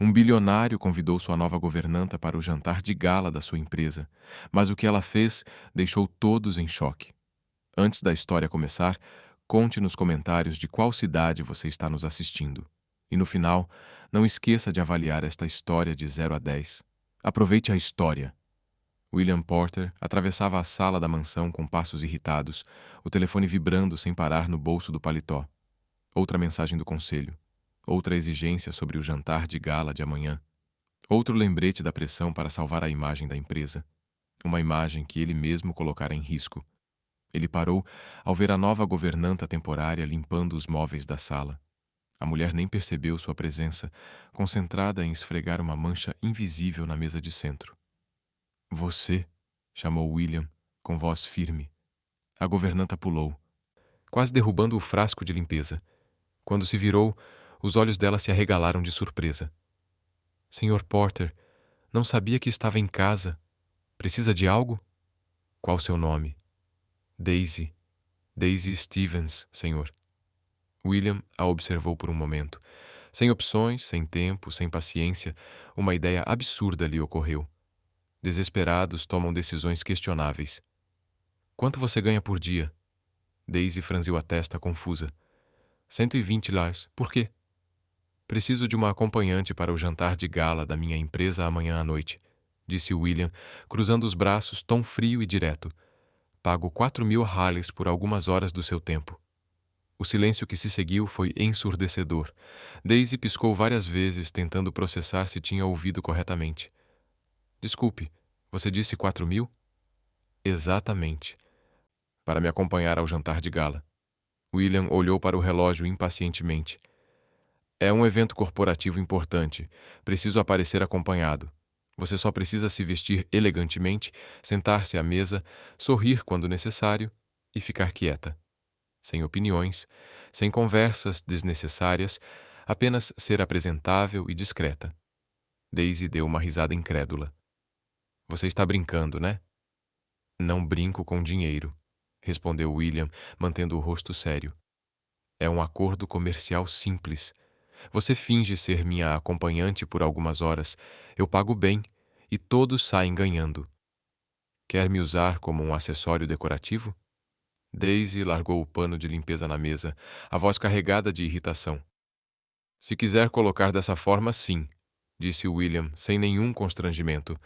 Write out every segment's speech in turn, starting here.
Um bilionário convidou sua nova governanta para o jantar de gala da sua empresa, mas o que ela fez deixou todos em choque. Antes da história começar, conte nos comentários de qual cidade você está nos assistindo. E no final, não esqueça de avaliar esta história de 0 a 10. Aproveite a história. William Porter atravessava a sala da mansão com passos irritados, o telefone vibrando sem parar no bolso do paletó. Outra mensagem do conselho. Outra exigência sobre o jantar de gala de amanhã. Outro lembrete da pressão para salvar a imagem da empresa. Uma imagem que ele mesmo colocara em risco. Ele parou ao ver a nova governanta temporária limpando os móveis da sala. A mulher nem percebeu sua presença, concentrada em esfregar uma mancha invisível na mesa de centro. Você, chamou William, com voz firme. A governanta pulou, quase derrubando o frasco de limpeza. Quando se virou, os olhos dela se arregalaram de surpresa. Sr. Porter, não sabia que estava em casa. Precisa de algo? Qual seu nome? Daisy. Daisy Stevens, senhor. William a observou por um momento. Sem opções, sem tempo, sem paciência, uma ideia absurda lhe ocorreu. Desesperados tomam decisões questionáveis. Quanto você ganha por dia? Daisy franziu a testa confusa. 120 $. Por quê? Preciso de uma acompanhante para o jantar de gala da minha empresa amanhã à noite, disse William, cruzando os braços, tom frio e direto. Pago 4.000 Harleys por algumas horas do seu tempo. O silêncio que se seguiu foi ensurdecedor. Daisy piscou várias vezes, tentando processar se tinha ouvido corretamente. Desculpe, você disse 4.000? Exatamente. Para me acompanhar ao jantar de gala. William olhou para o relógio impacientemente. É um evento corporativo importante. Preciso aparecer acompanhado. Você só precisa se vestir elegantemente, sentar-se à mesa, sorrir quando necessário e ficar quieta. Sem opiniões, sem conversas desnecessárias, apenas ser apresentável e discreta. Daisy deu uma risada incrédula. Você está brincando, né? Não brinco com dinheiro, respondeu William, mantendo o rosto sério. É um acordo comercial simples. Você finge ser minha acompanhante por algumas horas. Eu pago bem e todos saem ganhando. Quer me usar como um acessório decorativo? Daisy largou o pano de limpeza na mesa, a voz carregada de irritação. Se quiser colocar dessa forma, sim, disse William, sem nenhum constrangimento.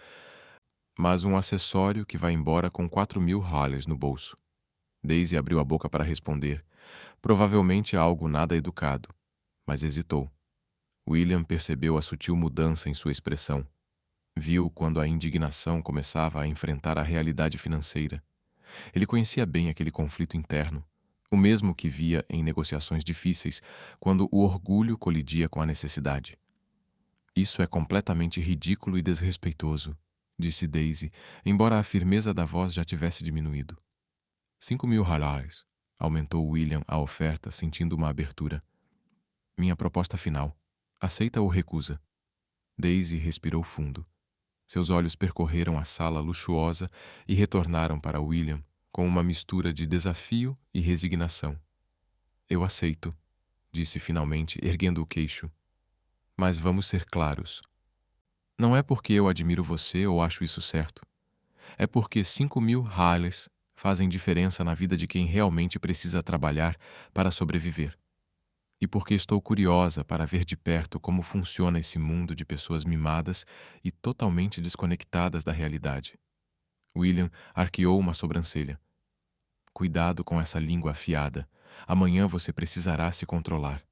Mas um acessório que vai embora com 4.000 Harleys no bolso. Daisy abriu a boca para responder, provavelmente algo nada educado, mas hesitou. William percebeu a sutil mudança em sua expressão. Viu quando a indignação começava a enfrentar a realidade financeira. Ele conhecia bem aquele conflito interno, o mesmo que via em negociações difíceis, quando o orgulho colidia com a necessidade. Isso é completamente ridículo e desrespeitoso, disse Daisy, embora a firmeza da voz já tivesse diminuído. 5.000 Harleys, aumentou William a oferta, sentindo uma abertura. Minha proposta final. Aceita ou recusa? Daisy respirou fundo. Seus olhos percorreram a sala luxuosa e retornaram para William com uma mistura de desafio e resignação. Eu aceito, disse finalmente, erguendo o queixo. Mas vamos ser claros. Não é porque eu admiro você ou acho isso certo. É porque 5.000 Harleys fazem diferença na vida de quem realmente precisa trabalhar para sobreviver. E porque estou curiosa para ver de perto como funciona esse mundo de pessoas mimadas e totalmente desconectadas da realidade. William arqueou uma sobrancelha. Cuidado com essa língua afiada. Amanhã você precisará se controlar.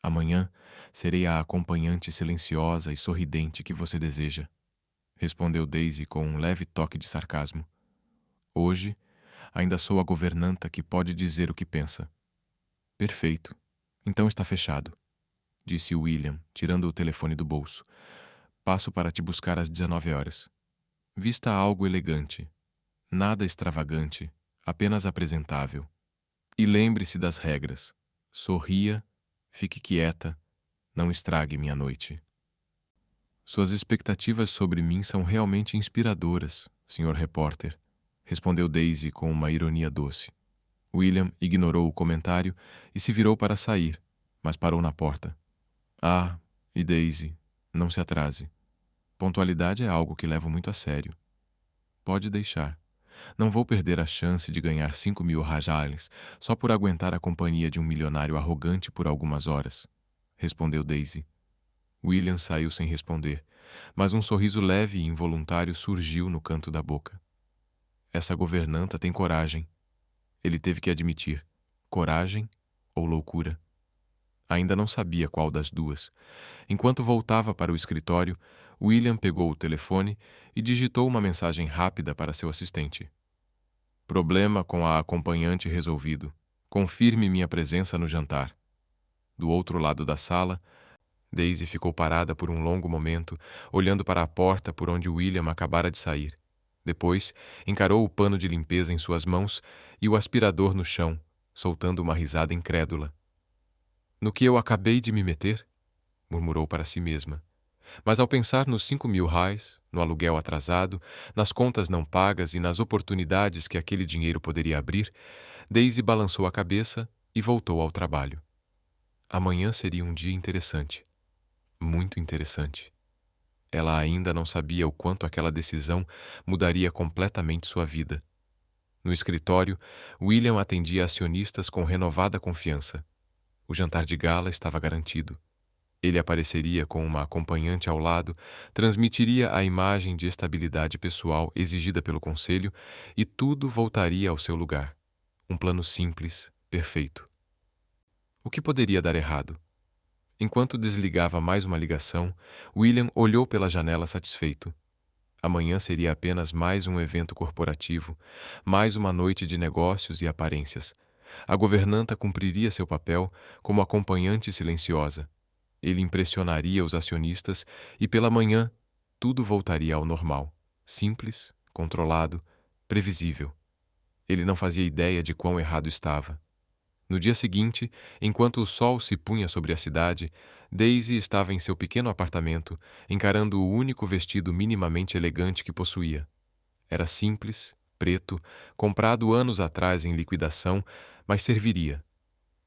Amanhã serei a acompanhante silenciosa e sorridente que você deseja, respondeu Daisy com um leve toque de sarcasmo. Hoje, ainda sou a governanta que pode dizer o que pensa. Perfeito. Então está fechado, disse William, tirando o telefone do bolso. Passo para te buscar às 19 horas. Vista algo elegante. Nada extravagante, apenas apresentável. E lembre-se das regras. Sorria, fique quieta, não estrague minha noite. Suas expectativas sobre mim são realmente inspiradoras, Sr. Repórter, respondeu Daisy com uma ironia doce. William ignorou o comentário e se virou para sair, mas parou na porta. Ah, e Daisy, Não se atrase. Pontualidade é algo que levo muito a sério. Pode deixar. Não vou perder a chance de ganhar 5.000 rajales só por aguentar a companhia de um milionário arrogante por algumas horas, respondeu Daisy. William saiu sem responder, mas um sorriso leve e involuntário surgiu no canto da boca. Essa governanta tem coragem. Ele teve que admitir. Coragem ou loucura? Ainda não sabia qual das duas. Enquanto voltava para o escritório, William pegou o telefone e digitou uma mensagem rápida para seu assistente. Problema com a acompanhante resolvido. Confirme minha presença no jantar. Do outro lado da sala, Daisy ficou parada por um longo momento, olhando para a porta por onde William acabara de sair. Depois, encarou o pano de limpeza em suas mãos e o aspirador no chão, soltando uma risada incrédula. No que eu acabei de me meter? Murmurou para si mesma. Mas ao pensar nos 5.000 reais, no aluguel atrasado, nas contas não pagas e nas oportunidades que aquele dinheiro poderia abrir, Daisy balançou a cabeça e voltou ao trabalho. Amanhã seria um dia interessante. Muito interessante. Ela ainda não sabia o quanto aquela decisão mudaria completamente sua vida. No escritório, William atendia acionistas com renovada confiança. O jantar de gala estava garantido. Ele apareceria com uma acompanhante ao lado, transmitiria a imagem de estabilidade pessoal exigida pelo conselho e tudo voltaria ao seu lugar. Um plano simples, perfeito. O que poderia dar errado? Enquanto desligava mais uma ligação, William olhou pela janela satisfeito. Amanhã seria apenas mais um evento corporativo, mais uma noite de negócios e aparências. A governanta cumpriria seu papel como acompanhante silenciosa. Ele impressionaria os acionistas e, pela manhã, tudo voltaria ao normal. Simples, controlado, previsível. Ele não fazia ideia de quão errado estava. No dia seguinte, enquanto o sol se punha sobre a cidade, Daisy estava em seu pequeno apartamento, encarando o único vestido minimamente elegante que possuía. Era simples, preto, comprado anos atrás em liquidação, mas serviria.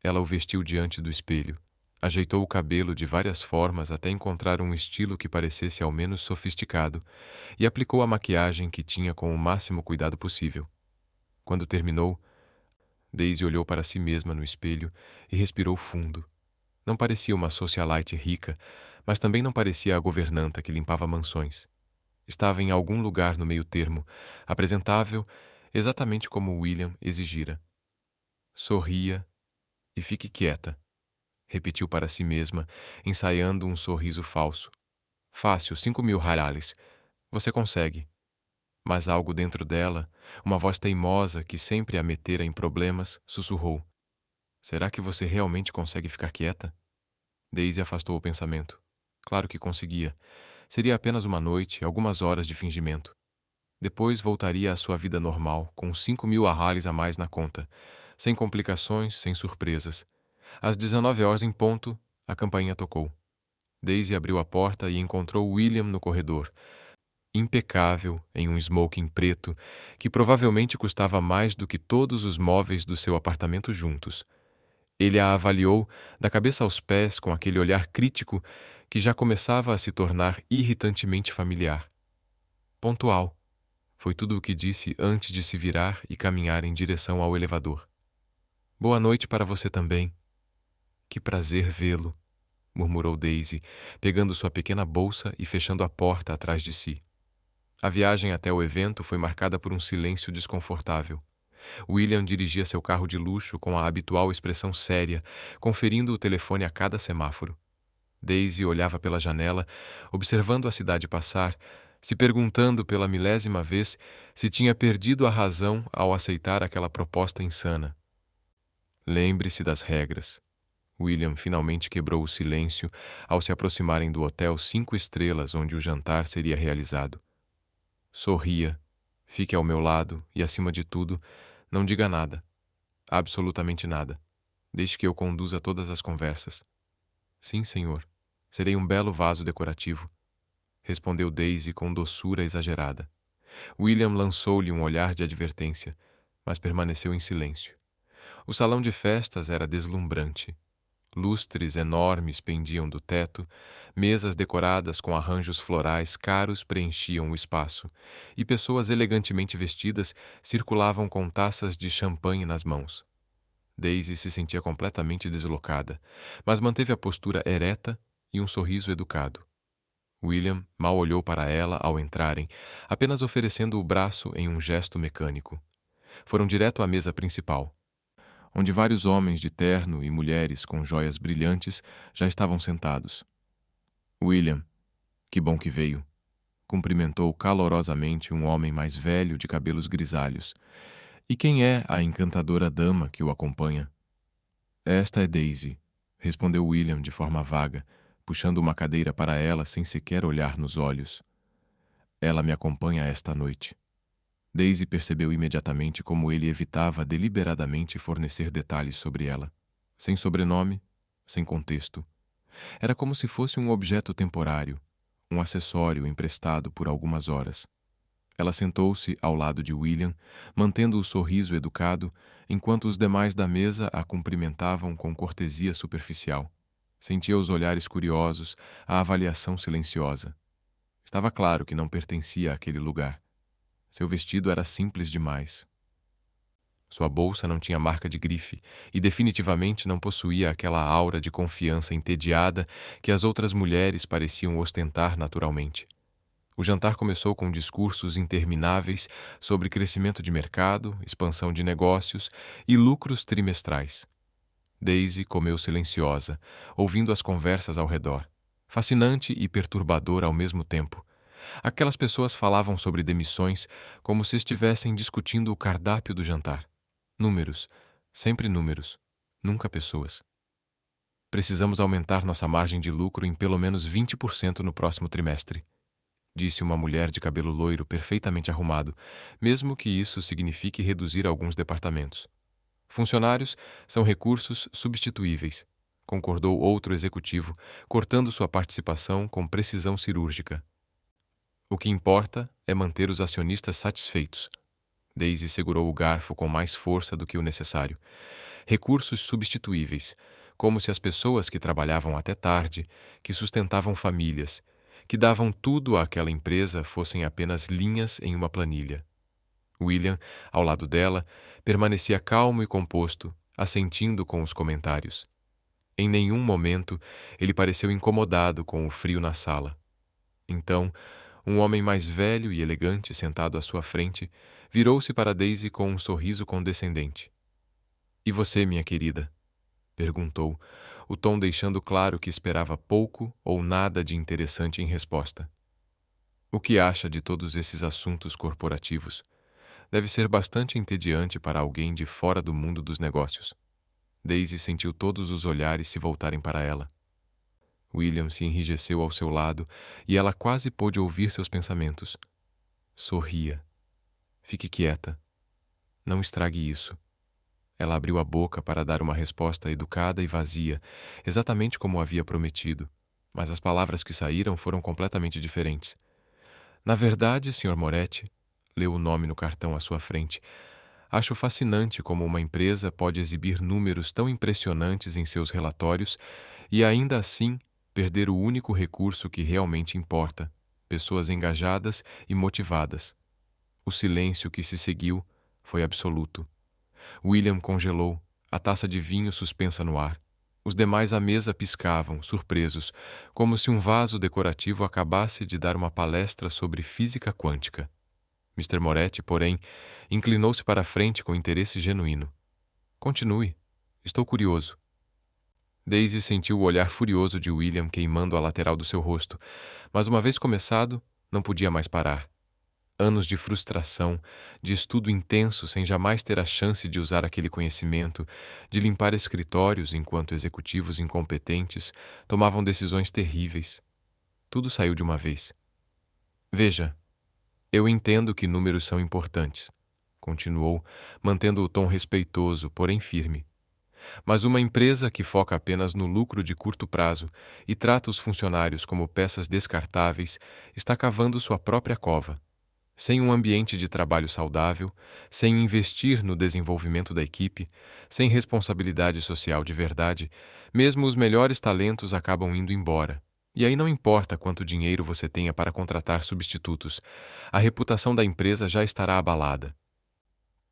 Ela o vestiu diante do espelho. Ajeitou o cabelo de várias formas até encontrar um estilo que parecesse ao menos sofisticado e aplicou a maquiagem que tinha com o máximo cuidado possível. Quando terminou, Daisy olhou para si mesma no espelho e respirou fundo. Não parecia uma socialite rica, mas também não parecia a governanta que limpava mansões. Estava em algum lugar no meio termo, apresentável, exatamente como William exigira. Sorria e fique quieta, repetiu para si mesma, ensaiando um sorriso falso. Fácil, 5.000 reais. Você consegue. Mas algo dentro dela, uma voz teimosa que sempre a metera em problemas, sussurrou. Será que você realmente consegue ficar quieta? Daisy afastou o pensamento. Claro que conseguia. Seria apenas uma noite, algumas horas de fingimento. Depois voltaria à sua vida normal, com 5.000 reais a mais na conta, sem complicações, sem surpresas. Às 19 horas em ponto, a campainha tocou. Daisy abriu a porta e encontrou William no corredor, impecável em um smoking preto que provavelmente custava mais do que todos os móveis do seu apartamento juntos. Ele a avaliou da cabeça aos pés com aquele olhar crítico que já começava a se tornar irritantemente familiar. Pontual. Foi tudo o que disse antes de se virar e caminhar em direção ao elevador. Boa noite para você também. Que prazer vê-lo, murmurou Daisy, pegando sua pequena bolsa e fechando a porta atrás de si. A viagem até o evento foi marcada por um silêncio desconfortável. William dirigia seu carro de luxo com a habitual expressão séria, conferindo o telefone a cada semáforo. Daisy olhava pela janela, observando a cidade passar, se perguntando pela milésima vez se tinha perdido a razão ao aceitar aquela proposta insana. Lembre-se das regras. William finalmente quebrou o silêncio ao se aproximarem do hotel 5 estrelas onde o jantar seria realizado. Sorria, fique ao meu lado e, acima de tudo, não diga nada. Absolutamente nada. Deixe que eu conduza todas as conversas. Sim, senhor. Serei um belo vaso decorativo, respondeu Daisy com doçura exagerada. William lançou-lhe um olhar de advertência, mas permaneceu em silêncio. O salão de festas era deslumbrante. Lustres enormes pendiam do teto, mesas decoradas com arranjos florais caros preenchiam o espaço, e pessoas elegantemente vestidas circulavam com taças de champanhe nas mãos. Daisy se sentia completamente deslocada, mas manteve a postura ereta e um sorriso educado. William mal olhou para ela ao entrarem, apenas oferecendo o braço em um gesto mecânico. Foram direto à mesa principal, onde vários homens de terno e mulheres com joias brilhantes já estavam sentados. William, que bom que veio, cumprimentou calorosamente um homem mais velho de cabelos grisalhos. E quem é a encantadora dama que o acompanha? Esta é Daisy, respondeu William de forma vaga, puxando uma cadeira para ela sem sequer olhar nos olhos. Ela me acompanha esta noite. Daisy percebeu imediatamente como ele evitava deliberadamente fornecer detalhes sobre ela. Sem sobrenome, sem contexto. Era como se fosse um objeto temporário, um acessório emprestado por algumas horas. Ela sentou-se ao lado de William, mantendo o sorriso educado, enquanto os demais da mesa a cumprimentavam com cortesia superficial. Sentia os olhares curiosos, a avaliação silenciosa. Estava claro que não pertencia àquele lugar. Seu vestido era simples demais. Sua bolsa não tinha marca de grife e definitivamente não possuía aquela aura de confiança entediada que as outras mulheres pareciam ostentar naturalmente. O jantar começou com discursos intermináveis sobre crescimento de mercado, expansão de negócios e lucros trimestrais. Daisy comeu silenciosa, ouvindo as conversas ao redor, fascinante e perturbadora ao mesmo tempo. Aquelas pessoas falavam sobre demissões como se estivessem discutindo o cardápio do jantar. Números, sempre números, nunca pessoas. Precisamos aumentar nossa margem de lucro em pelo menos 20% no próximo trimestre, disse uma mulher de cabelo loiro perfeitamente arrumado, mesmo que isso signifique reduzir alguns departamentos. Funcionários são recursos substituíveis, concordou outro executivo, cortando sua participação com precisão cirúrgica. O que importa é manter os acionistas satisfeitos. Daisy segurou o garfo com mais força do que o necessário. Recursos substituíveis, como se as pessoas que trabalhavam até tarde, que sustentavam famílias, que davam tudo àquela empresa fossem apenas linhas em uma planilha. William, ao lado dela, permanecia calmo e composto, assentindo com os comentários. Em nenhum momento ele pareceu incomodado com o frio na sala. Então, um homem mais velho e elegante sentado à sua frente virou-se para Daisy com um sorriso condescendente. "E você, minha querida?" perguntou, o tom deixando claro que esperava pouco ou nada de interessante em resposta. "O que acha de todos esses assuntos corporativos? Deve ser bastante entediante para alguém de fora do mundo dos negócios." Daisy sentiu todos os olhares se voltarem para ela. William se enrijeceu ao seu lado e ela quase pôde ouvir seus pensamentos. Sorria. "Fique quieta. Não estrague isso." Ela abriu a boca para dar uma resposta educada e vazia, exatamente como havia prometido, mas as palavras que saíram foram completamente diferentes. "Na verdade, Sr. Moretti", leu o nome no cartão à sua frente, "acho fascinante como uma empresa pode exibir números tão impressionantes em seus relatórios e ainda assim perder o único recurso que realmente importa, pessoas engajadas e motivadas." O silêncio que se seguiu foi absoluto. William congelou, a taça de vinho suspensa no ar. Os demais à mesa piscavam, surpresos, como se um vaso decorativo acabasse de dar uma palestra sobre física quântica. Mr. Moretti, porém, inclinou-se para a frente com interesse genuíno. "Continue. Estou curioso." Daisy sentiu o olhar furioso de William queimando a lateral do seu rosto, mas uma vez começado, não podia mais parar. Anos de frustração, de estudo intenso sem jamais ter a chance de usar aquele conhecimento, de limpar escritórios enquanto executivos incompetentes tomavam decisões terríveis. Tudo saiu de uma vez. "Veja, eu entendo que números são importantes", continuou, mantendo o tom respeitoso, porém firme. "Mas uma empresa que foca apenas no lucro de curto prazo e trata os funcionários como peças descartáveis está cavando sua própria cova. Sem um ambiente de trabalho saudável, sem investir no desenvolvimento da equipe, sem responsabilidade social de verdade, mesmo os melhores talentos acabam indo embora. E aí não importa quanto dinheiro você tenha para contratar substitutos, a reputação da empresa já estará abalada.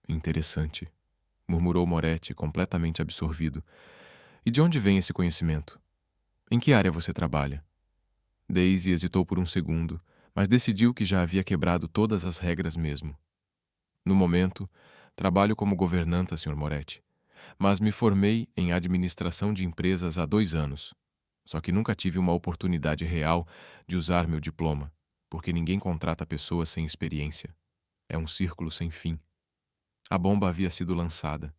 Interessante, murmurou Moretti, completamente absorvido. E de onde vem esse conhecimento? Em que área você trabalha? Daisy hesitou por um segundo, mas decidiu que já havia quebrado todas as regras mesmo. No momento, trabalho como governanta, Sr. Moretti, mas me formei em administração de empresas há 2 anos. Só que nunca tive uma oportunidade real de usar meu diploma, porque ninguém contrata pessoas sem experiência. É um círculo sem fim. A bomba havia sido lançada.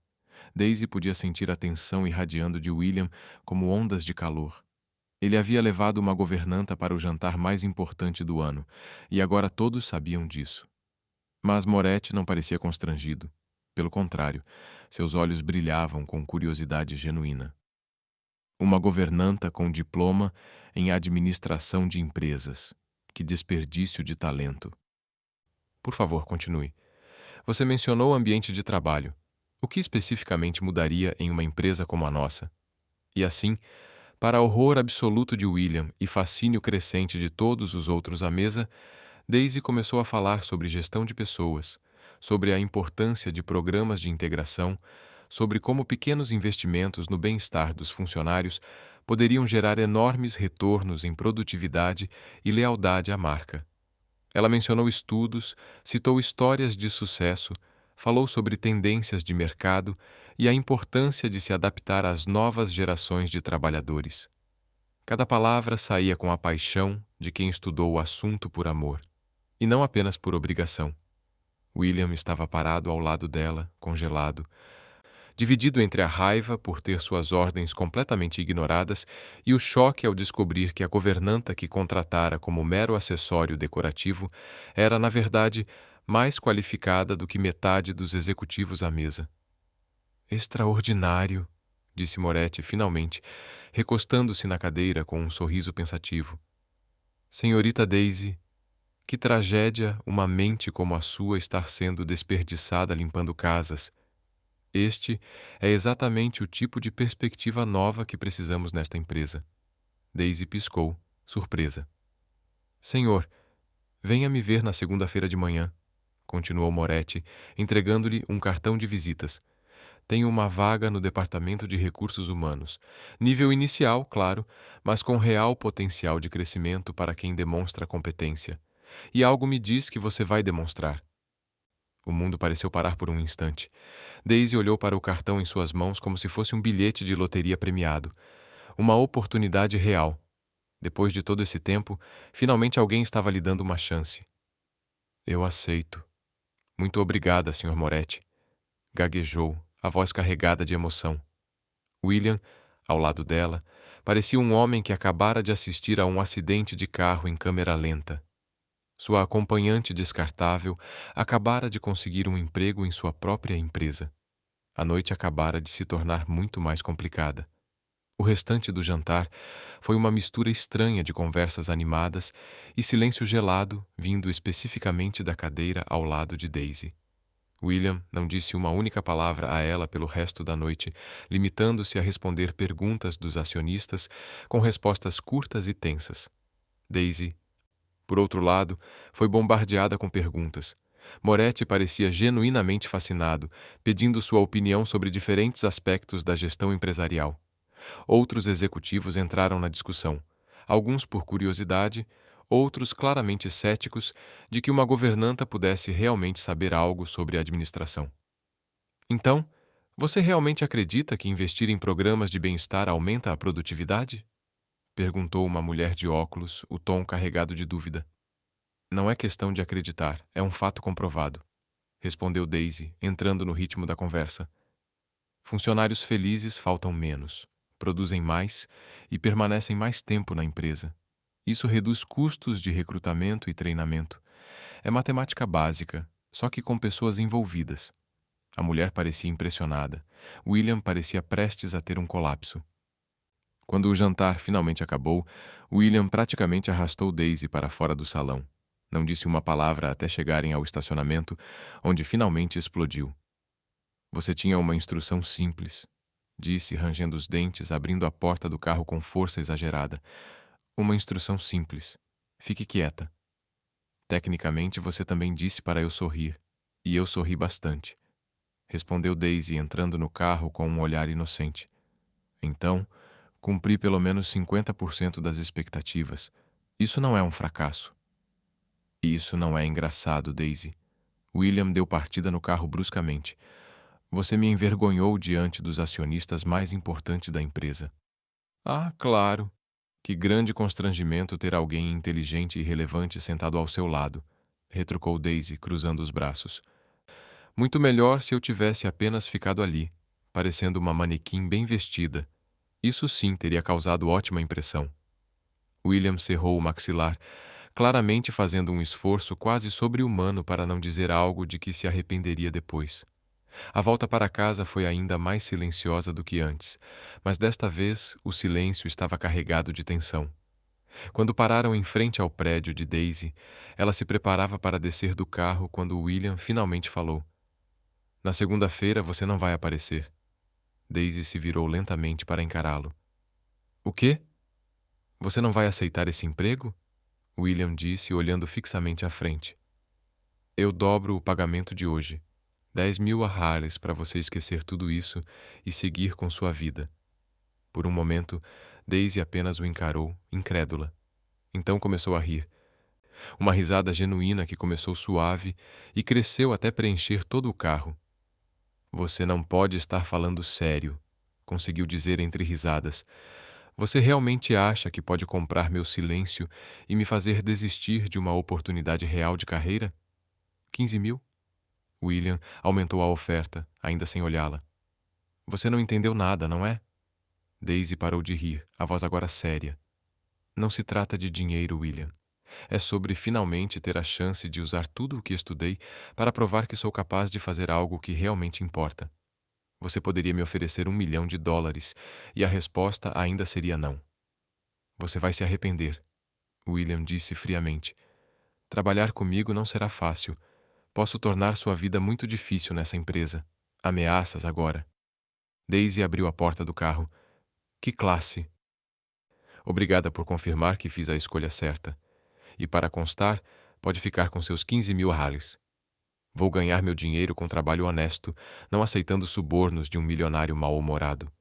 Daisy podia sentir a tensão irradiando de William como ondas de calor. Ele havia levado uma governanta para o jantar mais importante do ano, e agora todos sabiam disso. Mas Moretti não parecia constrangido. Pelo contrário, seus olhos brilhavam com curiosidade genuína. Uma governanta com diploma em administração de empresas. Que desperdício de talento. Por favor, continue. Você mencionou o ambiente de trabalho. O que especificamente mudaria em uma empresa como a nossa? E assim, para horror absoluto de William e fascínio crescente de todos os outros à mesa, Daisy começou a falar sobre gestão de pessoas, sobre a importância de programas de integração, sobre como pequenos investimentos no bem-estar dos funcionários poderiam gerar enormes retornos em produtividade e lealdade à marca. Ela mencionou estudos, citou histórias de sucesso, falou sobre tendências de mercado e a importância de se adaptar às novas gerações de trabalhadores. Cada palavra saía com a paixão de quem estudou o assunto por amor, e não apenas por obrigação. William estava parado ao lado dela, congelado, dividido entre a raiva por ter suas ordens completamente ignoradas e o choque ao descobrir que a governanta que contratara como mero acessório decorativo era, na verdade, mais qualificada do que metade dos executivos à mesa. Extraordinário, disse Moretti finalmente, recostando-se na cadeira com um sorriso pensativo. Senhorita Daisy, que tragédia uma mente como a sua estar sendo desperdiçada limpando casas. Este é exatamente o tipo de perspectiva nova que precisamos nesta empresa. Daisy piscou, surpresa. Senhor, venha me ver na segunda-feira de manhã, continuou Moretti, entregando-lhe um cartão de visitas. Tenho uma vaga no Departamento de Recursos Humanos. Nível inicial, claro, mas com real potencial de crescimento para quem demonstra competência. E algo me diz que você vai demonstrar. O mundo pareceu parar por um instante. Daisy olhou para o cartão em suas mãos como se fosse um bilhete de loteria premiado. Uma oportunidade real. Depois de todo esse tempo, finalmente alguém estava lhe dando uma chance. Eu aceito. Muito obrigada, Sr. Moretti. Gaguejou, a voz carregada de emoção. William, ao lado dela, parecia um homem que acabara de assistir a um acidente de carro em câmera lenta. Sua acompanhante descartável acabara de conseguir um emprego em sua própria empresa. A noite acabara de se tornar muito mais complicada. O restante do jantar foi uma mistura estranha de conversas animadas e silêncio gelado vindo especificamente da cadeira ao lado de Daisy. William não disse uma única palavra a ela pelo resto da noite, limitando-se a responder perguntas dos acionistas com respostas curtas e tensas. Daisy, por outro lado, foi bombardeada com perguntas. Moretti parecia genuinamente fascinado, pedindo sua opinião sobre diferentes aspectos da gestão empresarial. Outros executivos entraram na discussão, alguns por curiosidade, outros claramente céticos de que uma governanta pudesse realmente saber algo sobre a administração. Então, você realmente acredita que investir em programas de bem-estar aumenta a produtividade? Perguntou uma mulher de óculos, o tom carregado de dúvida. Não é questão de acreditar, é um fato comprovado, respondeu Daisy, entrando no ritmo da conversa. Funcionários felizes faltam menos, produzem mais e permanecem mais tempo na empresa. Isso reduz custos de recrutamento e treinamento. É matemática básica, só que com pessoas envolvidas. A mulher parecia impressionada. William parecia prestes a ter um colapso. Quando o jantar finalmente acabou, William praticamente arrastou Daisy para fora do salão. Não disse uma palavra até chegarem ao estacionamento, onde finalmente explodiu. Você tinha uma instrução simples, disse, rangendo os dentes, abrindo a porta do carro com força exagerada. Uma instrução simples. Fique quieta. Tecnicamente, você também disse para eu sorrir, e eu sorri bastante. Respondeu Daisy, entrando no carro com um olhar inocente. Então, cumpri pelo menos 50% das expectativas. Isso não é um fracasso. Isso não é engraçado, Daisy. William deu partida no carro bruscamente. Você me envergonhou diante dos acionistas mais importantes da empresa. Ah, claro. Que grande constrangimento ter alguém inteligente e relevante sentado ao seu lado, retrucou Daisy, cruzando os braços. Muito melhor se eu tivesse apenas ficado ali, parecendo uma manequim bem vestida. Isso sim teria causado ótima impressão. William cerrou o maxilar, claramente fazendo um esforço quase sobre-humano para não dizer algo de que se arrependeria depois. A volta para casa foi ainda mais silenciosa do que antes, mas desta vez o silêncio estava carregado de tensão. Quando pararam em frente ao prédio de Daisy, ela se preparava para descer do carro quando William finalmente falou. Na segunda-feira você não vai aparecer. Daisy se virou lentamente para encará-lo. O quê? Você não vai aceitar esse emprego? William disse, olhando fixamente à frente. Eu dobro o pagamento de hoje. 10.000 Harleys para você esquecer tudo isso e seguir com sua vida. Por um momento, Daisy apenas o encarou, incrédula. Então começou a rir. Uma risada genuína que começou suave e cresceu até preencher todo o carro. Você não pode estar falando sério, conseguiu dizer entre risadas. Você realmente acha que pode comprar meu silêncio e me fazer desistir de uma oportunidade real de carreira? 15.000? William aumentou a oferta, ainda sem olhá-la. Você não entendeu nada, não é? Daisy parou de rir, a voz agora séria. Não se trata de dinheiro, William. É sobre finalmente ter a chance de usar tudo o que estudei para provar que sou capaz de fazer algo que realmente importa. Você poderia me oferecer $1.000.000 e a resposta ainda seria não. Você vai se arrepender, William disse friamente. Trabalhar comigo não será fácil. Posso tornar sua vida muito difícil nessa empresa. Ameaças agora. Daisy abriu a porta do carro. Que classe! Obrigada por confirmar que fiz a escolha certa. E para constar, pode ficar com seus 15.000 Harleys. Vou ganhar meu dinheiro com trabalho honesto, não aceitando subornos de um milionário mal-humorado.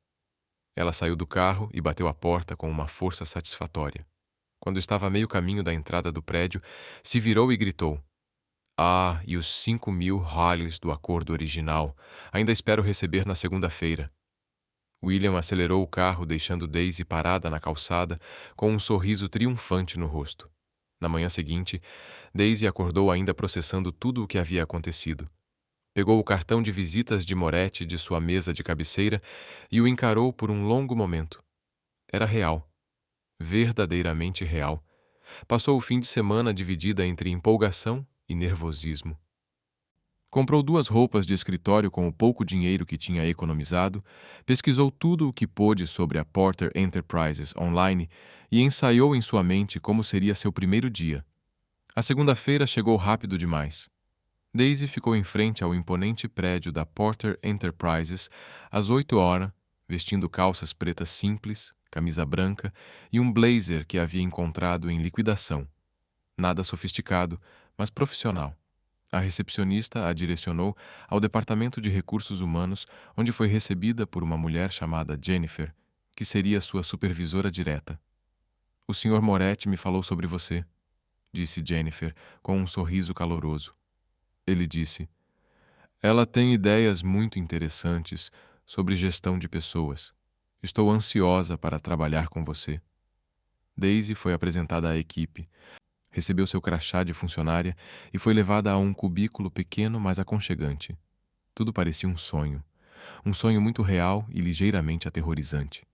Ela saiu do carro e bateu a porta com uma força satisfatória. Quando estava a meio caminho da entrada do prédio, se virou e gritou. Ah, e os 5.000 Harleys do acordo original. Ainda espero receber na segunda-feira. William acelerou o carro, deixando Daisy parada na calçada, com um sorriso triunfante no rosto. Na manhã seguinte, Daisy acordou ainda processando tudo o que havia acontecido. Pegou o cartão de visitas de Moretti de sua mesa de cabeceira e o encarou por um longo momento. Era real. Verdadeiramente real. Passou o fim de semana dividida entre empolgação e nervosismo. Comprou 2 roupas de escritório com o pouco dinheiro que tinha economizado, pesquisou tudo o que pôde sobre a Porter Enterprises online e ensaiou em sua mente como seria seu primeiro dia. A segunda-feira chegou rápido demais. Daisy ficou em frente ao imponente prédio da Porter Enterprises às 8 horas, vestindo calças pretas simples, camisa branca e um blazer que havia encontrado em liquidação. Nada sofisticado, mas profissional. A recepcionista a direcionou ao Departamento de Recursos Humanos, onde foi recebida por uma mulher chamada Jennifer, que seria sua supervisora direta. O Sr. Moretti me falou sobre você, disse Jennifer, com um sorriso caloroso. Ele disse, ela tem ideias muito interessantes sobre gestão de pessoas. Estou ansiosa para trabalhar com você. Daisy foi apresentada à equipe. Recebeu seu crachá de funcionária e foi levada a um cubículo pequeno, mas aconchegante. Tudo parecia um sonho muito real e ligeiramente aterrorizante.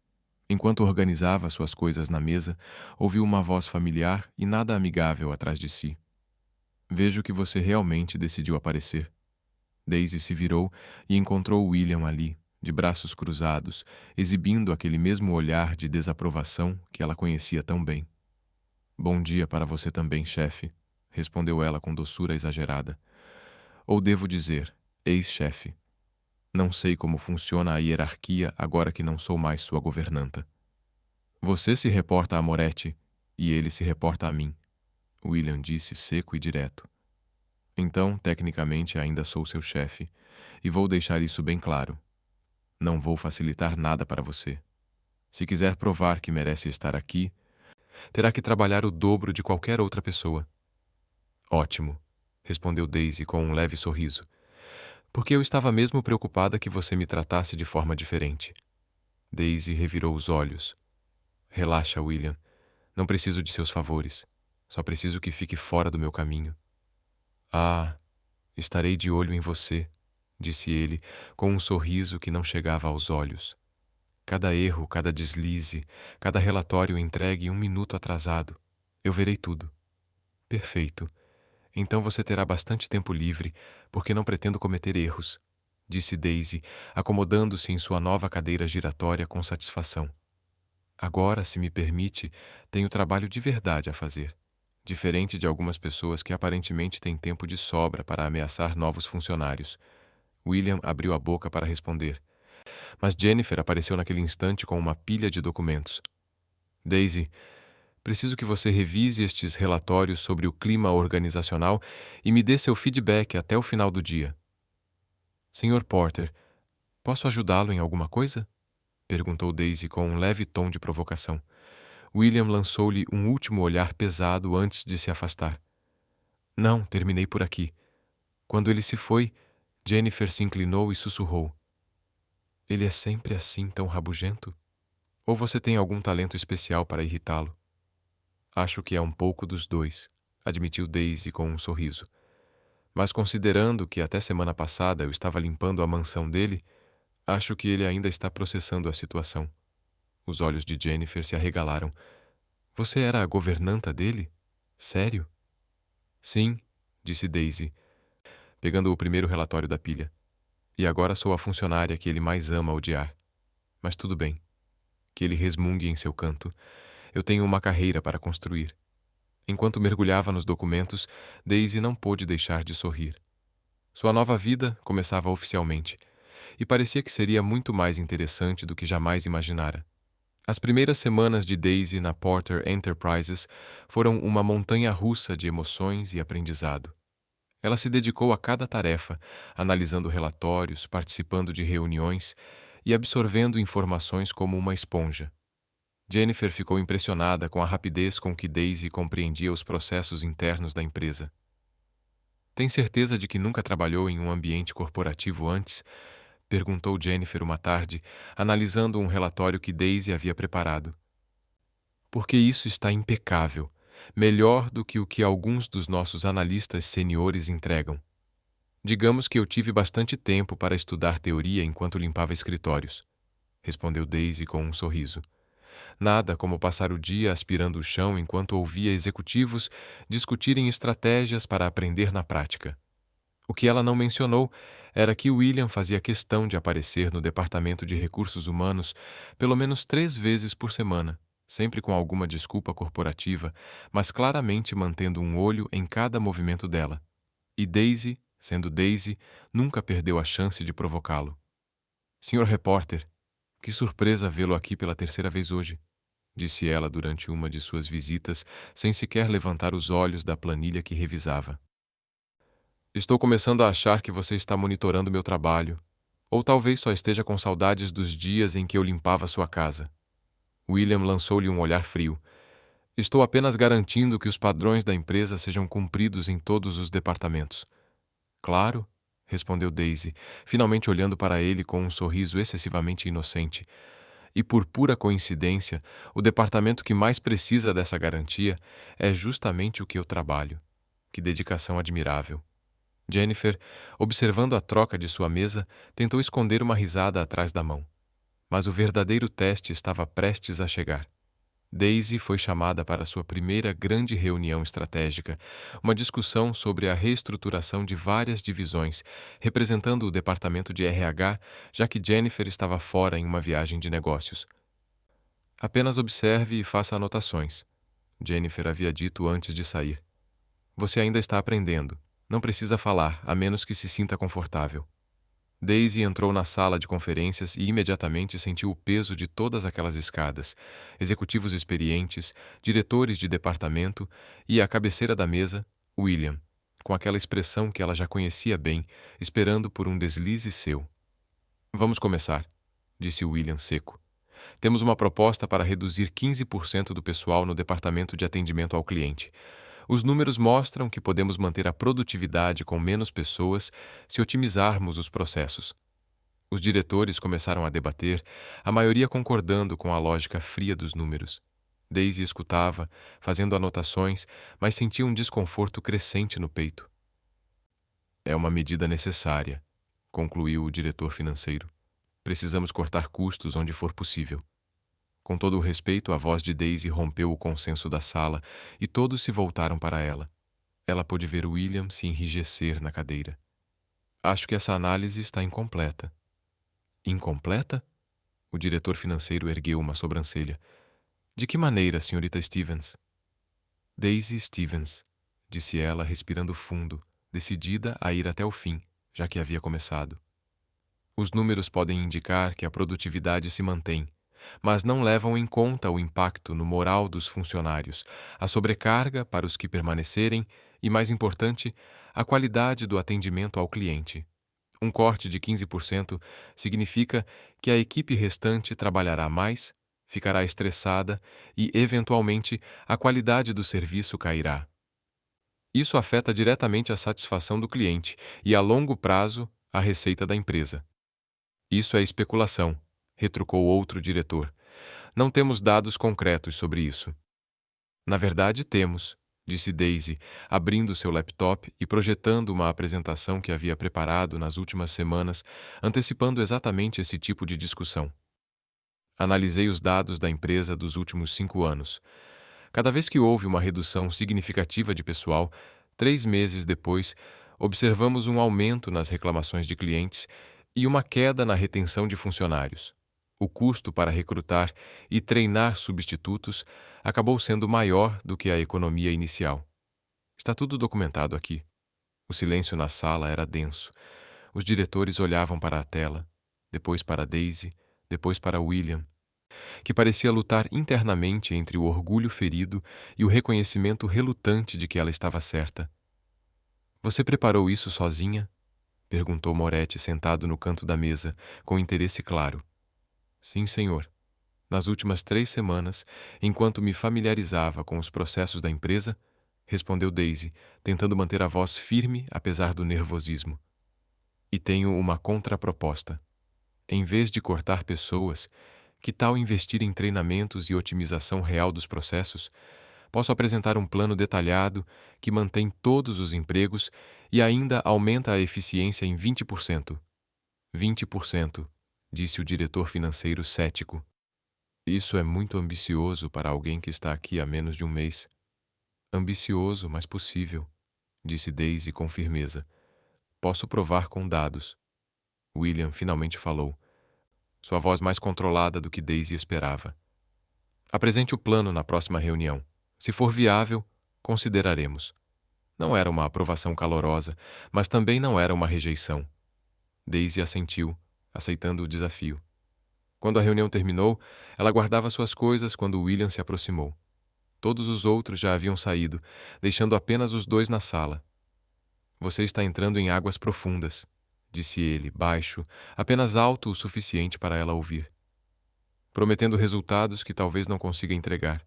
Enquanto organizava suas coisas na mesa, ouviu uma voz familiar e nada amigável atrás de si. Vejo que você realmente decidiu aparecer. Daisy se virou e encontrou William ali, de braços cruzados, exibindo aquele mesmo olhar de desaprovação que ela conhecia tão bem. Bom dia para você também, chefe, respondeu ela com doçura exagerada. Ou devo dizer, ex-chefe. Não sei como funciona a hierarquia agora que não sou mais sua governanta. Você se reporta a Moretti e ele se reporta a mim, William disse seco e direto. Então, tecnicamente, ainda sou seu chefe e vou deixar isso bem claro. Não vou facilitar nada para você. Se quiser provar que merece estar aqui, terá que trabalhar o dobro de qualquer outra pessoa. Ótimo, respondeu Daisy com um leve sorriso, porque eu estava mesmo preocupada que você me tratasse de forma diferente. Daisy revirou os olhos. Relaxa, William. Não preciso de seus favores. Só preciso que fique fora do meu caminho. Ah, estarei de olho em você, disse ele, com um sorriso que não chegava aos olhos. Cada erro, cada deslize, cada relatório entregue 1 minuto atrasado. Eu verei tudo. Perfeito. Então você terá bastante tempo livre, porque não pretendo cometer erros, disse Daisy, acomodando-se em sua nova cadeira giratória com satisfação. Agora, se me permite, tenho trabalho de verdade a fazer, diferente de algumas pessoas que aparentemente têm tempo de sobra para ameaçar novos funcionários. William abriu a boca para responder, mas Jennifer apareceu naquele instante com uma pilha de documentos. Daisy, preciso que você revise estes relatórios sobre o clima organizacional e me dê seu feedback até o final do dia. Sr. Porter, posso ajudá-lo em alguma coisa? Perguntou Daisy com um leve tom de provocação. William lançou-lhe um último olhar pesado antes de se afastar. Não, terminei por aqui. Quando ele se foi, Jennifer se inclinou e sussurrou. Ele é sempre assim tão rabugento? Ou você tem algum talento especial para irritá-lo? Acho que é um pouco dos dois, admitiu Daisy com um sorriso. Mas considerando que até semana passada eu estava limpando a mansão dele, acho que ele ainda está processando a situação. Os olhos de Jennifer se arregalaram. Você era a governanta dele? Sério? Sim, disse Daisy, pegando o primeiro relatório da pilha. E agora sou a funcionária que ele mais ama odiar. Mas tudo bem. Que ele resmungue em seu canto. Eu tenho uma carreira para construir. Enquanto mergulhava nos documentos, Daisy não pôde deixar de sorrir. Sua nova vida começava oficialmente, e parecia que seria muito mais interessante do que jamais imaginara. As primeiras semanas de Daisy na Porter Enterprises foram uma montanha-russa de emoções e aprendizado. Ela se dedicou a cada tarefa, analisando relatórios, participando de reuniões e absorvendo informações como uma esponja. Jennifer ficou impressionada com a rapidez com que Daisy compreendia os processos internos da empresa. Tem certeza de que nunca trabalhou em um ambiente corporativo antes? Perguntou Jennifer uma tarde, analisando um relatório que Daisy havia preparado. Porque isso está impecável, melhor do que o que alguns dos nossos analistas seniores entregam. Digamos que eu tive bastante tempo para estudar teoria enquanto limpava escritórios, respondeu Daisy com um sorriso. Nada como passar o dia aspirando o chão enquanto ouvia executivos discutirem estratégias para aprender na prática. O que ela não mencionou era que William fazia questão de aparecer no Departamento de Recursos Humanos pelo menos 3 vezes por semana, sempre com alguma desculpa corporativa, mas claramente mantendo um olho em cada movimento dela. E Daisy, sendo Daisy, nunca perdeu a chance de provocá-lo. Senhor repórter, que surpresa vê-lo aqui pela 3ª vez hoje, disse ela durante uma de suas visitas, sem sequer levantar os olhos da planilha que revisava. Estou começando a achar que você está monitorando meu trabalho, ou talvez só esteja com saudades dos dias em que eu limpava sua casa. William lançou-lhe um olhar frio. Estou apenas garantindo que os padrões da empresa sejam cumpridos em todos os departamentos. Claro, respondeu Daisy, finalmente olhando para ele com um sorriso excessivamente inocente. E por pura coincidência, o departamento que mais precisa dessa garantia é justamente o que eu trabalho. Que dedicação admirável. Jennifer, observando a troca de sua mesa, tentou esconder uma risada atrás da mão. Mas o verdadeiro teste estava prestes a chegar. Daisy foi chamada para sua primeira grande reunião estratégica, uma discussão sobre a reestruturação de várias divisões, representando o departamento de RH, já que Jennifer estava fora em uma viagem de negócios. Apenas observe e faça anotações, Jennifer havia dito antes de sair. Você ainda está aprendendo. Não precisa falar, a menos que se sinta confortável. Daisy entrou na sala de conferências e imediatamente sentiu o peso de todas aquelas escadas, executivos experientes, diretores de departamento e, à cabeceira da mesa, William, com aquela expressão que ela já conhecia bem, esperando por um deslize seu. Vamos começar, disse William seco. Temos uma proposta para reduzir 15% do pessoal no departamento de atendimento ao cliente. Os números mostram que podemos manter a produtividade com menos pessoas se otimizarmos os processos. Os diretores começaram a debater, a maioria concordando com a lógica fria dos números. Daisy escutava, fazendo anotações, mas sentia um desconforto crescente no peito. É uma medida necessária, concluiu o diretor financeiro. Precisamos cortar custos onde for possível. Com todo o respeito, a voz de Daisy rompeu o consenso da sala e todos se voltaram para ela. Ela pôde ver William se enrijecer na cadeira. Acho que essa análise está incompleta. Incompleta? O diretor financeiro ergueu uma sobrancelha. De que maneira, senhorita Stevens? Daisy Stevens, disse ela, respirando fundo, decidida a ir até o fim, já que havia começado. Os números podem indicar que a produtividade se mantém, mas não levam em conta o impacto no moral dos funcionários, a sobrecarga para os que permanecerem e, mais importante, a qualidade do atendimento ao cliente. Um corte de 15% significa que a equipe restante trabalhará mais, ficará estressada e, eventualmente, a qualidade do serviço cairá. Isso afeta diretamente a satisfação do cliente e, a longo prazo, a receita da empresa. Isso é especulação, retrucou outro diretor. Não temos dados concretos sobre isso. Na verdade, temos, disse Daisy, abrindo seu laptop e projetando uma apresentação que havia preparado nas últimas semanas, antecipando exatamente esse tipo de discussão. Analisei os dados da empresa dos últimos 5 anos. Cada vez que houve uma redução significativa de pessoal, 3 meses depois, observamos um aumento nas reclamações de clientes e uma queda na retenção de funcionários. O custo para recrutar e treinar substitutos acabou sendo maior do que a economia inicial. Está tudo documentado aqui. O silêncio na sala era denso. Os diretores olhavam para a tela, depois para Daisy, depois para William, que parecia lutar internamente entre o orgulho ferido e o reconhecimento relutante de que ela estava certa. Você preparou isso sozinha? Perguntou Moretti sentado no canto da mesa, com interesse claro. Sim, senhor. Nas últimas 3 semanas, enquanto me familiarizava com os processos da empresa, respondeu Daisy, tentando manter a voz firme apesar do nervosismo. E tenho uma contraproposta. Em vez de cortar pessoas, que tal investir em treinamentos e otimização real dos processos? Posso apresentar um plano detalhado que mantém todos os empregos e ainda aumenta a eficiência em 20%. 20%, disse o diretor financeiro cético. Isso é muito ambicioso para alguém que está aqui há menos de um mês. Ambicioso, mas possível, disse Daisy com firmeza. Posso provar com dados. William finalmente falou, sua voz mais controlada do que Daisy esperava. Apresente o plano na próxima reunião. Se for viável, consideraremos. Não era uma aprovação calorosa, mas também não era uma rejeição. Daisy assentiu, aceitando o desafio. Quando a reunião terminou, ela guardava suas coisas quando William se aproximou. Todos os outros já haviam saído, deixando apenas os 2 na sala. Você está entrando em águas profundas, disse ele, baixo, apenas alto o suficiente para ela ouvir. Prometendo resultados que talvez não consiga entregar.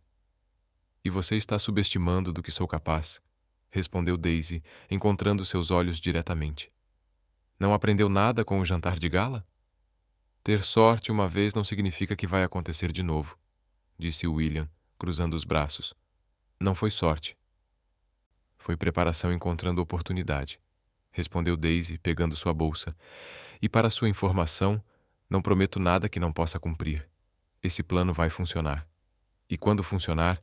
E você está subestimando do que sou capaz, respondeu Daisy, encontrando seus olhos diretamente. Não aprendeu nada com o jantar de gala? Ter sorte uma vez não significa que vai acontecer de novo, disse William, cruzando os braços. Não foi sorte. Foi preparação encontrando oportunidade, respondeu Daisy, pegando sua bolsa. E para sua informação, não prometo nada que não possa cumprir. Esse plano vai funcionar. E quando funcionar,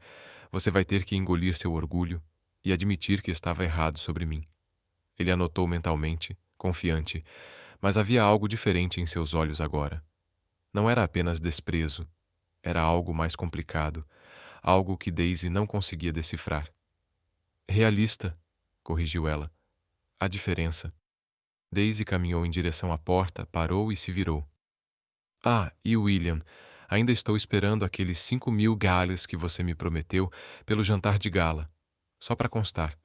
você vai ter que engolir seu orgulho e admitir que estava errado sobre mim. Ele anotou mentalmente, confiante, mas havia algo diferente em seus olhos agora. Não era apenas desprezo, era algo mais complicado, algo que Daisy não conseguia decifrar. Realista, corrigiu ela. Há diferença. Daisy caminhou em direção à porta, parou e se virou. Ah, e William, ainda estou esperando aqueles 5.000 galhas que você me prometeu pelo jantar de gala. Só para constar.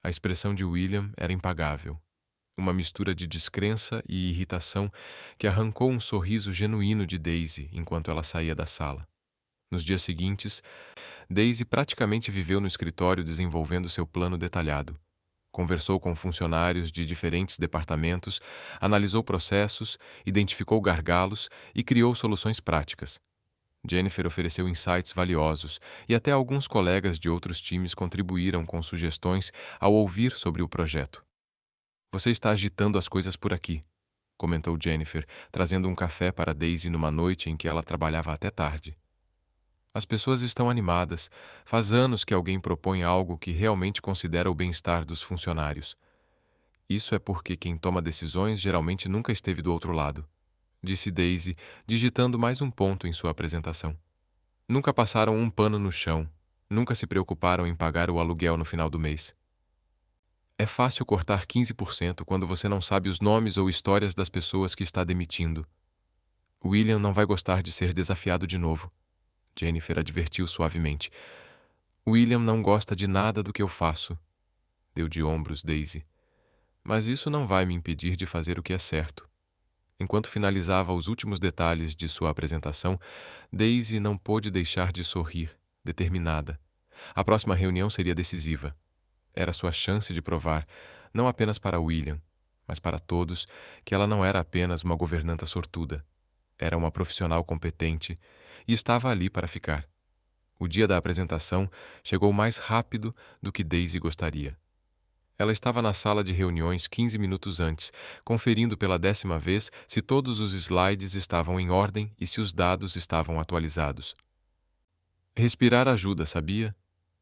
A expressão de William era impagável. Uma mistura de descrença e irritação que arrancou um sorriso genuíno de Daisy enquanto ela saía da sala. Nos dias seguintes, Daisy praticamente viveu no escritório desenvolvendo seu plano detalhado. Conversou com funcionários de diferentes departamentos, analisou processos, identificou gargalos e criou soluções práticas. Jennifer ofereceu insights valiosos e até alguns colegas de outros times contribuíram com sugestões ao ouvir sobre o projeto. Você está agitando as coisas por aqui, comentou Jennifer, trazendo um café para Daisy numa noite em que ela trabalhava até tarde. As pessoas estão animadas. Faz anos que alguém propõe algo que realmente considera o bem-estar dos funcionários. Isso é porque quem toma decisões geralmente nunca esteve do outro lado, disse Daisy, digitando mais um ponto em sua apresentação. Nunca passaram um pano no chão, nunca se preocuparam em pagar o aluguel no final do mês. É fácil cortar 15% quando você não sabe os nomes ou histórias das pessoas que está demitindo. William não vai gostar de ser desafiado de novo, Jennifer advertiu suavemente. William não gosta de nada do que eu faço, deu de ombros Daisy. Mas isso não vai me impedir de fazer o que é certo. Enquanto finalizava os últimos detalhes de sua apresentação, Daisy não pôde deixar de sorrir, determinada. A próxima reunião seria decisiva. Era sua chance de provar, não apenas para William, mas para todos, que ela não era apenas uma governanta sortuda. Era uma profissional competente e estava ali para ficar. O dia da apresentação chegou mais rápido do que Daisy gostaria. Ela estava na sala de reuniões 15 minutos antes, conferindo pela 10ª vez se todos os slides estavam em ordem e se os dados estavam atualizados. Respirar ajuda, sabia?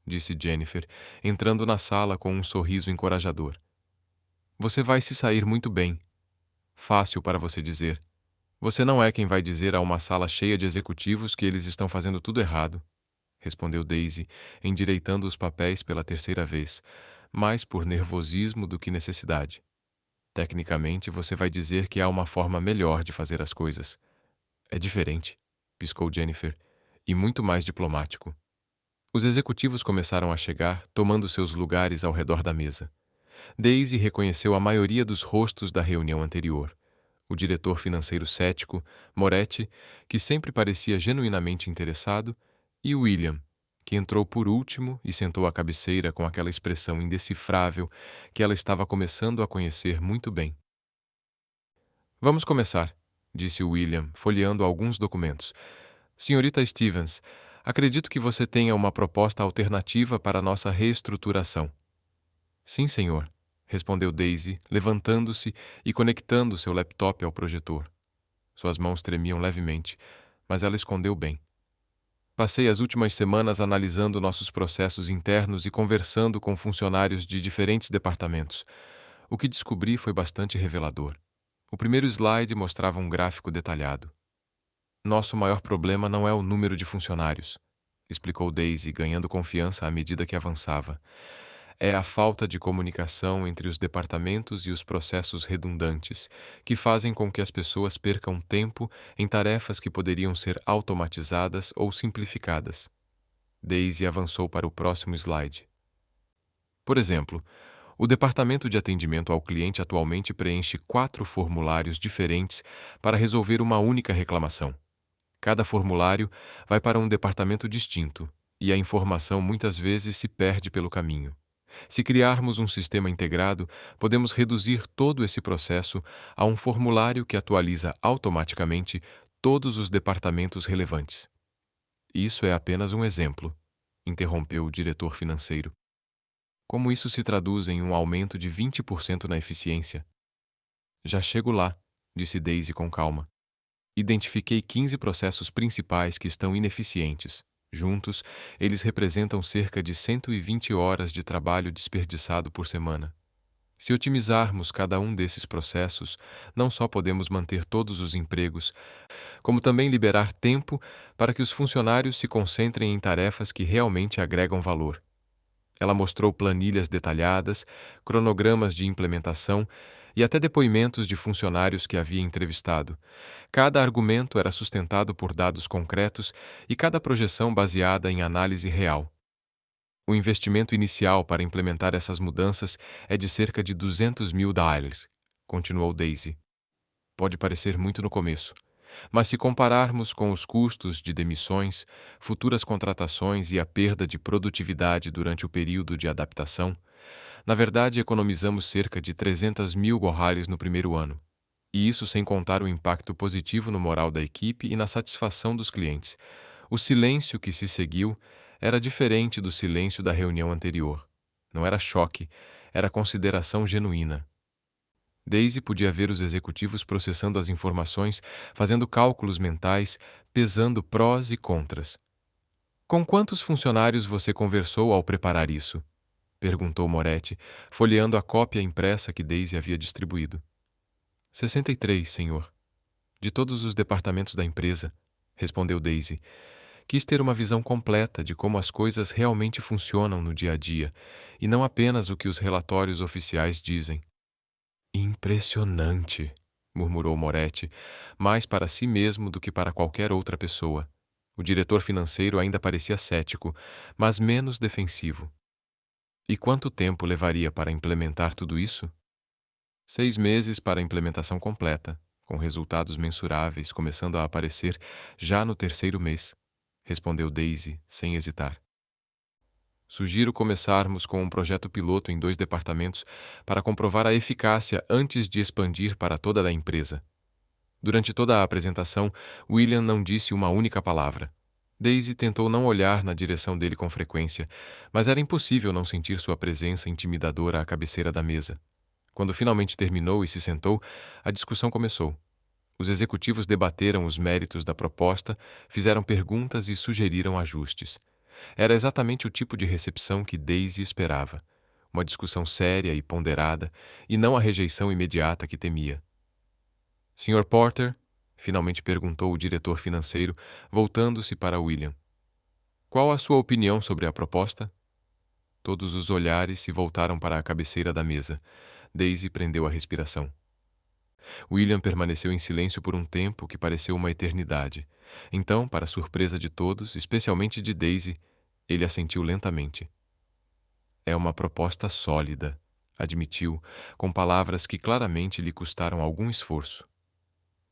Disse Jennifer, entrando na sala com um sorriso encorajador. Você vai se sair muito bem. Fácil para você dizer. Você não é quem vai dizer a uma sala cheia de executivos que eles estão fazendo tudo errado, respondeu Daisy, endireitando os papéis pela 3ª vez, mais por nervosismo do que necessidade. Tecnicamente, você vai dizer que há uma forma melhor de fazer as coisas. É diferente, piscou Jennifer, e muito mais diplomático. Os executivos começaram a chegar, tomando seus lugares ao redor da mesa. Daisy reconheceu a maioria dos rostos da reunião anterior. O diretor financeiro cético, Moretti, que sempre parecia genuinamente interessado, e William, que entrou por último e sentou à cabeceira com aquela expressão indecifrável que ela estava começando a conhecer muito bem. Vamos começar, disse William, folheando alguns documentos. Senhorita Stevens, acredito que você tenha uma proposta alternativa para a nossa reestruturação. Sim, senhor, respondeu Daisy, levantando-se e conectando seu laptop ao projetor. Suas mãos tremiam levemente, mas ela escondeu bem. Passei as últimas semanas analisando nossos processos internos e conversando com funcionários de diferentes departamentos. O que descobri foi bastante revelador. O primeiro slide mostrava um gráfico detalhado. Nosso maior problema não é o número de funcionários, explicou Daisy, ganhando confiança à medida que avançava. É a falta de comunicação entre os departamentos e os processos redundantes, que fazem com que as pessoas percam tempo em tarefas que poderiam ser automatizadas ou simplificadas. Daisy avançou para o próximo slide. Por exemplo, o departamento de atendimento ao cliente atualmente preenche 4 formulários diferentes para resolver uma única reclamação. Cada formulário vai para um departamento distinto, e a informação muitas vezes se perde pelo caminho. Se criarmos um sistema integrado, podemos reduzir todo esse processo a um formulário que atualiza automaticamente todos os departamentos relevantes. Isso é apenas um exemplo, interrompeu o diretor financeiro. Como isso se traduz em um aumento de 20% na eficiência? Já chego lá, disse Daisy com calma. Identifiquei 15 processos principais que estão ineficientes. Juntos, eles representam cerca de 120 horas de trabalho desperdiçado por semana. Se otimizarmos cada um desses processos, não só podemos manter todos os empregos, como também liberar tempo para que os funcionários se concentrem em tarefas que realmente agregam valor. Ela mostrou planilhas detalhadas, cronogramas de implementação e até depoimentos de funcionários que havia entrevistado. Cada argumento era sustentado por dados concretos e cada projeção baseada em análise real. O investimento inicial para implementar essas mudanças é de cerca de $200.000, continuou Daisy. Pode parecer muito no começo, mas se compararmos com os custos de demissões, futuras contratações e a perda de produtividade durante o período de adaptação, na verdade economizamos cerca de $300.000 no primeiro ano. E isso sem contar o impacto positivo no moral da equipe e na satisfação dos clientes. O silêncio que se seguiu era diferente do silêncio da reunião anterior. Não era choque, era consideração genuína. Daisy podia ver os executivos processando as informações, fazendo cálculos mentais, pesando prós e contras. Com quantos funcionários você conversou ao preparar isso? Perguntou Moretti, folheando a cópia impressa que Daisy havia distribuído. 63, senhor. De todos os departamentos da empresa, respondeu Daisy. Quis ter uma visão completa de como as coisas realmente funcionam no dia a dia, e não apenas o que os relatórios oficiais dizem. Impressionante, murmurou Moretti, mais para si mesmo do que para qualquer outra pessoa. O diretor financeiro ainda parecia cético, mas menos defensivo. E quanto tempo levaria para implementar tudo isso? 6 meses para a implementação completa, com resultados mensuráveis começando a aparecer já no terceiro mês, respondeu Daisy, sem hesitar. Sugiro começarmos com um projeto piloto em 2 departamentos para comprovar a eficácia antes de expandir para toda a empresa. Durante toda a apresentação, William não disse uma única palavra. Daisy tentou não olhar na direção dele com frequência, mas era impossível não sentir sua presença intimidadora à cabeceira da mesa. Quando finalmente terminou e se sentou, a discussão começou. Os executivos debateram os méritos da proposta, fizeram perguntas e sugeriram ajustes. Era exatamente o tipo de recepção que Daisy esperava. Uma discussão séria e ponderada, e não a rejeição imediata que temia. Sr. Porter, finalmente perguntou o diretor financeiro, voltando-se para William. Qual a sua opinião sobre a proposta? Todos os olhares se voltaram para a cabeceira da mesa. Daisy prendeu a respiração. William permaneceu em silêncio por um tempo que pareceu uma eternidade. Então, para surpresa de todos, especialmente de Daisy, ele assentiu lentamente. É uma proposta sólida, admitiu, com palavras que claramente lhe custaram algum esforço.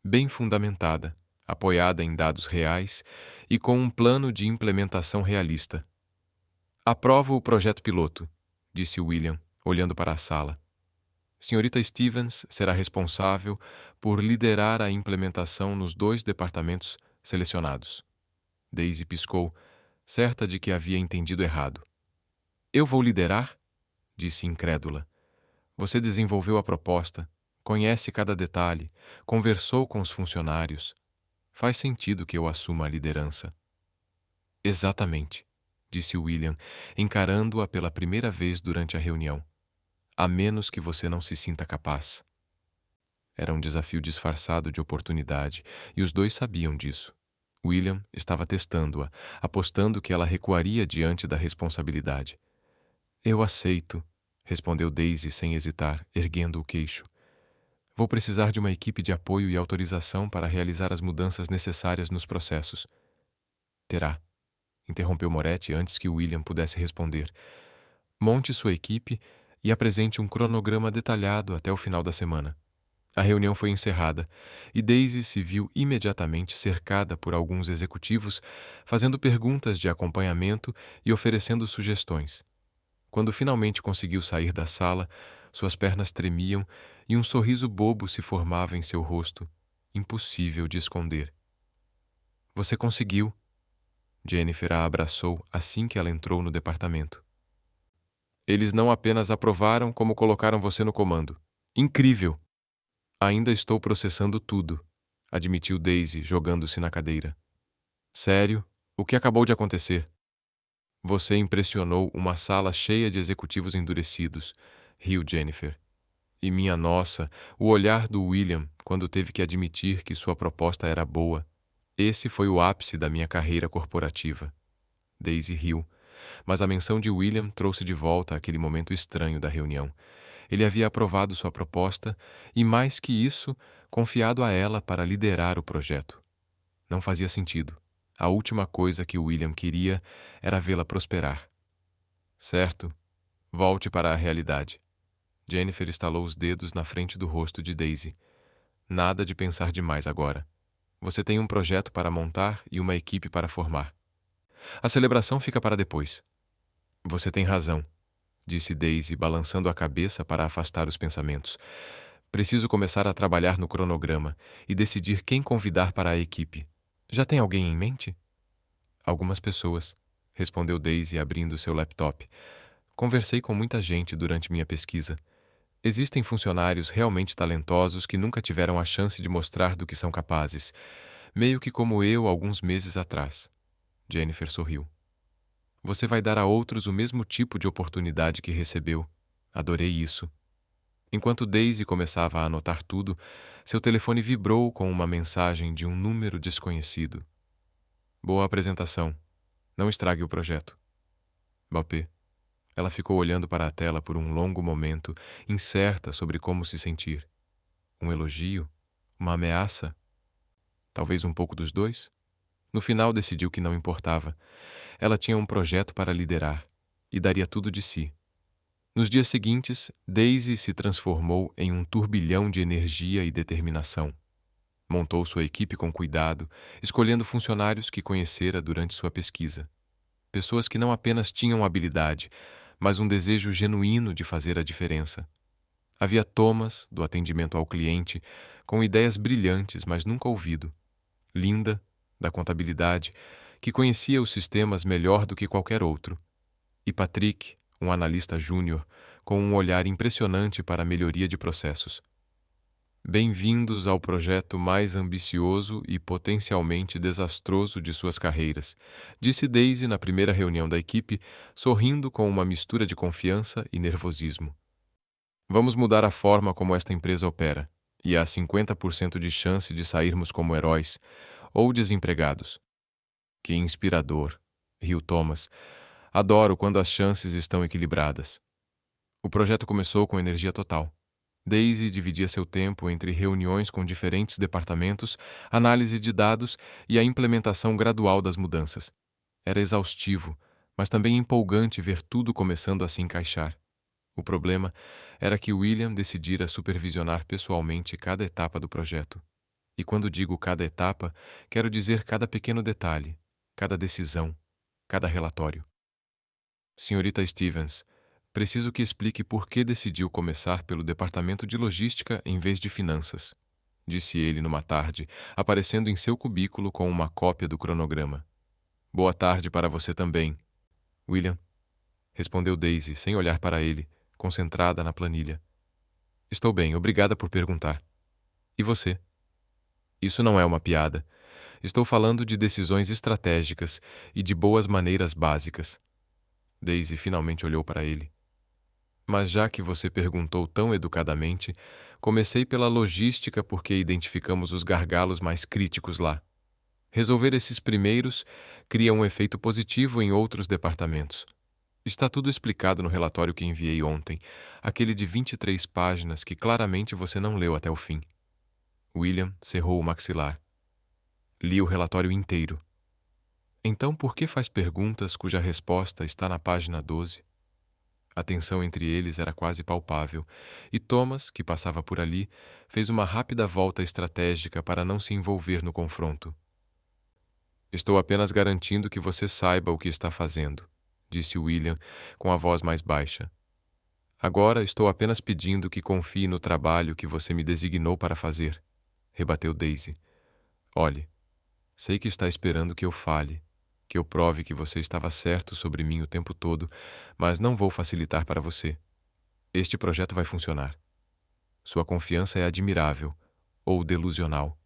Bem fundamentada, apoiada em dados reais e com um plano de implementação realista. Aprovo o projeto piloto, disse William, olhando para a sala. Senhorita Stevens será responsável por liderar a implementação nos 2 departamentos selecionados. Daisy piscou, certa de que havia entendido errado. Eu vou liderar? Disse incrédula. Você desenvolveu a proposta, conhece cada detalhe, conversou com os funcionários. Faz sentido que eu assuma a liderança. Exatamente, disse William, encarando-a pela primeira vez durante a reunião. A menos que você não se sinta capaz. Era um desafio disfarçado de oportunidade, e os 2 sabiam disso. William estava testando-a, apostando que ela recuaria diante da responsabilidade. Eu aceito, respondeu Daisy sem hesitar, erguendo o queixo. Vou precisar de uma equipe de apoio e autorização para realizar as mudanças necessárias nos processos. Terá, interrompeu Moretti antes que William pudesse responder. Monte sua equipe e apresente um cronograma detalhado até o final da semana. A reunião foi encerrada e Daisy se viu imediatamente cercada por alguns executivos, fazendo perguntas de acompanhamento e oferecendo sugestões. Quando finalmente conseguiu sair da sala, suas pernas tremiam e um sorriso bobo se formava em seu rosto, impossível de esconder. Você conseguiu. Jennifer a abraçou assim que ela entrou no departamento. Eles não apenas aprovaram, como colocaram você no comando. Incrível! Ainda estou processando tudo, admitiu Daisy, jogando-se na cadeira. Sério? O que acabou de acontecer? Você impressionou uma sala cheia de executivos endurecidos, riu Jennifer. E minha nossa, o olhar do William quando teve que admitir que sua proposta era boa. Esse foi o ápice da minha carreira corporativa. Daisy riu, mas a menção de William trouxe de volta aquele momento estranho da reunião. Ele havia aprovado sua proposta e, mais que isso, confiado a ela para liderar o projeto. Não fazia sentido. A última coisa que William queria era vê-la prosperar. Certo, volte para a realidade. Jennifer estalou os dedos na frente do rosto de Daisy. Nada de pensar demais agora. Você tem um projeto para montar e uma equipe para formar. A celebração fica para depois. Você tem razão, disse Daisy, balançando a cabeça para afastar os pensamentos. Preciso começar a trabalhar no cronograma e decidir quem convidar para a equipe. Já tem alguém em mente? Algumas pessoas, respondeu Daisy, abrindo seu laptop. Conversei com muita gente durante minha pesquisa. Existem funcionários realmente talentosos que nunca tiveram a chance de mostrar do que são capazes, meio que como eu alguns meses atrás. Jennifer sorriu. Você vai dar a outros o mesmo tipo de oportunidade que recebeu. Adorei isso. Enquanto Daisy começava a anotar tudo, seu telefone vibrou com uma mensagem de um número desconhecido. Boa apresentação. Não estrague o projeto. Bapê. Ela ficou olhando para a tela por um longo momento, incerta sobre como se sentir. Um elogio? Uma ameaça? Talvez um pouco dos dois? No final decidiu que não importava. Ela tinha um projeto para liderar e daria tudo de si. Nos dias seguintes, Daisy se transformou em um turbilhão de energia e determinação. Montou sua equipe com cuidado, escolhendo funcionários que conhecera durante sua pesquisa. Pessoas que não apenas tinham habilidade, mas um desejo genuíno de fazer a diferença. Havia Thomas, do atendimento ao cliente, com ideias brilhantes, mas nunca ouvido. Linda, da contabilidade, que conhecia os sistemas melhor do que qualquer outro. E Patrick, um analista júnior, com um olhar impressionante para a melhoria de processos. Bem-vindos ao projeto mais ambicioso e potencialmente desastroso de suas carreiras, disse Daisy na primeira reunião da equipe, sorrindo com uma mistura de confiança e nervosismo. Vamos mudar a forma como esta empresa opera, e há 50% de chance de sairmos como heróis ou desempregados. Que inspirador, riu Thomas. Adoro quando as chances estão equilibradas. O projeto começou com energia total. Daisy dividia seu tempo entre reuniões com diferentes departamentos, análise de dados e a implementação gradual das mudanças. Era exaustivo, mas também empolgante ver tudo começando a se encaixar. O problema era que William decidira supervisionar pessoalmente cada etapa do projeto. E quando digo cada etapa, quero dizer cada pequeno detalhe, cada decisão, cada relatório. Senhorita Stevens, preciso que explique por que decidiu começar pelo departamento de logística em vez de finanças, disse ele numa tarde, aparecendo em seu cubículo com uma cópia do cronograma. Boa tarde para você também, William, respondeu Daisy, sem olhar para ele, concentrada na planilha. Estou bem, obrigada por perguntar. E você? Isso não é uma piada. Estou falando de decisões estratégicas e de boas maneiras básicas. Daisy finalmente olhou para ele. Mas já que você perguntou tão educadamente, comecei pela logística porque identificamos os gargalos mais críticos lá. Resolver esses primeiros cria um efeito positivo em outros departamentos. Está tudo explicado no relatório que enviei ontem, aquele de 23 páginas que claramente você não leu até o fim. William cerrou o maxilar. Li o relatório inteiro. Então, por que faz perguntas cuja resposta está na página 12? A tensão entre eles era quase palpável, e Thomas, que passava por ali, fez uma rápida volta estratégica para não se envolver no confronto. Estou apenas garantindo que você saiba o que está fazendo, disse William, com a voz mais baixa. Agora estou apenas pedindo que confie no trabalho que você me designou para fazer, rebateu Daisy. Olhe, sei que está esperando que eu fale, que eu prove que você estava certo sobre mim o tempo todo, mas não vou facilitar para você. Este projeto vai funcionar. Sua confiança é admirável, ou delusional.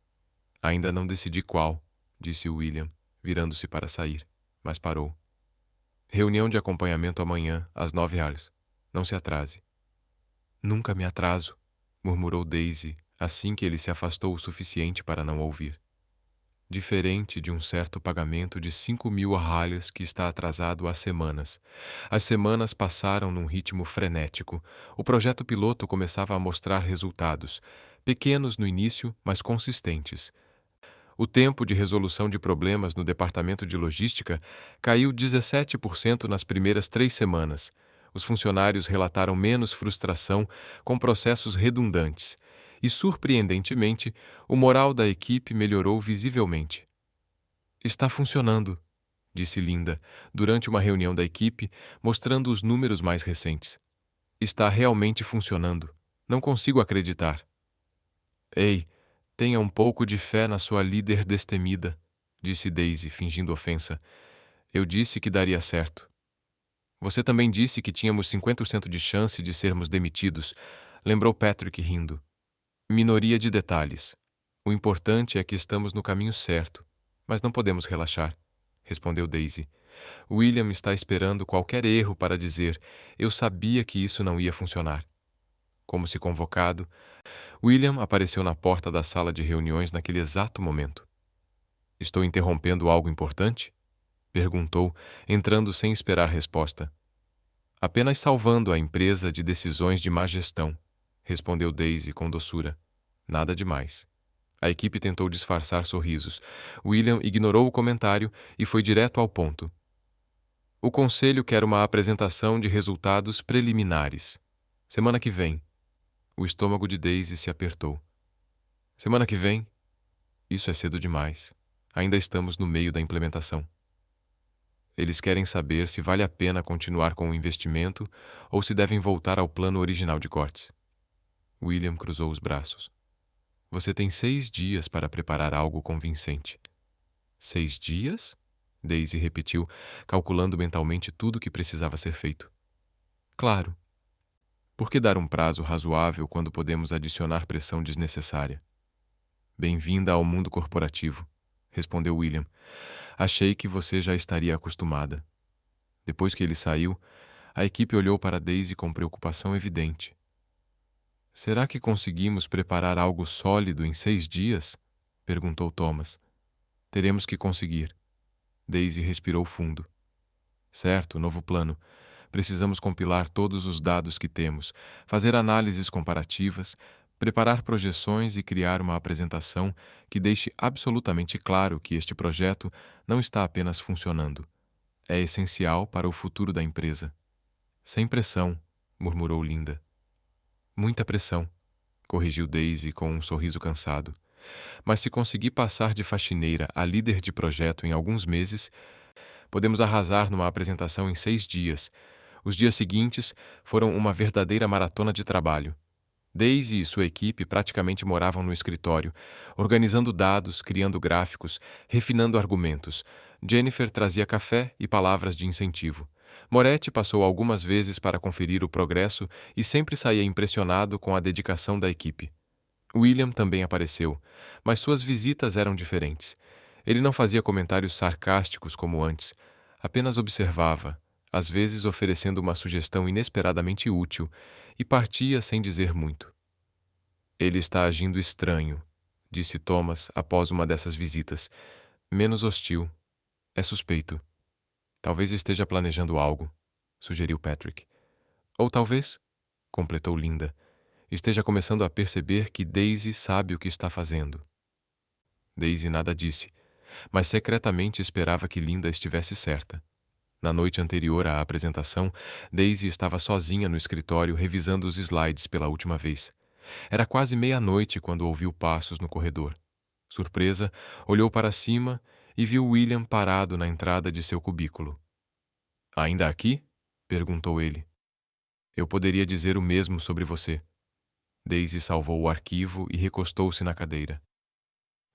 Ainda não decidi qual, disse William, virando-se para sair, mas parou. Reunião de acompanhamento amanhã, às 9h. Não se atrase. Nunca me atraso, murmurou Daisy, assim que ele se afastou o suficiente para não ouvir. diferente de um certo pagamento de 5.000 arralhas que está atrasado há semanas. As semanas passaram num ritmo frenético. O projeto piloto começava a mostrar resultados, pequenos no início, mas consistentes. O tempo de resolução de problemas no departamento de logística caiu 17% nas primeiras 3 semanas. Os funcionários relataram menos frustração com processos redundantes. E, surpreendentemente, o moral da equipe melhorou visivelmente. Está funcionando, disse Linda, durante uma reunião da equipe, mostrando os números mais recentes. Está realmente funcionando. Não consigo acreditar. Ei, tenha um pouco de fé na sua líder destemida, disse Daisy, fingindo ofensa. Eu disse que daria certo. Você também disse que tínhamos 50% de chance de sermos demitidos, lembrou Patrick rindo. Minoria de detalhes. O importante é que estamos no caminho certo, mas não podemos relaxar, respondeu Daisy. William está esperando qualquer erro para dizer: eu sabia que isso não ia funcionar. Como se convocado, William apareceu na porta da sala de reuniões naquele exato momento. Estou interrompendo algo importante? Perguntou, entrando sem esperar resposta. Apenas salvando a empresa de decisões de má gestão, respondeu Daisy com doçura. Nada demais. A equipe tentou disfarçar sorrisos. William ignorou o comentário e foi direto ao ponto. O conselho quer uma apresentação de resultados preliminares. Semana que vem. O estômago de Daisy se apertou. Semana que vem? Isso é cedo demais. Ainda estamos no meio da implementação. Eles querem saber se vale a pena continuar com o investimento ou se devem voltar ao plano original de cortes. William cruzou os braços. Você tem 6 dias para preparar algo convincente. 6 dias? Daisy repetiu, calculando mentalmente tudo o que precisava ser feito. Claro. Por que dar um prazo razoável quando podemos adicionar pressão desnecessária? Bem-vinda ao mundo corporativo, respondeu William. Achei que você já estaria acostumada. Depois que ele saiu, a equipe olhou para Daisy com preocupação evidente. Será que conseguimos preparar algo sólido em 6 dias? Perguntou Thomas. Teremos que conseguir. Daisy respirou fundo. Certo, novo plano. Precisamos compilar todos os dados que temos, fazer análises comparativas, preparar projeções e criar uma apresentação que deixe absolutamente claro que este projeto não está apenas funcionando. É essencial para o futuro da empresa. Sem pressão, murmurou Linda. Muita pressão, corrigiu Daisy com um sorriso cansado. Mas se conseguir passar de faxineira a líder de projeto em alguns meses, podemos arrasar numa apresentação em 6 dias. Os dias seguintes foram uma verdadeira maratona de trabalho. Daisy e sua equipe praticamente moravam no escritório, organizando dados, criando gráficos, refinando argumentos. Jennifer trazia café e palavras de incentivo. Moretti passou algumas vezes para conferir o progresso e sempre saía impressionado com a dedicação da equipe. William também apareceu, mas suas visitas eram diferentes. Ele não fazia comentários sarcásticos como antes, apenas observava, às vezes oferecendo uma sugestão inesperadamente útil, e partia sem dizer muito. Ele está agindo estranho, disse Thomas após uma dessas visitas. Menos hostil. É suspeito. Talvez esteja planejando algo, sugeriu Patrick. Ou talvez, completou Linda, esteja começando a perceber que Daisy sabe o que está fazendo. Daisy nada disse, mas secretamente esperava que Linda estivesse certa. Na noite anterior à apresentação, Daisy estava sozinha no escritório revisando os slides pela última vez. Era quase meia-noite quando ouviu passos no corredor. Surpresa, olhou para cima e viu William parado na entrada de seu cubículo. Ainda aqui? Perguntou ele. Eu poderia dizer o mesmo sobre você. Daisy salvou o arquivo e recostou-se na cadeira.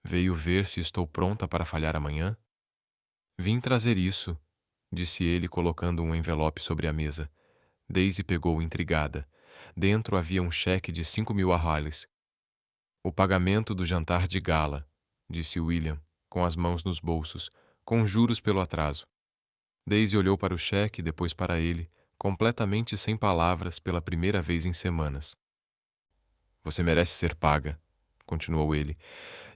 Veio ver se estou pronta para falhar amanhã? Vim trazer isso, disse ele colocando um envelope sobre a mesa. Daisy pegou intrigada. Dentro havia um cheque de 5.000 arralhas. O pagamento do jantar de gala, disse William, com as mãos nos bolsos, com juros pelo atraso. Daisy olhou para o cheque, depois para ele, completamente sem palavras pela primeira vez em semanas. Você merece ser paga, continuou ele,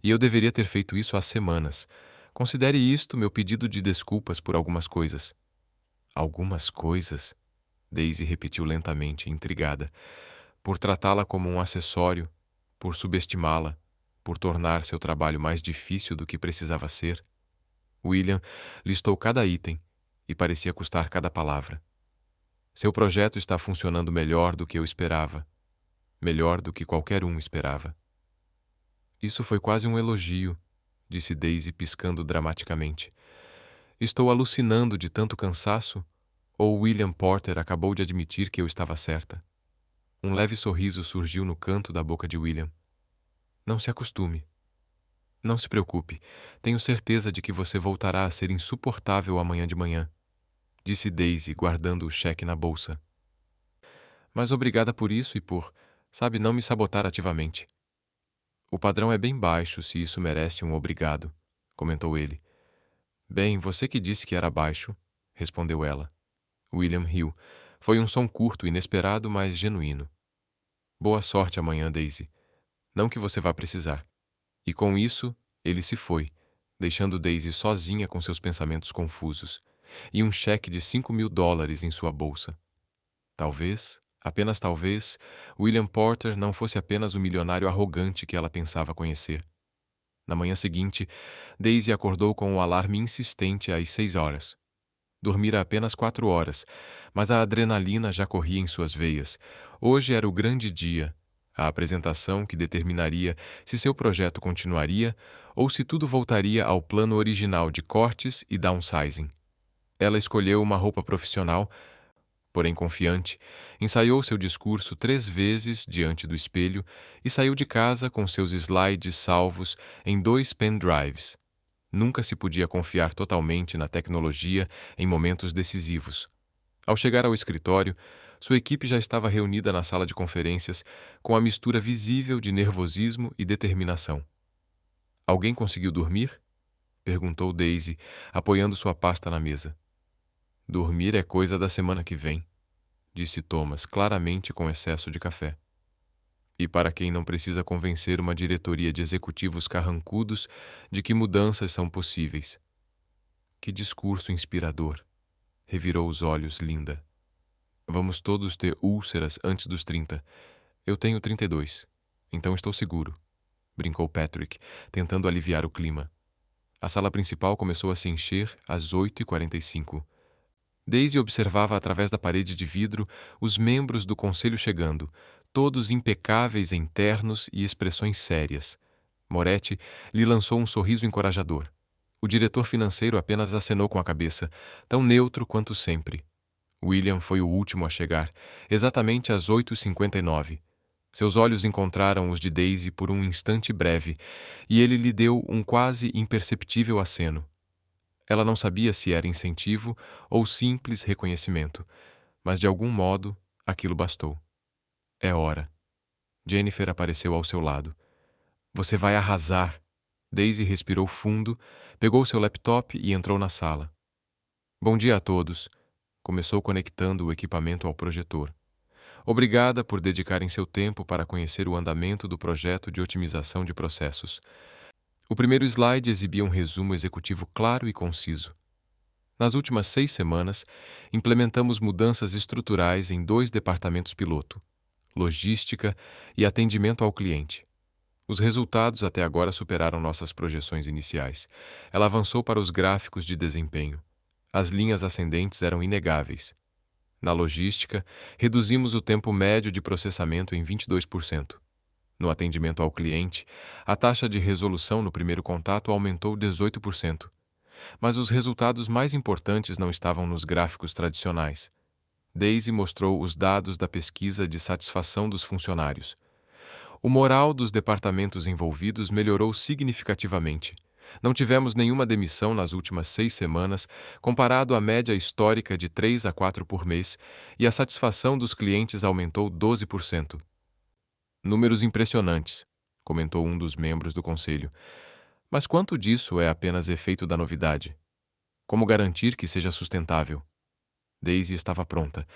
e eu deveria ter feito isso há semanas. Considere isto meu pedido de desculpas por algumas coisas. Algumas coisas? Daisy repetiu lentamente, intrigada. Por tratá-la como um acessório, por subestimá-la, por tornar seu trabalho mais difícil do que precisava ser. William listou cada item e parecia custar cada palavra. Seu projeto está funcionando melhor do que eu esperava. Melhor do que qualquer um esperava. Isso foi quase um elogio, disse Daisy piscando dramaticamente. Estou alucinando de tanto cansaço, ou William Porter acabou de admitir que eu estava certa? Um leve sorriso surgiu no canto da boca de William. Não se acostume. Não se preocupe. Tenho certeza de que você voltará a ser insuportável amanhã de manhã, disse Daisy, guardando o cheque na bolsa. Mas obrigada por isso e por, sabe, não me sabotar ativamente. O padrão é bem baixo se isso merece um obrigado, comentou ele. Bem, você que disse que era baixo, respondeu ela. William riu. Foi um som curto, inesperado, mas genuíno. Boa sorte amanhã, Daisy. Não que você vá precisar. E com isso, ele se foi, deixando Daisy sozinha com seus pensamentos confusos, e um cheque de $5.000 em sua bolsa. Talvez, apenas talvez, William Porter não fosse apenas o milionário arrogante que ela pensava conhecer. Na manhã seguinte, Daisy acordou com o alarme insistente às 6 horas. Dormira apenas 4 horas, mas a adrenalina já corria em suas veias. Hoje era o grande dia, a apresentação que determinaria se seu projeto continuaria ou se tudo voltaria ao plano original de cortes e downsizing. Ela escolheu uma roupa profissional, porém confiante, ensaiou seu discurso 3 vezes diante do espelho e saiu de casa com seus slides salvos em 2 pendrives. Nunca se podia confiar totalmente na tecnologia em momentos decisivos. Ao chegar ao escritório, sua equipe já estava reunida na sala de conferências com a mistura visível de nervosismo e determinação. Alguém conseguiu dormir? Perguntou Daisy, apoiando sua pasta na mesa. Dormir é coisa da semana que vem, disse Thomas, claramente com excesso de café. E para quem não precisa convencer uma diretoria de executivos carrancudos de que mudanças são possíveis. Que discurso inspirador! Revirou os olhos Linda. Vamos todos ter úlceras antes dos 30. Eu tenho 32, então estou seguro, brincou Patrick, tentando aliviar o clima. A sala principal começou a se encher às 8h45. Daisy observava através da parede de vidro os membros do conselho chegando, todos impecáveis em ternos e expressões sérias. Moretti lhe lançou um sorriso encorajador. O diretor financeiro apenas acenou com a cabeça, tão neutro quanto sempre. William foi o último a chegar, exatamente às 8h59. Seus olhos encontraram os de Daisy por um instante breve, e ele lhe deu um quase imperceptível aceno. Ela não sabia se era incentivo ou simples reconhecimento, mas de algum modo aquilo bastou. É hora. Jennifer apareceu ao seu lado. Você vai arrasar. Daisy respirou fundo, pegou seu laptop e entrou na sala. Bom dia a todos. Começou conectando o equipamento ao projetor. Obrigada por dedicarem seu tempo para conhecer o andamento do projeto de otimização de processos. O primeiro slide exibia um resumo executivo claro e conciso. Nas últimas 6 semanas, implementamos mudanças estruturais em 2 departamentos piloto: logística e atendimento ao cliente. Os resultados até agora superaram nossas projeções iniciais. Ela avançou para os gráficos de desempenho. As linhas ascendentes eram inegáveis. Na logística, reduzimos o tempo médio de processamento em 22%. No atendimento ao cliente, a taxa de resolução no primeiro contato aumentou 18%. Mas os resultados mais importantes não estavam nos gráficos tradicionais. Daisy mostrou os dados da pesquisa de satisfação dos funcionários. O moral dos departamentos envolvidos melhorou significativamente. Não tivemos nenhuma demissão nas últimas 6 semanas, comparado à média histórica de 3 a 4 por mês, e a satisfação dos clientes aumentou 12%. Números impressionantes, comentou um dos membros do conselho. Mas quanto disso é apenas efeito da novidade? Como garantir que seja sustentável? Daisy estava pronta.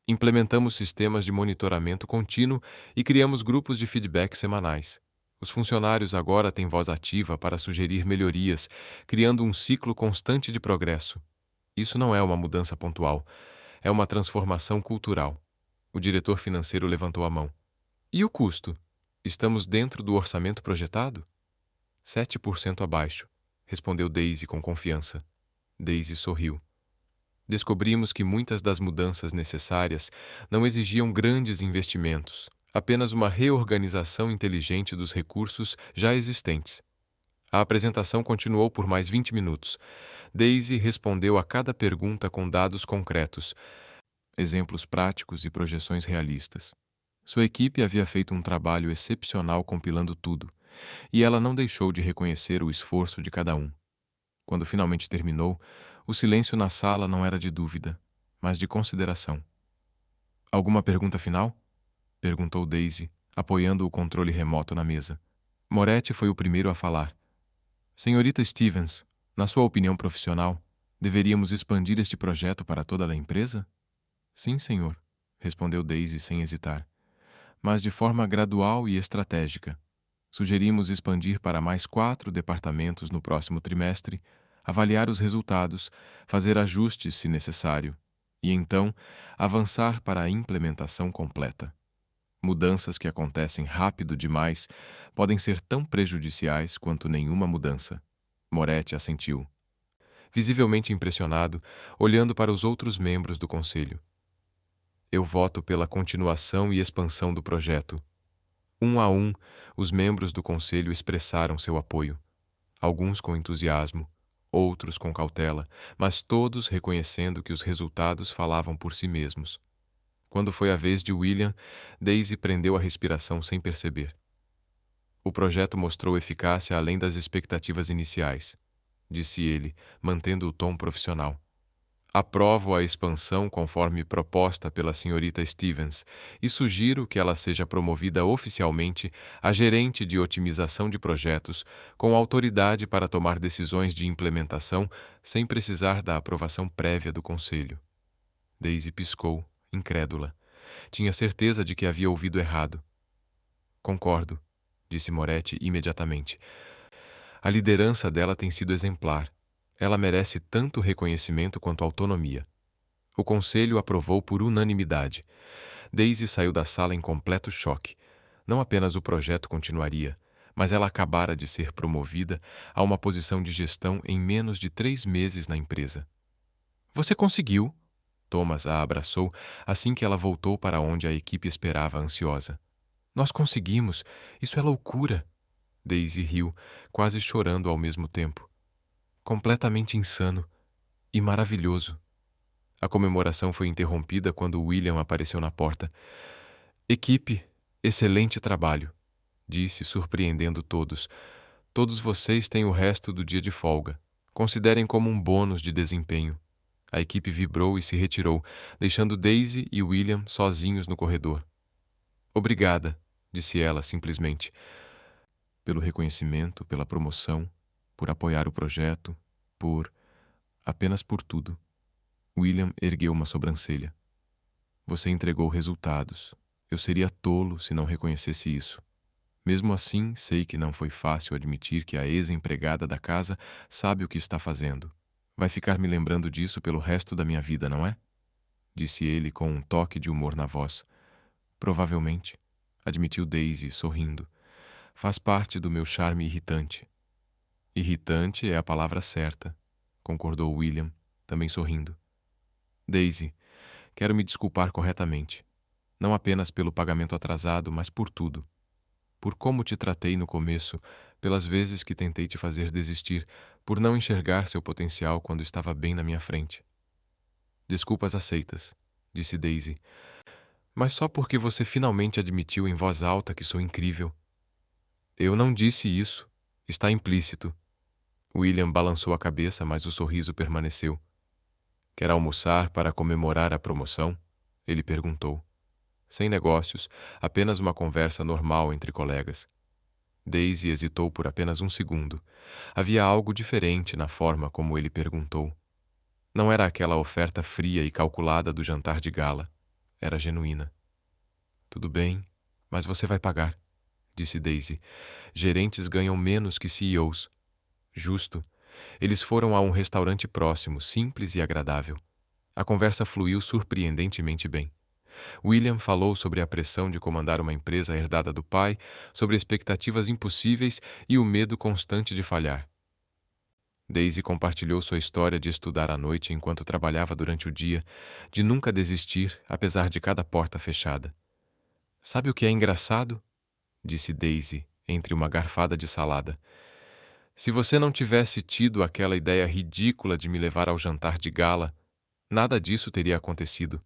Implementamos sistemas de monitoramento contínuo e criamos grupos de feedback semanais. Os funcionários agora têm voz ativa para sugerir melhorias, criando um ciclo constante de progresso. Isso não é uma mudança pontual, é uma transformação cultural. O diretor financeiro levantou a mão. E o custo? Estamos dentro do orçamento projetado? 7% abaixo, respondeu Daisy com confiança. Daisy sorriu. Descobrimos que muitas das mudanças necessárias não exigiam grandes investimentos, apenas uma reorganização inteligente dos recursos já existentes. A apresentação continuou por mais 20 minutos. Daisy respondeu a cada pergunta com dados concretos, exemplos práticos e projeções realistas. Sua equipe havia feito um trabalho excepcional compilando tudo, e ela não deixou de reconhecer o esforço de cada um. Quando finalmente terminou, o silêncio na sala não era de dúvida, mas de consideração. Alguma pergunta final? Perguntou Daisy, apoiando o controle remoto na mesa. Moretti foi o primeiro a falar. Senhorita Stevens, na sua opinião profissional, deveríamos expandir este projeto para toda a empresa? Sim, senhor, respondeu Daisy sem hesitar, mas de forma gradual e estratégica. Sugerimos expandir para mais 4 departamentos no próximo trimestre, avaliar os resultados, fazer ajustes se necessário, e então avançar para a implementação completa. Mudanças que acontecem rápido demais podem ser tão prejudiciais quanto nenhuma mudança. Moretti assentiu, visivelmente impressionado, olhando para os outros membros do conselho. Eu voto pela continuação e expansão do projeto. Um a um, os membros do conselho expressaram seu apoio. Alguns com entusiasmo, outros com cautela, mas todos reconhecendo que os resultados falavam por si mesmos. Quando foi a vez de William, Daisy prendeu a respiração sem perceber. O projeto mostrou eficácia além das expectativas iniciais, disse ele, mantendo o tom profissional. Aprovo a expansão conforme proposta pela senhorita Stevens e sugiro que ela seja promovida oficialmente a gerente de otimização de projetos, com autoridade para tomar decisões de implementação sem precisar da aprovação prévia do conselho. Daisy piscou, incrédula. Tinha certeza de que havia ouvido errado. Concordo, disse Moretti imediatamente. A liderança dela tem sido exemplar. Ela merece tanto reconhecimento quanto autonomia. O conselho aprovou por unanimidade. Daisy saiu da sala em completo choque. Não apenas o projeto continuaria, mas ela acabara de ser promovida a uma posição de gestão em menos de 3 meses na empresa. Você conseguiu! Thomas a abraçou assim que ela voltou para onde a equipe esperava ansiosa. Nós conseguimos! Isso é loucura! Daisy riu, quase chorando ao mesmo tempo. Completamente insano e maravilhoso. A comemoração foi interrompida quando William apareceu na porta. Equipe, excelente trabalho, disse, surpreendendo todos. Todos vocês têm o resto do dia de folga. Considerem como um bônus de desempenho. A equipe vibrou e se retirou, deixando Daisy e William sozinhos no corredor. Obrigada, disse ela simplesmente, pelo reconhecimento, pela promoção, por apoiar o projeto, apenas por tudo. William ergueu uma sobrancelha. Você entregou resultados. Eu seria tolo se não reconhecesse isso. Mesmo assim, sei que não foi fácil admitir que a ex-empregada da casa sabe o que está fazendo. Vai ficar me lembrando disso pelo resto da minha vida, não é? Disse ele com um toque de humor na voz. Provavelmente, admitiu Daisy, sorrindo. Faz parte do meu charme irritante. Irritante é a palavra certa, concordou William, também sorrindo. Daisy, quero me desculpar corretamente. Não apenas pelo pagamento atrasado, mas por tudo. Por como te tratei no começo, pelas vezes que tentei te fazer desistir, por não enxergar seu potencial quando estava bem na minha frente. Desculpas aceitas, disse Daisy. Mas só porque você finalmente admitiu em voz alta que sou incrível. Eu não disse isso. Está implícito. William balançou a cabeça, mas o sorriso permaneceu. Quer almoçar para comemorar a promoção? Ele perguntou. Sem negócios, apenas uma conversa normal entre colegas. Daisy hesitou por apenas um segundo. Havia algo diferente na forma como ele perguntou. Não era aquela oferta fria e calculada do jantar de gala. Era genuína. Tudo bem, mas você vai pagar, disse Daisy. Gerentes ganham menos que CEOs. Justo. Eles foram a um restaurante próximo, simples e agradável. A conversa fluiu surpreendentemente bem. William falou sobre a pressão de comandar uma empresa herdada do pai, sobre expectativas impossíveis e o medo constante de falhar. Daisy compartilhou sua história de estudar à noite enquanto trabalhava durante o dia, de nunca desistir, apesar de cada porta fechada. Sabe o que é engraçado? Disse Daisy, entre uma garfada de salada. Se você não tivesse tido aquela ideia ridícula de me levar ao jantar de gala, nada disso teria acontecido.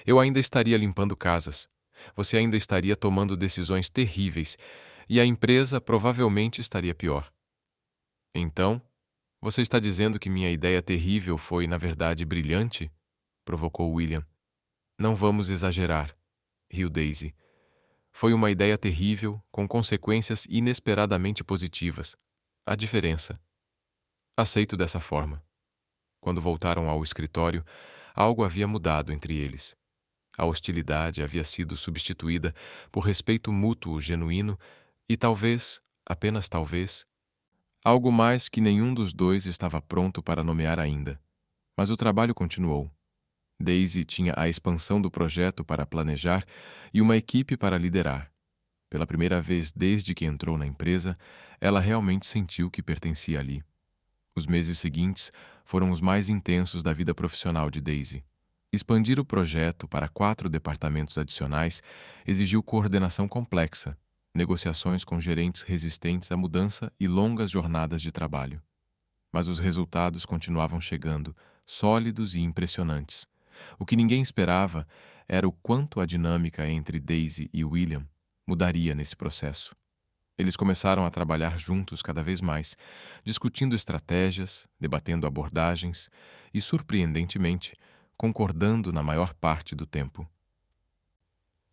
Eu ainda estaria limpando casas. Você ainda estaria tomando decisões terríveis, e a empresa provavelmente estaria pior. Então, você está dizendo que minha ideia terrível foi, na verdade, brilhante? Provocou William. Não vamos exagerar, riu Daisy. Foi uma ideia terrível, com consequências inesperadamente positivas. A diferença. Aceito dessa forma. Quando voltaram ao escritório, algo havia mudado entre eles. A hostilidade havia sido substituída por respeito mútuo genuíno e talvez, apenas talvez, algo mais que nenhum dos dois estava pronto para nomear ainda. Mas o trabalho continuou. Daisy tinha a expansão do projeto para planejar e uma equipe para liderar. Pela primeira vez desde que entrou na empresa, ela realmente sentiu que pertencia ali. Os meses seguintes foram os mais intensos da vida profissional de Daisy. Expandir o projeto para 4 departamentos adicionais exigiu coordenação complexa, negociações com gerentes resistentes à mudança e longas jornadas de trabalho. Mas os resultados continuavam chegando, sólidos e impressionantes. O que ninguém esperava era o quanto a dinâmica entre Daisy e William mudaria nesse processo. Eles começaram a trabalhar juntos cada vez mais, discutindo estratégias, debatendo abordagens e, surpreendentemente, concordando na maior parte do tempo.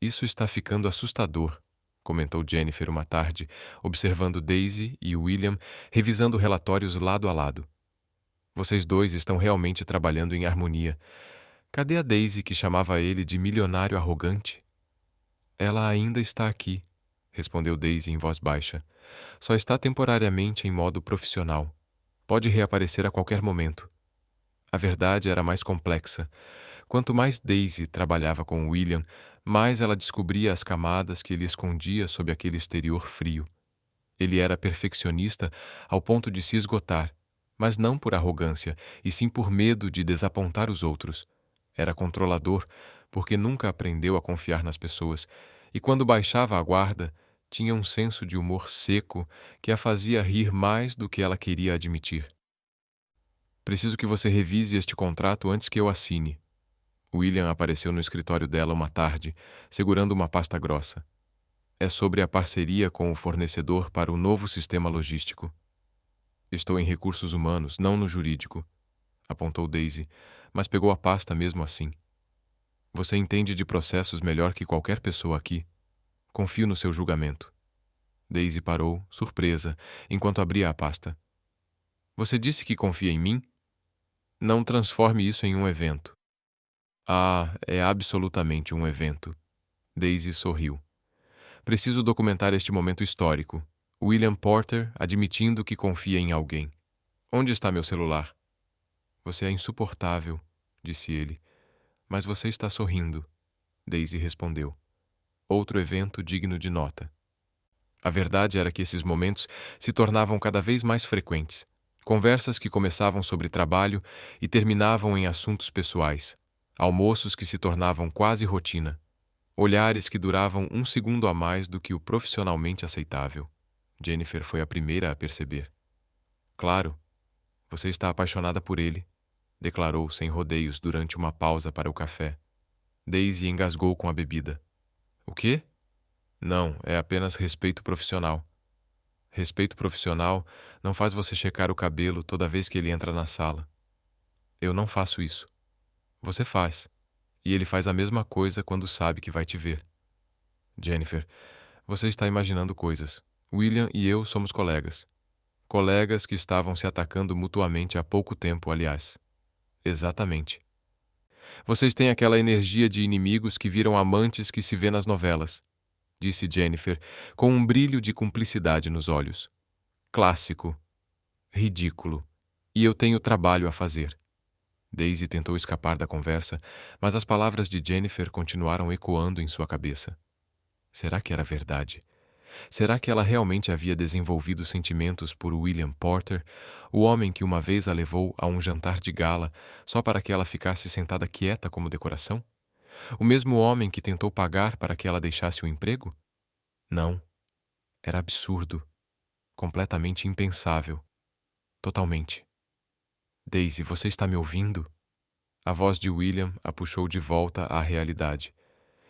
Isso está ficando assustador, comentou Jennifer uma tarde, observando Daisy e William revisando relatórios lado a lado. Vocês dois estão realmente trabalhando em harmonia. Cadê a Daisy que chamava ele de milionário arrogante? Ela ainda está aqui, respondeu Daisy em voz baixa. Só está temporariamente em modo profissional. Pode reaparecer a qualquer momento. A verdade era mais complexa. Quanto mais Daisy trabalhava com William, mais ela descobria as camadas que ele escondia sob aquele exterior frio. Ele era perfeccionista ao ponto de se esgotar, mas não por arrogância, e sim por medo de desapontar os outros. Era controlador, porque nunca aprendeu a confiar nas pessoas, e quando baixava a guarda, tinha um senso de humor seco que a fazia rir mais do que ela queria admitir. Preciso que você revise este contrato antes que eu assine. William apareceu no escritório dela uma tarde, segurando uma pasta grossa. É sobre a parceria com o fornecedor para o novo sistema logístico. Estou em recursos humanos, não no jurídico, apontou Daisy, mas pegou a pasta mesmo assim. Você entende de processos melhor que qualquer pessoa aqui. Confio no seu julgamento. Daisy parou, surpresa, enquanto abria a pasta. Você disse que confia em mim? Não transforme isso em um evento. Ah, é absolutamente um evento. Daisy sorriu. Preciso documentar este momento histórico. William Porter admitindo que confia em alguém. Onde está meu celular? Você é insuportável, disse ele. Mas você está sorrindo, Daisy respondeu. Outro evento digno de nota. A verdade era que esses momentos se tornavam cada vez mais frequentes. Conversas que começavam sobre trabalho e terminavam em assuntos pessoais. Almoços que se tornavam quase rotina. Olhares que duravam um segundo a mais do que o profissionalmente aceitável. Jennifer foi a primeira a perceber. Claro, você está apaixonada por ele, declarou sem rodeios durante uma pausa para o café. Daisy engasgou com a bebida. O quê? Não, é apenas respeito profissional. Respeito profissional não faz você checar o cabelo toda vez que ele entra na sala. Eu não faço isso. Você faz. E ele faz a mesma coisa quando sabe que vai te ver. Jennifer, você está imaginando coisas. William e eu somos colegas. Colegas que estavam se atacando mutuamente há pouco tempo, aliás. Exatamente. Vocês têm aquela energia de inimigos que viram amantes que se vê nas novelas. disse Jennifer, com um brilho de cumplicidade nos olhos. Clássico. Ridículo. E eu tenho trabalho a fazer. Daisy tentou escapar da conversa, mas as palavras de Jennifer continuaram ecoando em sua cabeça. Será que era verdade? Será que ela realmente havia desenvolvido sentimentos por William Porter, o homem que uma vez a levou a um jantar de gala só para que ela ficasse sentada quieta como decoração? O mesmo homem que tentou pagar para que ela deixasse o emprego? Não. Era absurdo. Completamente impensável. Totalmente. Daisy, você está me ouvindo? A voz de William a puxou de volta à realidade.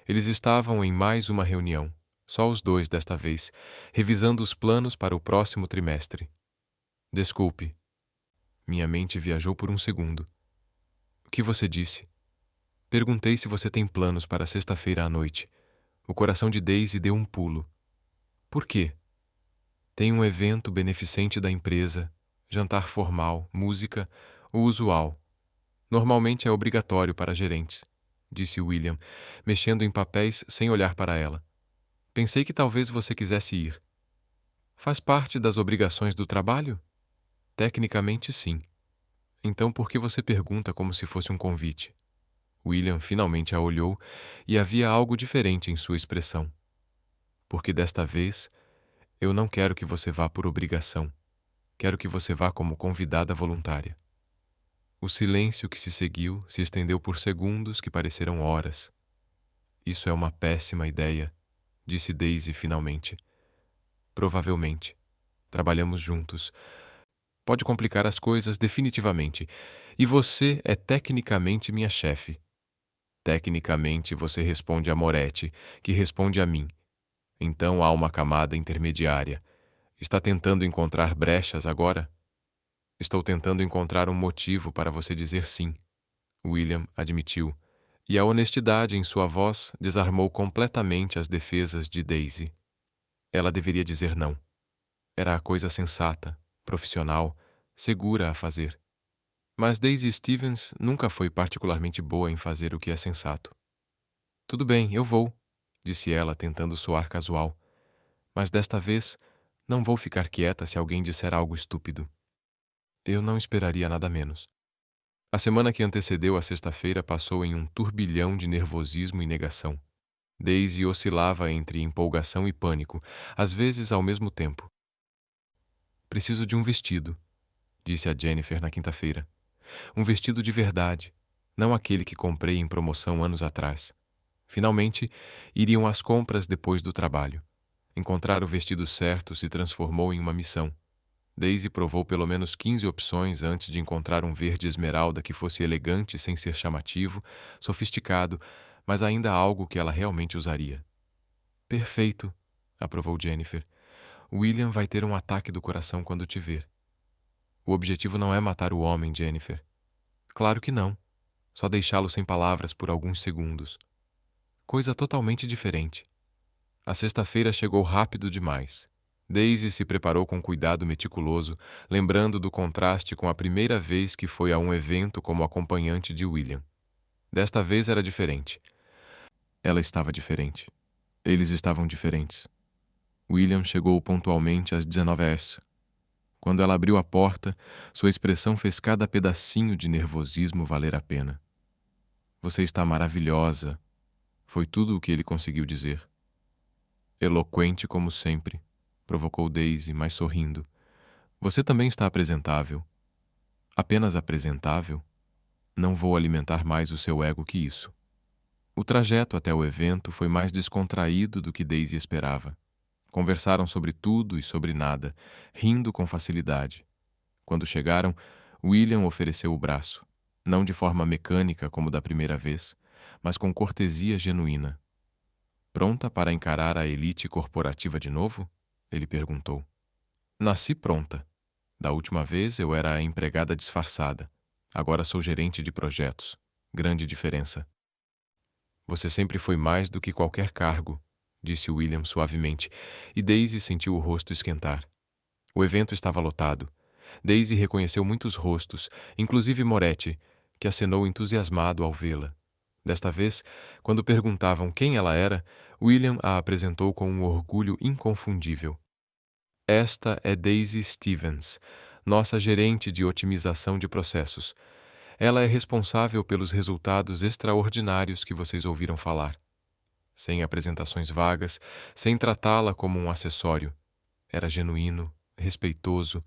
Eles estavam em mais uma reunião, só os dois desta vez, revisando os planos para o próximo trimestre. Desculpe. Minha mente viajou por um segundo. O que você disse? Perguntei se você tem planos para sexta-feira à noite. O coração de Daisy deu um pulo. Por quê? Tem um evento beneficente da empresa, jantar formal, música, o usual. Normalmente é obrigatório para gerentes, disse William, mexendo em papéis sem olhar para ela. Pensei que talvez você quisesse ir. Faz parte das obrigações do trabalho? Tecnicamente, sim. Então por que você pergunta como se fosse um convite? William finalmente a olhou e havia algo diferente em sua expressão. Porque desta vez, eu não quero que você vá por obrigação. Quero que você vá como convidada voluntária. O silêncio que se seguiu se estendeu por segundos que pareceram horas. Isso é uma péssima ideia, disse Daisy finalmente. Provavelmente. Trabalhamos juntos. Pode complicar as coisas definitivamente. E você é tecnicamente minha chefe. Tecnicamente você responde a Moretti, que responde a mim. Então há uma camada intermediária. Está tentando encontrar brechas agora? Estou tentando encontrar um motivo para você dizer sim, William admitiu, e a honestidade em sua voz desarmou completamente as defesas de Daisy. Ela deveria dizer não. Era a coisa sensata, profissional, segura a fazer. Mas Daisy Stevens nunca foi particularmente boa em fazer o que é sensato. Tudo bem, eu vou, disse ela, tentando soar casual. Mas desta vez, não vou ficar quieta se alguém disser algo estúpido. Eu não esperaria nada menos. A semana que antecedeu a sexta-feira passou em um turbilhão de nervosismo e negação. Daisy oscilava entre empolgação e pânico, às vezes ao mesmo tempo. Preciso de um vestido, disse a Jennifer na quinta-feira. Um vestido de verdade, não aquele que comprei em promoção anos atrás. Finalmente, iriam às compras depois do trabalho. Encontrar o vestido certo se transformou em uma missão. Daisy provou pelo menos 15 opções antes de encontrar um verde esmeralda que fosse elegante sem ser chamativo, sofisticado, mas ainda algo que ela realmente usaria. Perfeito, aprovou Jennifer. William vai ter um ataque do coração quando te ver. O objetivo não é matar o homem, Jennifer. Claro que não. Só deixá-lo sem palavras por alguns segundos. Coisa totalmente diferente. A sexta-feira chegou rápido demais. Daisy se preparou com cuidado meticuloso, lembrando do contraste com a primeira vez que foi a um evento como acompanhante de William. Desta vez era diferente. Ela estava diferente. Eles estavam diferentes. William chegou pontualmente às 19h. Quando ela abriu a porta, sua expressão fez cada pedacinho de nervosismo valer a pena. Você está maravilhosa, foi tudo o que ele conseguiu dizer. Eloquente como sempre, provocou Daisy, mas sorrindo. Você também está apresentável. Apenas apresentável? Não vou alimentar mais o seu ego que isso. O trajeto até o evento foi mais descontraído do que Daisy esperava. Conversaram sobre tudo e sobre nada, rindo com facilidade. Quando chegaram, William ofereceu o braço, não de forma mecânica como da primeira vez, mas com cortesia genuína. Pronta para encarar a elite corporativa de novo? Ele perguntou. Nasci pronta. Da última vez eu era a empregada disfarçada. Agora sou gerente de projetos. Grande diferença. Você sempre foi mais do que qualquer cargo, disse William suavemente, e Daisy sentiu o rosto esquentar. O evento estava lotado. Daisy reconheceu muitos rostos, inclusive Moretti, que acenou entusiasmado ao vê-la. Desta vez, quando perguntavam quem ela era, William a apresentou com um orgulho inconfundível. Esta é Daisy Stevens, nossa gerente de otimização de processos. Ela é responsável pelos resultados extraordinários que vocês ouviram falar. Sem apresentações vagas, sem tratá-la como um acessório. Era genuíno, respeitoso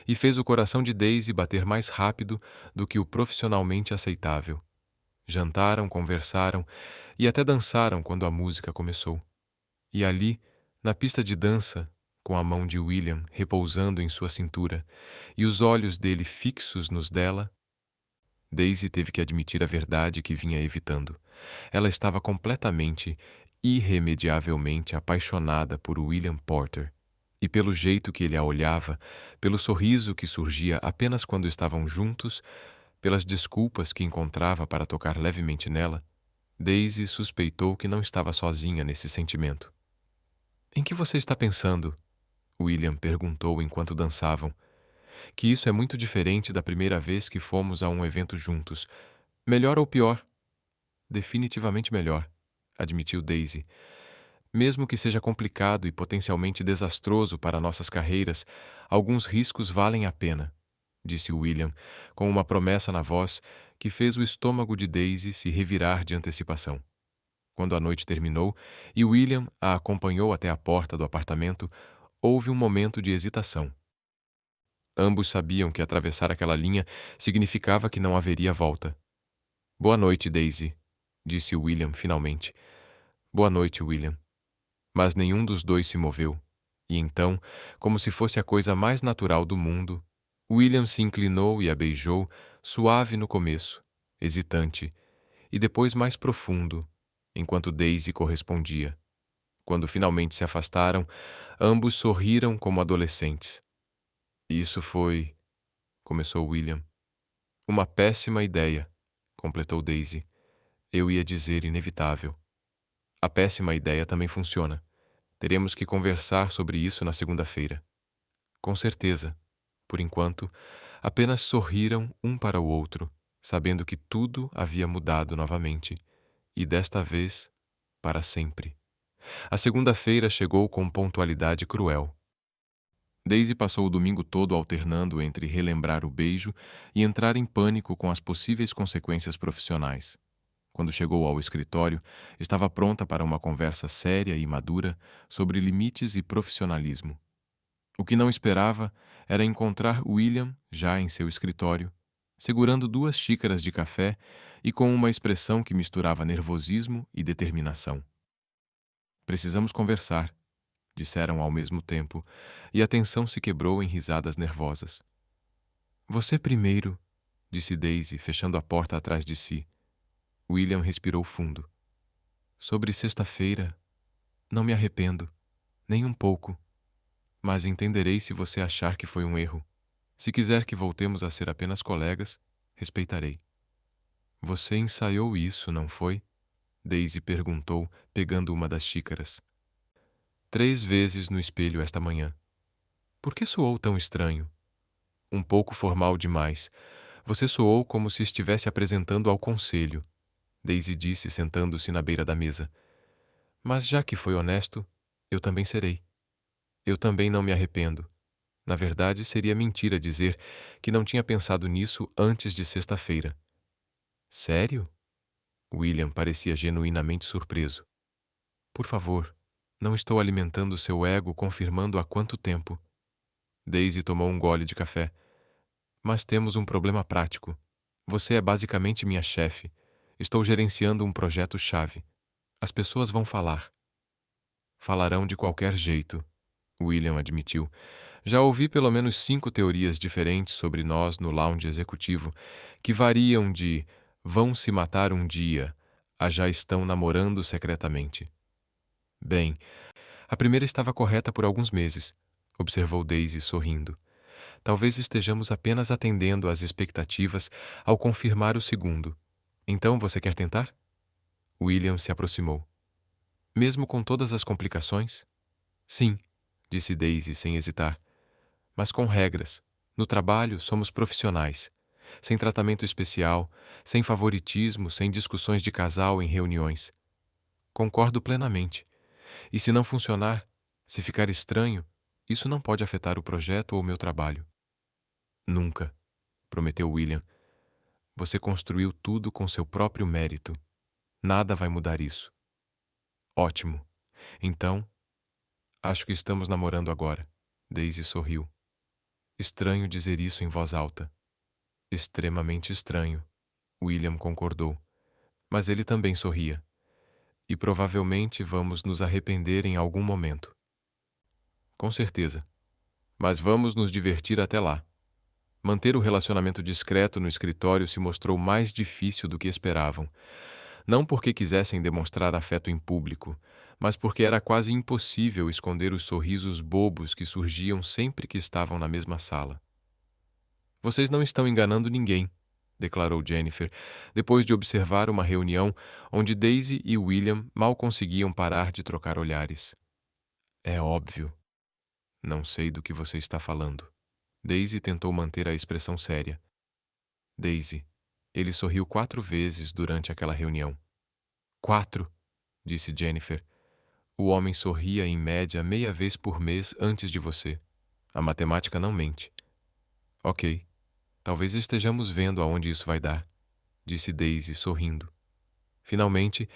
e fez o coração de Daisy bater mais rápido do que o profissionalmente aceitável. Jantaram, conversaram e até dançaram quando a música começou. E ali, na pista de dança, com a mão de William repousando em sua cintura e os olhos dele fixos nos dela, Daisy teve que admitir a verdade que vinha evitando. Ela estava completamente, irremediavelmente apaixonada por William Porter. E pelo jeito que ele a olhava, pelo sorriso que surgia apenas quando estavam juntos, pelas desculpas que encontrava para tocar levemente nela, Daisy suspeitou que não estava sozinha nesse sentimento. "Em que você está pensando?" William perguntou enquanto dançavam. "Que isso é muito diferente da primeira vez que fomos a um evento juntos. Melhor ou pior?" "Definitivamente melhor", admitiu Daisy. "Mesmo que seja complicado e potencialmente desastroso para nossas carreiras, alguns riscos valem a pena", disse William, com uma promessa na voz que fez o estômago de Daisy se revirar de antecipação. Quando a noite terminou e William a acompanhou até a porta do apartamento, houve um momento de hesitação. Ambos sabiam que atravessar aquela linha significava que não haveria volta. "Boa noite, Daisy", disse William finalmente. "Boa noite, William." Mas nenhum dos dois se moveu, e então, como se fosse a coisa mais natural do mundo, William se inclinou e a beijou, suave no começo, hesitante, e depois mais profundo, enquanto Daisy correspondia. Quando finalmente se afastaram, ambos sorriram como adolescentes. "Isso foi", começou William. "Uma péssima ideia", completou Daisy. "Eu ia dizer inevitável." "A péssima ideia também funciona. Teremos que conversar sobre isso na segunda-feira." "Com certeza." Por enquanto, apenas sorriram um para o outro, sabendo que tudo havia mudado novamente, e desta vez, para sempre. A segunda-feira chegou com pontualidade cruel. Daisy passou o domingo todo alternando entre relembrar o beijo e entrar em pânico com as possíveis consequências profissionais. Quando chegou ao escritório, estava pronta para uma conversa séria e madura sobre limites e profissionalismo. O que não esperava era encontrar William, já em seu escritório, segurando 2 xícaras de café e com uma expressão que misturava nervosismo e determinação. "Precisamos conversar", disseram ao mesmo tempo, e a tensão se quebrou em risadas nervosas. "Você primeiro", disse Daisy, fechando a porta atrás de si. William respirou fundo. "Sobre sexta-feira, não me arrependo, nem um pouco, mas entenderei se você achar que foi um erro. Se quiser que voltemos a ser apenas colegas, respeitarei." "Você ensaiou isso, não foi?" Daisy perguntou, pegando uma das xícaras. "3 vezes no espelho esta manhã." "Por que soou tão estranho?" "Um pouco formal demais. Você soou como se estivesse apresentando ao conselho", Daisy disse, sentando-se na beira da mesa. "Mas já que foi honesto, eu também serei. Eu também não me arrependo. Na verdade, seria mentira dizer que não tinha pensado nisso antes de sexta-feira." "Sério?" William parecia genuinamente surpreso. "Por favor, não estou alimentando seu ego confirmando há quanto tempo." Daisy tomou um gole de café. "Mas temos um problema prático. Você é basicamente minha chefe. Estou gerenciando um projeto-chave. As pessoas vão falar." "Falarão de qualquer jeito", William admitiu. "Já ouvi pelo menos 5 teorias diferentes sobre nós no lounge executivo, que variam de 'vão se matar um dia' a 'já estão namorando secretamente'." "Bem, a primeira estava correta por alguns meses", observou Daisy sorrindo. "Talvez estejamos apenas atendendo às expectativas ao confirmar o segundo. Então você quer tentar?" William se aproximou. "Mesmo com todas as complicações?" "Sim", disse Daisy sem hesitar. "Mas com regras. No trabalho, somos profissionais. sem tratamento especial, sem favoritismo, sem discussões de casal em reuniões. Concordo plenamente. E se não funcionar, se ficar estranho, isso não pode afetar o projeto ou o meu trabalho. Nunca, prometeu William. Você construiu tudo com seu próprio mérito. Nada vai mudar isso. Ótimo. Então, acho que estamos namorando agora. Daisy sorriu. Estranho dizer isso em voz alta. Extremamente estranho, William concordou. Mas ele também sorria. E provavelmente vamos nos arrepender em algum momento. Com certeza. Mas vamos nos divertir até lá. Manter o relacionamento discreto no escritório se mostrou mais difícil do que esperavam. Não porque quisessem demonstrar afeto em público, mas porque era quase impossível esconder os sorrisos bobos que surgiam sempre que estavam na mesma sala. Vocês não estão enganando ninguém, declarou Jennifer, depois de observar uma reunião onde Daisy e William mal conseguiam parar de trocar olhares. É óbvio. Não sei do que você está falando. Daisy tentou manter a expressão séria. Daisy, ele sorriu 4 vezes durante aquela reunião. 4, disse Jennifer. O homem sorria em média meia vez por mês antes de você. A matemática não mente. Ok. Talvez estejamos vendo aonde isso vai dar, disse Daisy, sorrindo. Finalmente,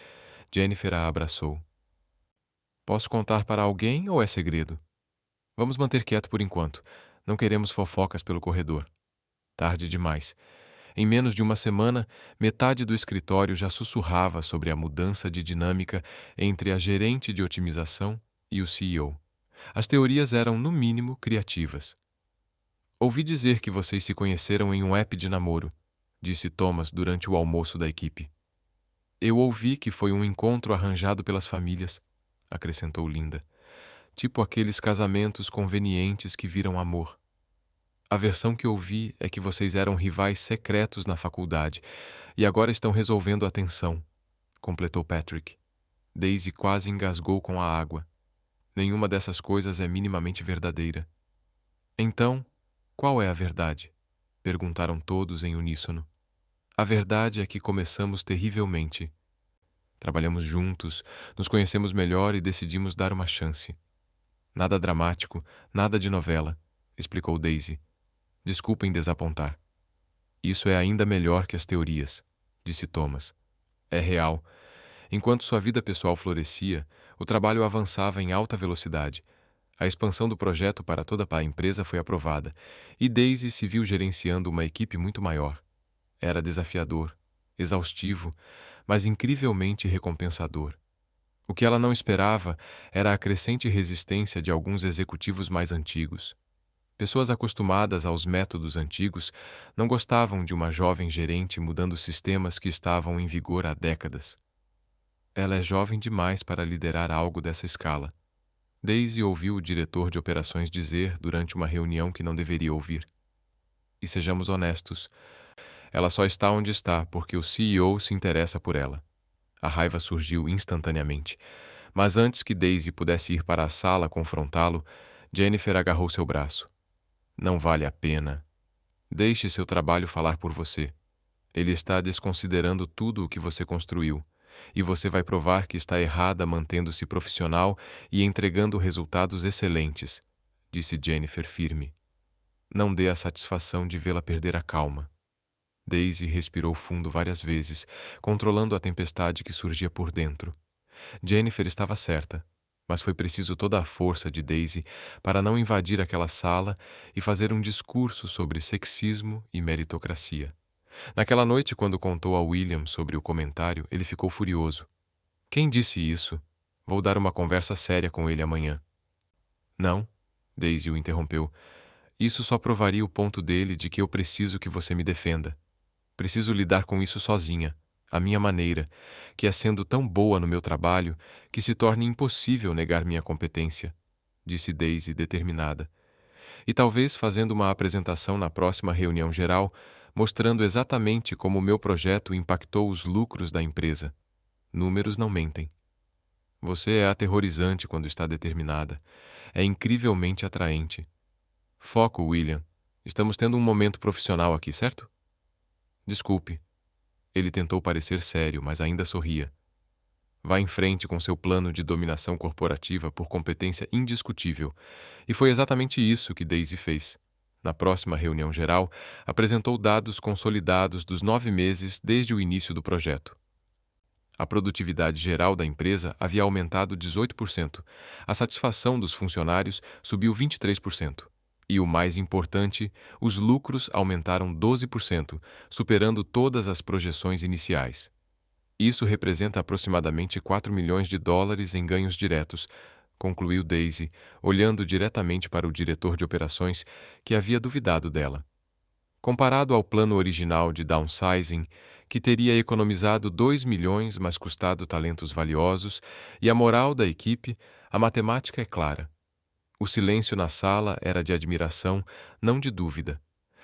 Jennifer a abraçou. Posso contar para alguém ou é segredo? Vamos manter quieto por enquanto. Não queremos fofocas pelo corredor. Tarde demais. Em menos de uma semana, metade do escritório já sussurrava sobre a mudança de dinâmica entre a gerente de otimização e o CEO. As teorias eram, no mínimo, criativas. Ouvi dizer que vocês se conheceram em um app de namoro, disse Thomas durante o almoço da equipe. Eu ouvi que foi um encontro arranjado pelas famílias, acrescentou Linda. Tipo aqueles casamentos convenientes que viram amor. A versão que ouvi é que vocês eram rivais secretos na faculdade e agora estão resolvendo a tensão, completou Patrick. Daisy quase engasgou com a água. Nenhuma dessas coisas é minimamente verdadeira. Então, qual é a verdade? Perguntaram todos em uníssono. A verdade é que começamos terrivelmente. Trabalhamos juntos, nos conhecemos melhor e decidimos dar uma chance. Nada dramático, nada de novela, explicou Daisy. Desculpem desapontar. Isso é ainda melhor que as teorias, disse Thomas. É real. Enquanto sua vida pessoal florescia, o trabalho avançava em alta velocidade. A expansão do projeto para toda a empresa foi aprovada, e Daisy se viu gerenciando uma equipe muito maior. Era desafiador, exaustivo, mas incrivelmente recompensador. O que ela não esperava era a crescente resistência de alguns executivos mais antigos. Pessoas acostumadas aos métodos antigos não gostavam de uma jovem gerente mudando sistemas que estavam em vigor há décadas. Ela é jovem demais para liderar algo dessa escala. Daisy ouviu o diretor de operações dizer durante uma reunião que não deveria ouvir. E sejamos honestos, ela só está onde está porque o CEO se interessa por ela. A raiva surgiu instantaneamente, mas antes que Daisy pudesse ir para a sala confrontá-lo, Jennifer agarrou seu braço. Não vale a pena. Deixe seu trabalho falar por você. Ele está desconsiderando tudo o que você construiu. E você vai provar que está errada mantendo-se profissional e entregando resultados excelentes, disse Jennifer firme. Não dê a satisfação de vê-la perder a calma. Daisy respirou fundo várias vezes, controlando a tempestade que surgia por dentro. Jennifer estava certa, mas foi preciso toda a força de Daisy para não invadir aquela sala e fazer um discurso sobre sexismo e meritocracia. Naquela noite, quando contou a William sobre o comentário, ele ficou furioso. Quem disse isso? Vou dar uma conversa séria com ele amanhã. Não, Daisy o interrompeu. Isso só provaria o ponto dele de que eu preciso que você me defenda. Preciso lidar com isso sozinha, à minha maneira, que é sendo tão boa no meu trabalho que se torne impossível negar minha competência, disse Daisy determinada. E talvez fazendo uma apresentação na próxima reunião geral, mostrando exatamente como o meu projeto impactou os lucros da empresa. Números não mentem. Você é aterrorizante quando está determinada. É incrivelmente atraente. Foco, William. Estamos tendo um momento profissional aqui, certo? Desculpe. Ele tentou parecer sério, mas ainda sorria. Vá em frente com seu plano de dominação corporativa por competência indiscutível. E foi exatamente isso que Daisy fez. Na próxima reunião geral, apresentou dados consolidados dos 9 meses desde o início do projeto. A produtividade geral da empresa havia aumentado 18%, a satisfação dos funcionários subiu 23%. E o mais importante, os lucros aumentaram 12%, superando todas as projeções iniciais. Isso representa aproximadamente 4 milhões de dólares em ganhos diretos, concluiu Daisy, olhando diretamente para o diretor de operações, que havia duvidado dela. Comparado ao plano original de downsizing, que teria economizado 2 milhões, mas custado talentos valiosos, e a moral da equipe, a matemática é clara. O silêncio na sala era de admiração, não de dúvida.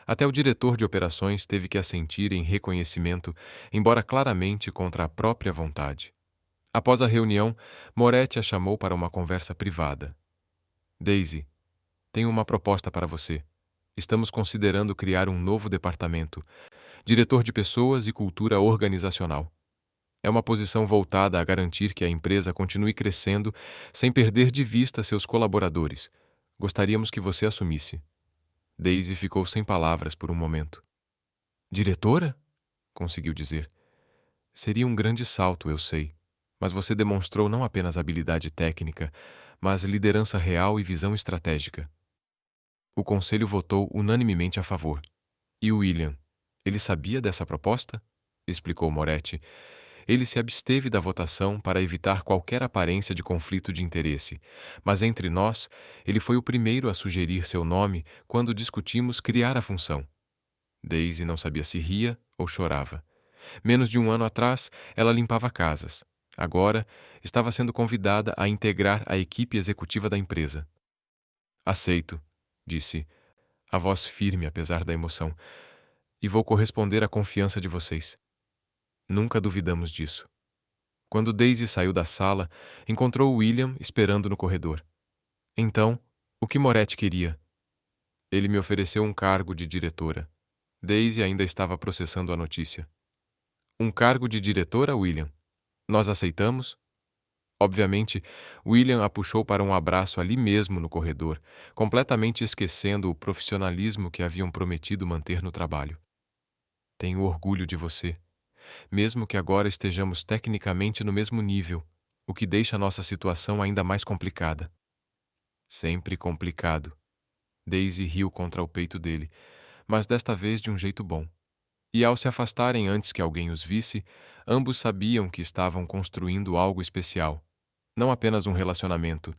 Até o diretor de operações teve que assentir em reconhecimento, embora claramente contra a própria vontade. Após a reunião, Moretti a chamou para uma conversa privada. Daisy, tenho uma proposta para você. Estamos considerando criar um novo departamento, diretor de pessoas e cultura organizacional. É uma posição voltada a garantir que a empresa continue crescendo sem perder de vista seus colaboradores. Gostaríamos que você assumisse. Daisy ficou sem palavras por um momento. Diretora? Conseguiu dizer. Seria um grande salto, eu sei, mas você demonstrou não apenas habilidade técnica, mas liderança real e visão estratégica. O conselho votou unanimemente a favor. E o William? Ele sabia dessa proposta? Explicou Moretti. Ele se absteve da votação para evitar qualquer aparência de conflito de interesse, mas entre nós, ele foi o primeiro a sugerir seu nome quando discutimos criar a função. Daisy não sabia se ria ou chorava. Menos de um ano atrás, ela limpava casas. Agora, estava sendo convidada a integrar a equipe executiva da empresa. Aceito, disse, a voz firme apesar da emoção, e vou corresponder à confiança de vocês. Nunca duvidamos disso. Quando Daisy saiu da sala, encontrou William esperando no corredor. Então, o que Moretti queria? Ele me ofereceu um cargo de diretora. Daisy ainda estava processando a notícia. Um cargo de diretora, William? Nós aceitamos? Obviamente, William a puxou para um abraço ali mesmo no corredor, completamente esquecendo o profissionalismo que haviam prometido manter no trabalho. Tenho orgulho de você. Mesmo que agora estejamos tecnicamente no mesmo nível, o que deixa a nossa situação ainda mais complicada. Sempre complicado. Daisy riu contra o peito dele, mas desta vez de um jeito bom. E ao se afastarem antes que alguém os visse, ambos sabiam que estavam construindo algo especial. Não apenas um relacionamento,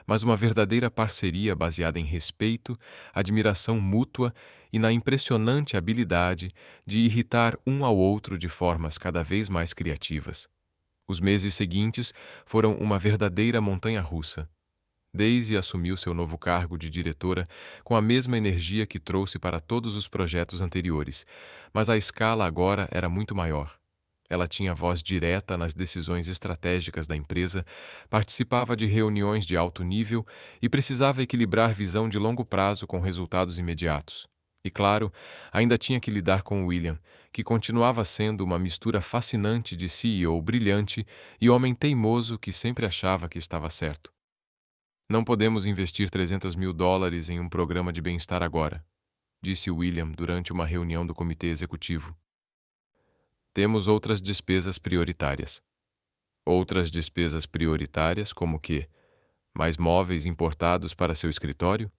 mas uma verdadeira parceria baseada em respeito, admiração mútua e na impressionante habilidade de irritar um ao outro de formas cada vez mais criativas. Os meses seguintes foram uma verdadeira montanha-russa. Daisy assumiu seu novo cargo de diretora com a mesma energia que trouxe para todos os projetos anteriores, mas a escala agora era muito maior. Ela tinha voz direta nas decisões estratégicas da empresa, participava de reuniões de alto nível e precisava equilibrar visão de longo prazo com resultados imediatos. E, claro, ainda tinha que lidar com William, que continuava sendo uma mistura fascinante de CEO brilhante e homem teimoso que sempre achava que estava certo. Não podemos investir 300 mil dólares em um programa de bem-estar agora, disse William durante uma reunião do comitê executivo. Temos outras despesas prioritárias. Outras despesas prioritárias, como que? Mais móveis importados para seu escritório?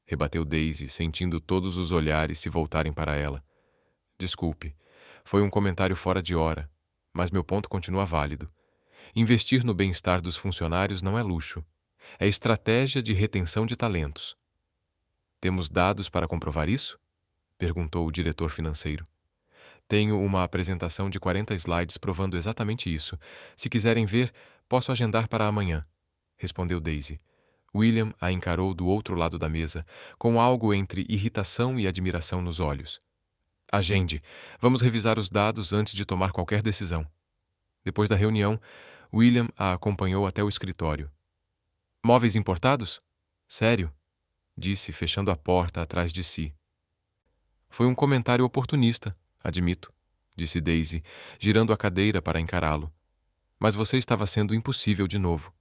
Rebateu Daisy, sentindo todos os olhares se voltarem para ela. Desculpe, foi um comentário fora de hora, mas meu ponto continua válido. Investir no bem-estar dos funcionários não é luxo. É estratégia de retenção de talentos. Temos dados para comprovar isso? Perguntou o diretor financeiro. Tenho uma apresentação de 40 slides provando exatamente isso. Se quiserem ver, posso agendar para amanhã, respondeu Daisy. William a encarou do outro lado da mesa, com algo entre irritação e admiração nos olhos. Agende. Vamos revisar os dados antes de tomar qualquer decisão. Depois da reunião, William a acompanhou até o escritório. Móveis importados? Sério? Disse, fechando a porta atrás de si. Foi um comentário oportunista, Admito, disse Daisy, girando a cadeira para encará-lo. Mas você estava sendo impossível de novo.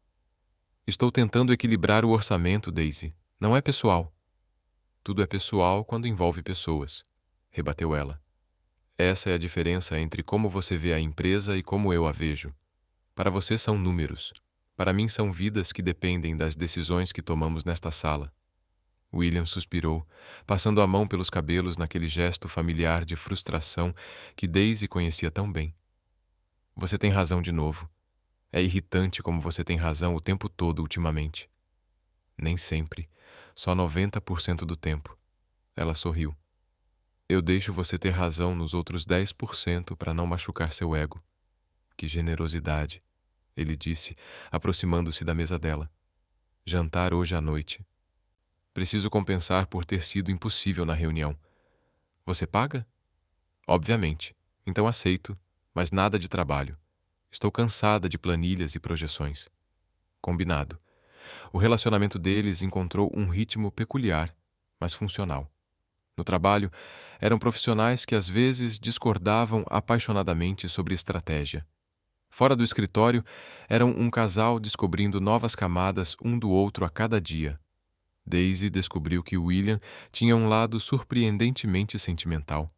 Estou tentando equilibrar o orçamento, Daisy. Não é pessoal. Tudo é pessoal quando envolve pessoas, rebateu ela. Essa é a diferença entre como você vê a empresa e como eu a vejo. Para você são números. Para mim são vidas que dependem das decisões que tomamos nesta sala. William suspirou, passando a mão pelos cabelos naquele gesto familiar de frustração que Daisy conhecia tão bem. Você tem razão de novo. É irritante como você tem razão o tempo todo ultimamente. Nem sempre. Só 90% do tempo. Ela sorriu. Eu deixo você ter razão nos outros 10% para não machucar seu ego. Que generosidade, ele disse, aproximando-se da mesa dela. Jantar hoje à noite. Preciso compensar por ter sido impossível na reunião. Você paga? Obviamente. Então aceito, mas nada de trabalho. Estou cansada de planilhas e projeções. Combinado. O relacionamento deles encontrou um ritmo peculiar, mas funcional. No trabalho, eram profissionais que às vezes discordavam apaixonadamente sobre estratégia. Fora do escritório, eram um casal descobrindo novas camadas um do outro a cada dia. Daisy descobriu que William tinha um lado surpreendentemente sentimental.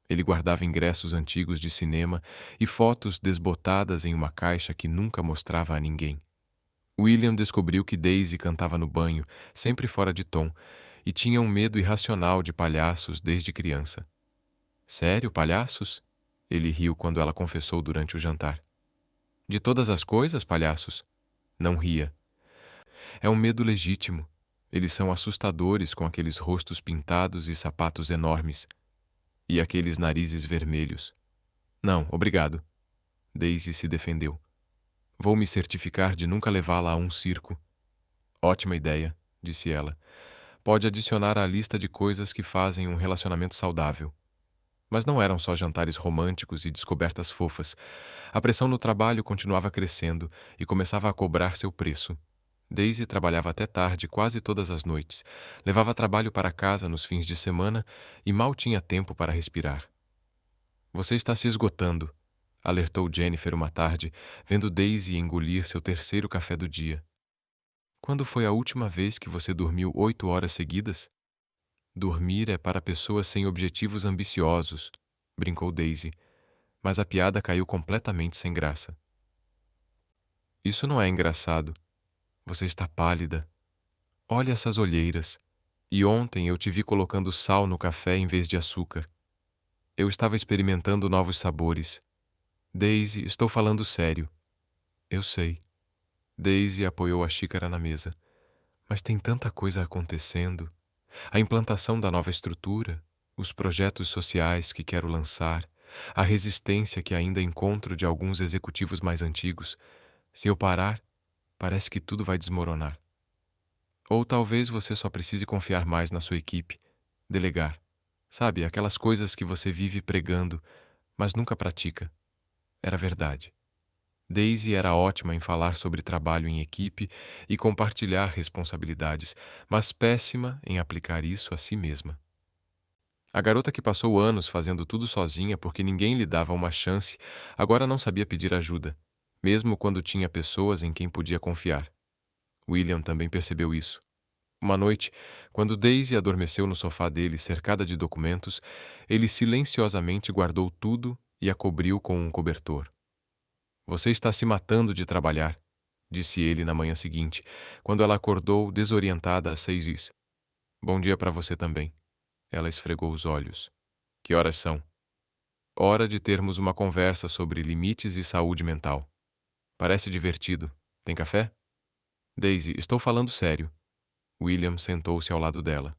Ele guardava ingressos antigos de cinema e fotos desbotadas em uma caixa que nunca mostrava a ninguém. William descobriu que Daisy cantava no banho, sempre fora de tom, e tinha um medo irracional de palhaços desde criança. Sério, palhaços? Ele riu quando ela confessou durante o jantar. De todas as coisas, palhaços? Não ria. É um medo legítimo. Eles são assustadores com aqueles rostos pintados e sapatos enormes. E aqueles narizes vermelhos. Não, obrigado. Daisy se defendeu. Vou me certificar de nunca levá-la a um circo. Ótima ideia, disse ela. Pode adicionar à lista de coisas que fazem um relacionamento saudável. Mas não eram só jantares românticos e descobertas fofas. A pressão no trabalho continuava crescendo e começava a cobrar seu preço. Daisy trabalhava até tarde quase todas as noites, levava trabalho para casa nos fins de semana e mal tinha tempo para respirar. Você está se esgotando, alertou Jennifer uma tarde, vendo Daisy engolir seu terceiro café do dia. Quando foi a última vez que você dormiu 8 horas seguidas? Dormir é para pessoas sem objetivos ambiciosos, brincou Daisy, mas a piada caiu completamente sem graça. Isso não é engraçado. Você está pálida. Olha essas olheiras. E ontem eu te vi colocando sal no café em vez de açúcar. Eu estava experimentando novos sabores. Daisy, estou falando sério. Eu sei. Daisy apoiou a xícara na mesa. Mas tem tanta coisa acontecendo. A implantação da nova estrutura, os projetos sociais que quero lançar, a resistência que ainda encontro de alguns executivos mais antigos. Se eu parar, parece que tudo vai desmoronar. Ou talvez você só precise confiar mais na sua equipe, delegar. Sabe, aquelas coisas que você vive pregando, mas nunca pratica. Era verdade. Daisy era ótima em falar sobre trabalho em equipe e compartilhar responsabilidades, mas péssima em aplicar isso a si mesma. A garota que passou anos fazendo tudo sozinha porque ninguém lhe dava uma chance, agora não sabia pedir ajuda, mesmo quando tinha pessoas em quem podia confiar. William também percebeu isso. Uma noite, quando Daisy adormeceu no sofá dele cercada de documentos, ele silenciosamente guardou tudo e a cobriu com um cobertor. Você está se matando de trabalhar, disse ele na manhã seguinte, quando ela acordou desorientada às 6h. Bom dia para você também. Ela esfregou os olhos. Que horas são? Hora de termos uma conversa sobre limites e saúde mental. Parece divertido. Tem café? Daisy, estou falando sério. William sentou-se ao lado dela.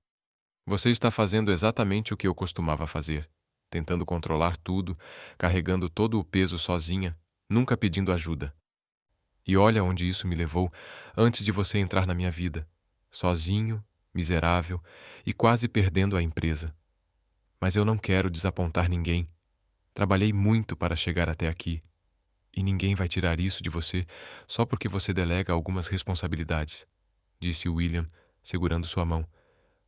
Você está fazendo exatamente o que eu costumava fazer, tentando controlar tudo, carregando todo o peso sozinha, nunca pedindo ajuda. E olha onde isso me levou antes de você entrar na minha vida, sozinho, miserável e quase perdendo a empresa. Mas eu não quero desapontar ninguém. Trabalhei muito para chegar até aqui. E ninguém vai tirar isso de você só porque você delega algumas responsabilidades, disse William, segurando sua mão.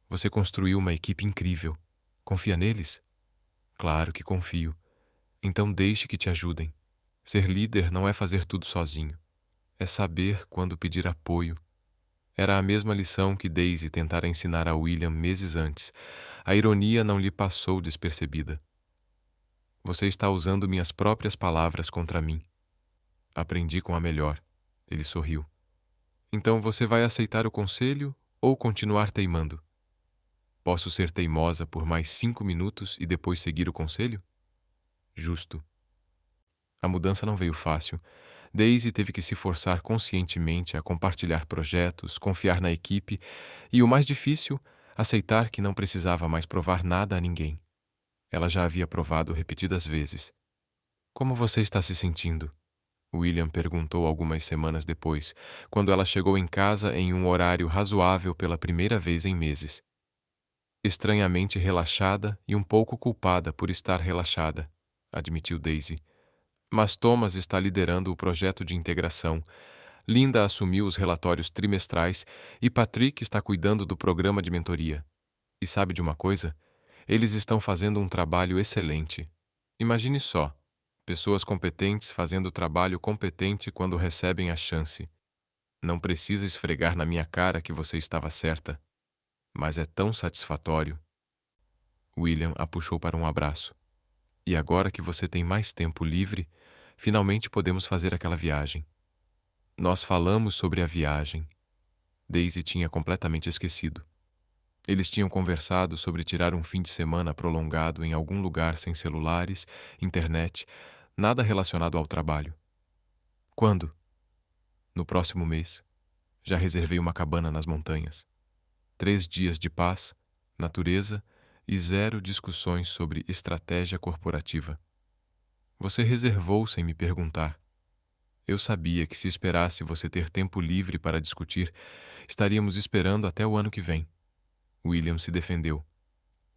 Você construiu uma equipe incrível. Confia neles? Claro que confio. Então deixe que te ajudem. Ser líder não é fazer tudo sozinho. É saber quando pedir apoio. Era a mesma lição que Daisy tentara ensinar a William meses antes. A ironia não lhe passou despercebida. Você está usando minhas próprias palavras contra mim. Aprendi com a melhor. Ele sorriu. Então você vai aceitar o conselho ou continuar teimando? Posso ser teimosa por mais 5 minutos e depois seguir o conselho? Justo. A mudança não veio fácil. Daisy teve que se forçar conscientemente a compartilhar projetos, confiar na equipe e, o mais difícil, aceitar que não precisava mais provar nada a ninguém. Ela já havia provado repetidas vezes. Como você está se sentindo? William perguntou algumas semanas depois, quando ela chegou em casa em um horário razoável pela primeira vez em meses. Estranhamente relaxada e um pouco culpada por estar relaxada, admitiu Daisy. Mas Thomas está liderando o projeto de integração. Linda assumiu os relatórios trimestrais e Patrick está cuidando do programa de mentoria. E sabe de uma coisa? Eles estão fazendo um trabalho excelente. Imagine só, pessoas competentes fazendo trabalho competente quando recebem a chance. Não precisa esfregar na minha cara que você estava certa, mas é tão satisfatório. William a puxou para um abraço. E agora que você tem mais tempo livre, finalmente podemos fazer aquela viagem. Nós falamos sobre a viagem. Daisy tinha completamente esquecido. Eles tinham conversado sobre tirar um fim de semana prolongado em algum lugar sem celulares, internet, nada relacionado ao trabalho. Quando? No próximo mês. Já reservei uma cabana nas montanhas. 3 dias de paz, natureza e 0 discussões sobre estratégia corporativa. Você reservou sem me perguntar. Eu sabia que se esperasse você ter tempo livre para discutir, estaríamos esperando até o ano que vem. William se defendeu.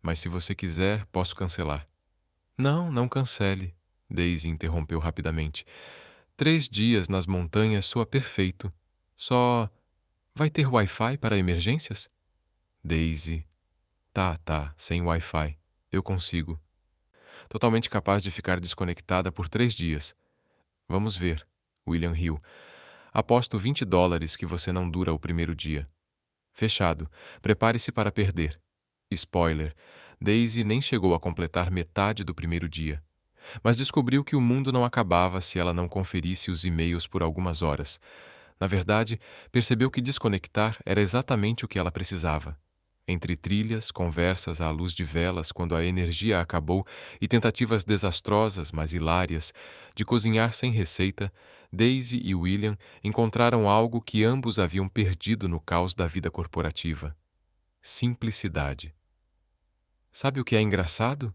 Mas se você quiser, posso cancelar. Não, não cancele, Daisy interrompeu rapidamente. 3 dias nas montanhas soa perfeito. Só... vai ter Wi-Fi para emergências? Daisy... Tá, sem Wi-Fi. Eu consigo. Totalmente capaz de ficar desconectada por 3 dias. Vamos ver. William riu. Aposto $20 que você não dura o primeiro dia. Fechado. Prepare-se para perder. Spoiler. Daisy nem chegou a completar metade do primeiro dia. Mas descobriu que o mundo não acabava se ela não conferisse os e-mails por algumas horas. Na verdade, percebeu que desconectar era exatamente o que ela precisava. Entre trilhas, conversas à luz de velas quando a energia acabou e tentativas desastrosas, mas hilárias, de cozinhar sem receita, Daisy e William encontraram algo que ambos haviam perdido no caos da vida corporativa: simplicidade. Sabe o que é engraçado?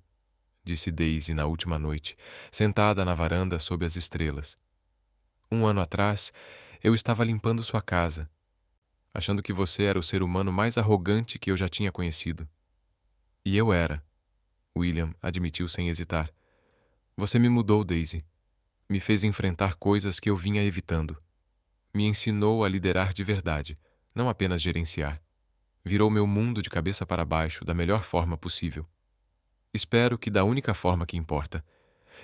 Disse Daisy na última noite, sentada na varanda sob as estrelas. 1 ano atrás, eu estava limpando sua casa, achando que você era o ser humano mais arrogante que eu já tinha conhecido. E eu era, William admitiu sem hesitar. Você me mudou, Daisy. Me fez enfrentar coisas que eu vinha evitando. Me ensinou a liderar de verdade, não apenas gerenciar. Virou meu mundo de cabeça para baixo da melhor forma possível. Espero que da única forma que importa.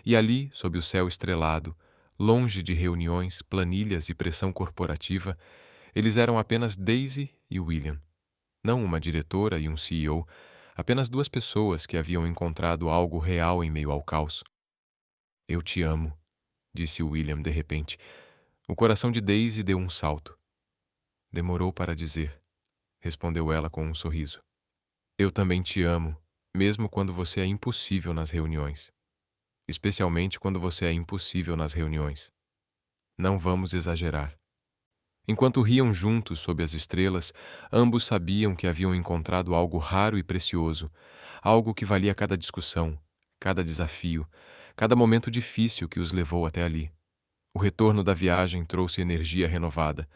E ali, sob o céu estrelado, longe de reuniões, planilhas e pressão corporativa, eles eram apenas Daisy e William. Não uma diretora e um CEO, apenas 2 pessoas que haviam encontrado algo real em meio ao caos. Eu te amo, disse William de repente. O coração de Daisy deu um salto. Demorou para dizer, respondeu ela com um sorriso. Eu também te amo, mesmo quando você é impossível nas reuniões. Especialmente quando você é impossível nas reuniões. Não vamos exagerar. Enquanto riam juntos sob as estrelas, ambos sabiam que haviam encontrado algo raro e precioso, algo que valia cada discussão, cada desafio, cada momento difícil que os levou até ali. O retorno da viagem trouxe energia renovada.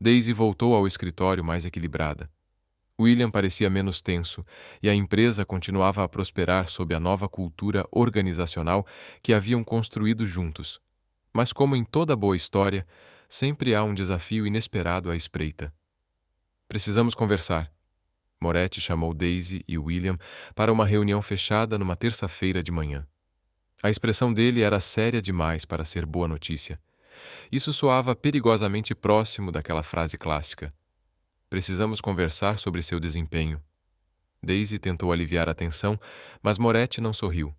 Daisy voltou ao escritório mais equilibrada. William parecia menos tenso, e a empresa continuava a prosperar sob a nova cultura organizacional que haviam construído juntos. Mas, como em toda boa história, sempre há um desafio inesperado à espreita. Precisamos conversar. Moretti chamou Daisy e William para uma reunião fechada numa terça-feira de manhã. A expressão dele era séria demais para ser boa notícia. Isso soava perigosamente próximo daquela frase clássica: "Precisamos conversar sobre seu desempenho." Daisy tentou aliviar a tensão, mas Moretti não sorriu.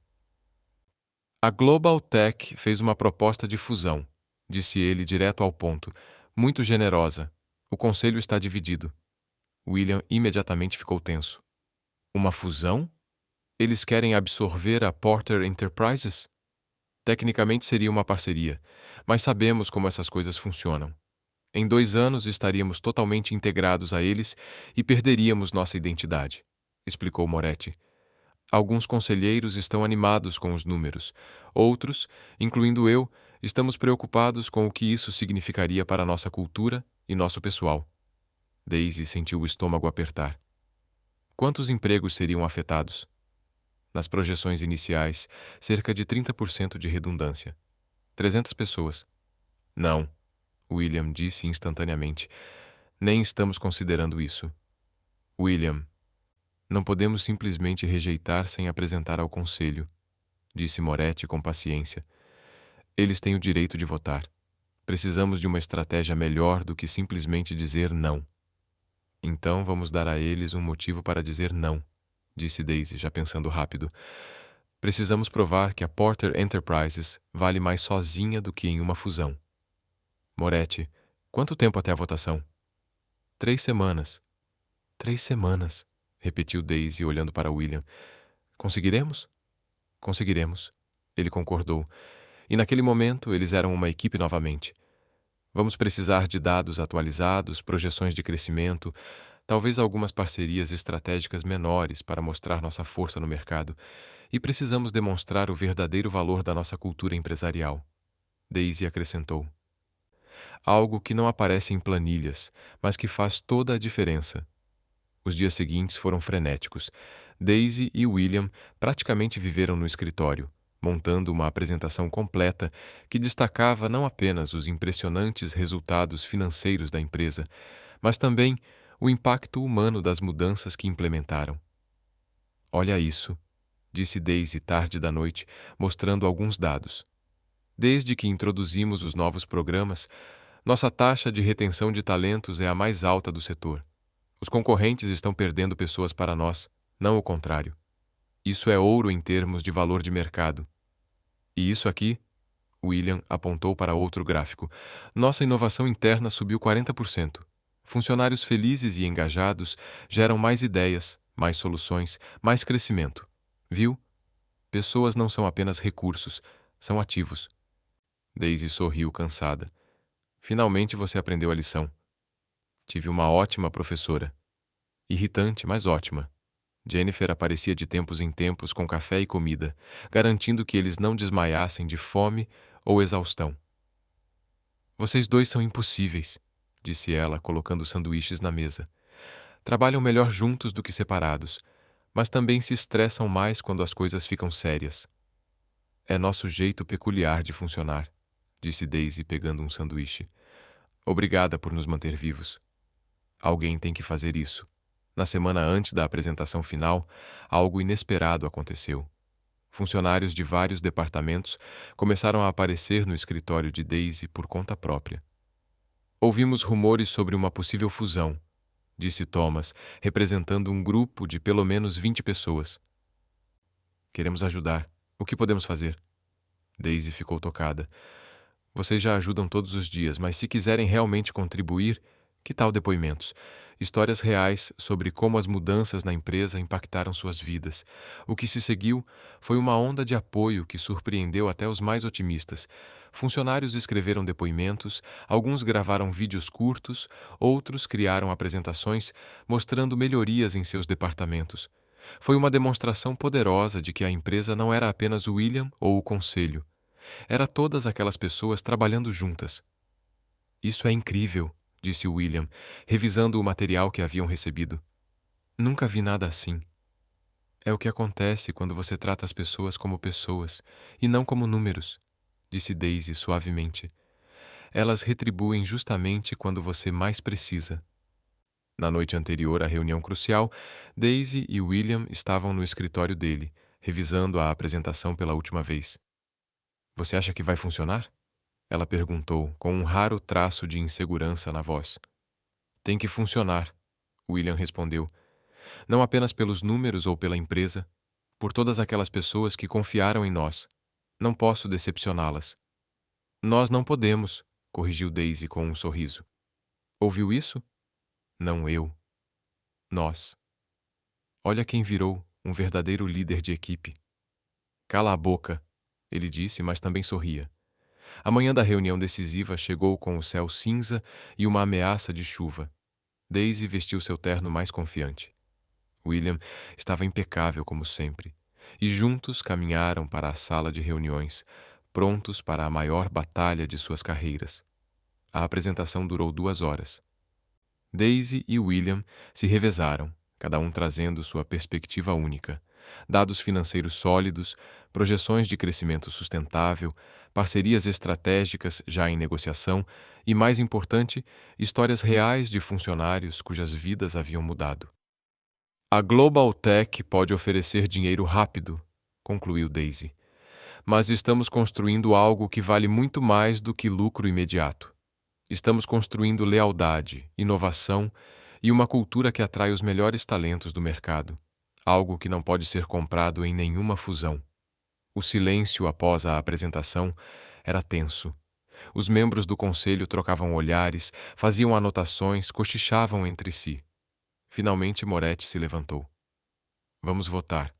"A Global Tech fez uma proposta de fusão", disse ele direto ao ponto, "muito generosa. O conselho está dividido." William imediatamente ficou tenso. "Uma fusão? Eles querem absorver a Porter Enterprises?" "Tecnicamente seria uma parceria, mas sabemos como essas coisas funcionam. Em 2 anos estaríamos totalmente integrados a eles e perderíamos nossa identidade", explicou Moretti. "Alguns conselheiros estão animados com os números. Outros, incluindo eu, estamos preocupados com o que isso significaria para nossa cultura e nosso pessoal." Daisy sentiu o estômago apertar. Quantos empregos seriam afetados? Nas projeções iniciais, cerca de 30% de redundância. 300 pessoas. "Não", William disse instantaneamente. "Nem estamos considerando isso." "William, não podemos simplesmente rejeitar sem apresentar ao conselho", disse Moretti com paciência. "Eles têm o direito de votar. Precisamos de uma estratégia melhor do que simplesmente dizer não." "Então vamos dar a eles um motivo para dizer não", disse Daisy, já pensando rápido. "Precisamos provar que a Porter Enterprises vale mais sozinha do que em uma fusão." "Moretti, quanto tempo até a votação?" 3 semanas." 3 semanas, repetiu Daisy olhando para William. "Conseguiremos?" "Conseguiremos", ele concordou. E naquele momento eles eram uma equipe novamente. "Vamos precisar de dados atualizados, projeções de crescimento, talvez algumas parcerias estratégicas menores para mostrar nossa força no mercado. E precisamos demonstrar o verdadeiro valor da nossa cultura empresarial." Daisy acrescentou. "Algo que não aparece em planilhas, mas que faz toda a diferença." Os dias seguintes foram frenéticos. Daisy e William praticamente viveram no escritório, montando uma apresentação completa que destacava não apenas os impressionantes resultados financeiros da empresa, mas também o impacto humano das mudanças que implementaram. "Olha isso", disse Daisy tarde da noite, mostrando alguns dados. "Desde que introduzimos os novos programas, nossa taxa de retenção de talentos é a mais alta do setor. Os concorrentes estão perdendo pessoas para nós, não o contrário. Isso é ouro em termos de valor de mercado. E isso aqui", William apontou para outro gráfico, "nossa inovação interna subiu 40%. Funcionários felizes e engajados geram mais ideias, mais soluções, mais crescimento. Viu? Pessoas não são apenas recursos, são ativos." Daisy sorriu cansada. "Finalmente você aprendeu a lição." "Tive uma ótima professora." "Irritante, mas ótima." Jennifer aparecia de tempos em tempos com café e comida, garantindo que eles não desmaiassem de fome ou exaustão. "Vocês dois são impossíveis", disse ela, colocando sanduíches na mesa. "Trabalham melhor juntos do que separados, mas também se estressam mais quando as coisas ficam sérias." "É nosso jeito peculiar de funcionar", disse Daisy pegando um sanduíche. "Obrigada por nos manter vivos." "Alguém tem que fazer isso." Na semana antes da apresentação final, algo inesperado aconteceu. Funcionários de vários departamentos começaram a aparecer no escritório de Daisy por conta própria. "Ouvimos rumores sobre uma possível fusão", disse Thomas, representando um grupo de pelo menos 20 pessoas. "Queremos ajudar. O que podemos fazer?" Daisy ficou tocada. "Vocês já ajudam todos os dias, mas se quiserem realmente contribuir, que tal depoimentos? Histórias reais sobre como as mudanças na empresa impactaram suas vidas. O que se seguiu foi uma onda de apoio que surpreendeu até os mais otimistas. Funcionários escreveram depoimentos, alguns gravaram vídeos curtos, outros criaram apresentações mostrando melhorias em seus departamentos. Foi uma demonstração poderosa de que a empresa não era apenas o William ou o conselho. Era todas aquelas pessoas trabalhando juntas." "Isso é incrível", disse William, revisando o material que haviam recebido. "Nunca vi nada assim." "É o que acontece quando você trata as pessoas como pessoas e não como números", disse Daisy suavemente. "Elas retribuem justamente quando você mais precisa." Na noite anterior à reunião crucial, Daisy e William estavam no escritório dele, revisando a apresentação pela última vez. Você acha que vai funcionar? Ela perguntou, com um raro traço de insegurança na voz. Tem que funcionar, William respondeu. Não apenas pelos números ou pela empresa, por todas aquelas pessoas que confiaram em nós. Não posso decepcioná-las. Nós não podemos, corrigiu Daisy com um sorriso. Ouviu isso? Não eu. Nós. Olha quem virou um verdadeiro líder de equipe. Cala a boca, ele disse, mas também sorria. A manhã da reunião decisiva chegou com o céu cinza e uma ameaça de chuva. Daisy vestiu seu terno mais confiante. William estava impecável como sempre, e juntos caminharam para a sala de reuniões, prontos para a maior batalha de suas carreiras. A apresentação durou 2 horas. Daisy e William se revezaram, cada um trazendo sua perspectiva única, dados financeiros sólidos, projeções de crescimento sustentável, parcerias estratégicas já em negociação e, mais importante, histórias reais de funcionários cujas vidas haviam mudado. A Global Tech pode oferecer dinheiro rápido, concluiu Daisy, mas estamos construindo algo que vale muito mais do que lucro imediato. Estamos construindo lealdade, inovação e uma cultura que atrai os melhores talentos do mercado, algo que não pode ser comprado em nenhuma fusão. O silêncio após a apresentação era tenso. Os membros do conselho trocavam olhares, faziam anotações, cochichavam entre si. Finalmente Moretti se levantou. Vamos votar.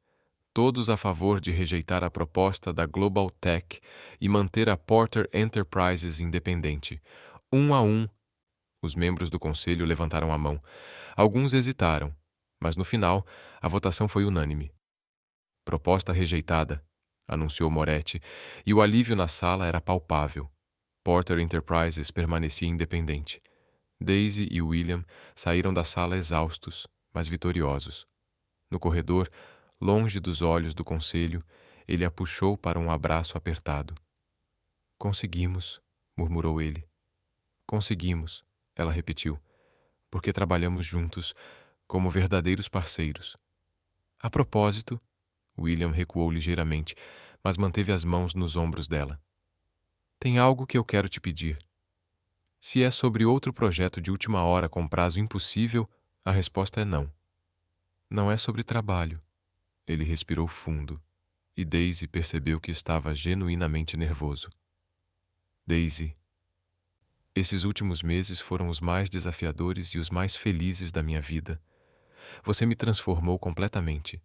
Todos a favor de rejeitar a proposta da Global Tech e manter a Porter Enterprises independente. 1 a 1. Os membros do conselho levantaram a mão. Alguns hesitaram, mas no final a votação foi unânime. Proposta rejeitada, anunciou Moretti, e o alívio na sala era palpável. Porter Enterprises permanecia independente. Daisy e William saíram da sala exaustos, mas vitoriosos. No corredor, longe dos olhos do conselho, ele a puxou para um abraço apertado. Conseguimos, murmurou ele. Conseguimos, ela repetiu, porque trabalhamos juntos, como verdadeiros parceiros. A propósito, William recuou ligeiramente, mas manteve as mãos nos ombros dela. Tem algo que eu quero te pedir. Se é sobre outro projeto de última hora com prazo impossível, a resposta é não. Não é sobre trabalho. Ele respirou fundo, e Daisy percebeu que estava genuinamente nervoso. Daisy, esses últimos meses foram os mais desafiadores e os mais felizes da minha vida. Você me transformou completamente.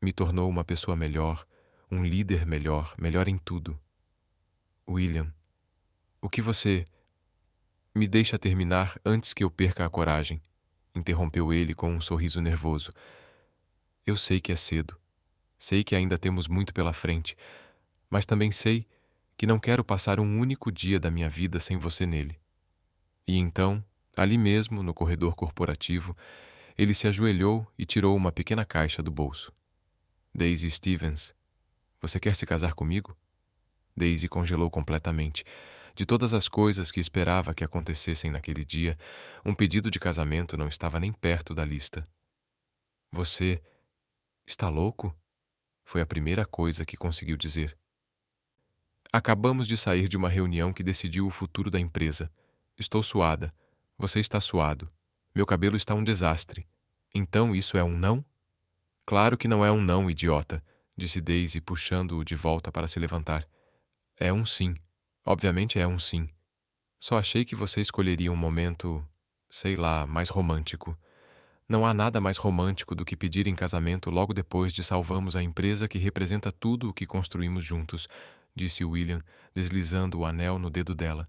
Me tornou uma pessoa melhor, um líder melhor, melhor em tudo. William, o que você... Me deixa terminar antes que eu perca a coragem, interrompeu ele com um sorriso nervoso. Eu sei que é cedo. Sei que ainda temos muito pela frente, mas também sei que não quero passar um único dia da minha vida sem você nele. E então, ali mesmo, no corredor corporativo, ele se ajoelhou e tirou uma pequena caixa do bolso. Daisy Stevens, você quer se casar comigo? Daisy congelou completamente. De todas as coisas que esperava que acontecessem naquele dia, um pedido de casamento não estava nem perto da lista. Você está louco? Foi a primeira coisa que conseguiu dizer. Acabamos de sair de uma reunião que decidiu o futuro da empresa. Estou suada. Você está suado. Meu cabelo está um desastre. Então isso é um não? Claro que não é um não, idiota, disse Daisy, puxando-o de volta para se levantar. É um sim. Obviamente é um sim. Só achei que você escolheria um momento, sei lá, mais romântico. Não há nada mais romântico do que pedir em casamento logo depois de salvamos a empresa que representa tudo o que construímos juntos, disse William, deslizando o anel no dedo dela.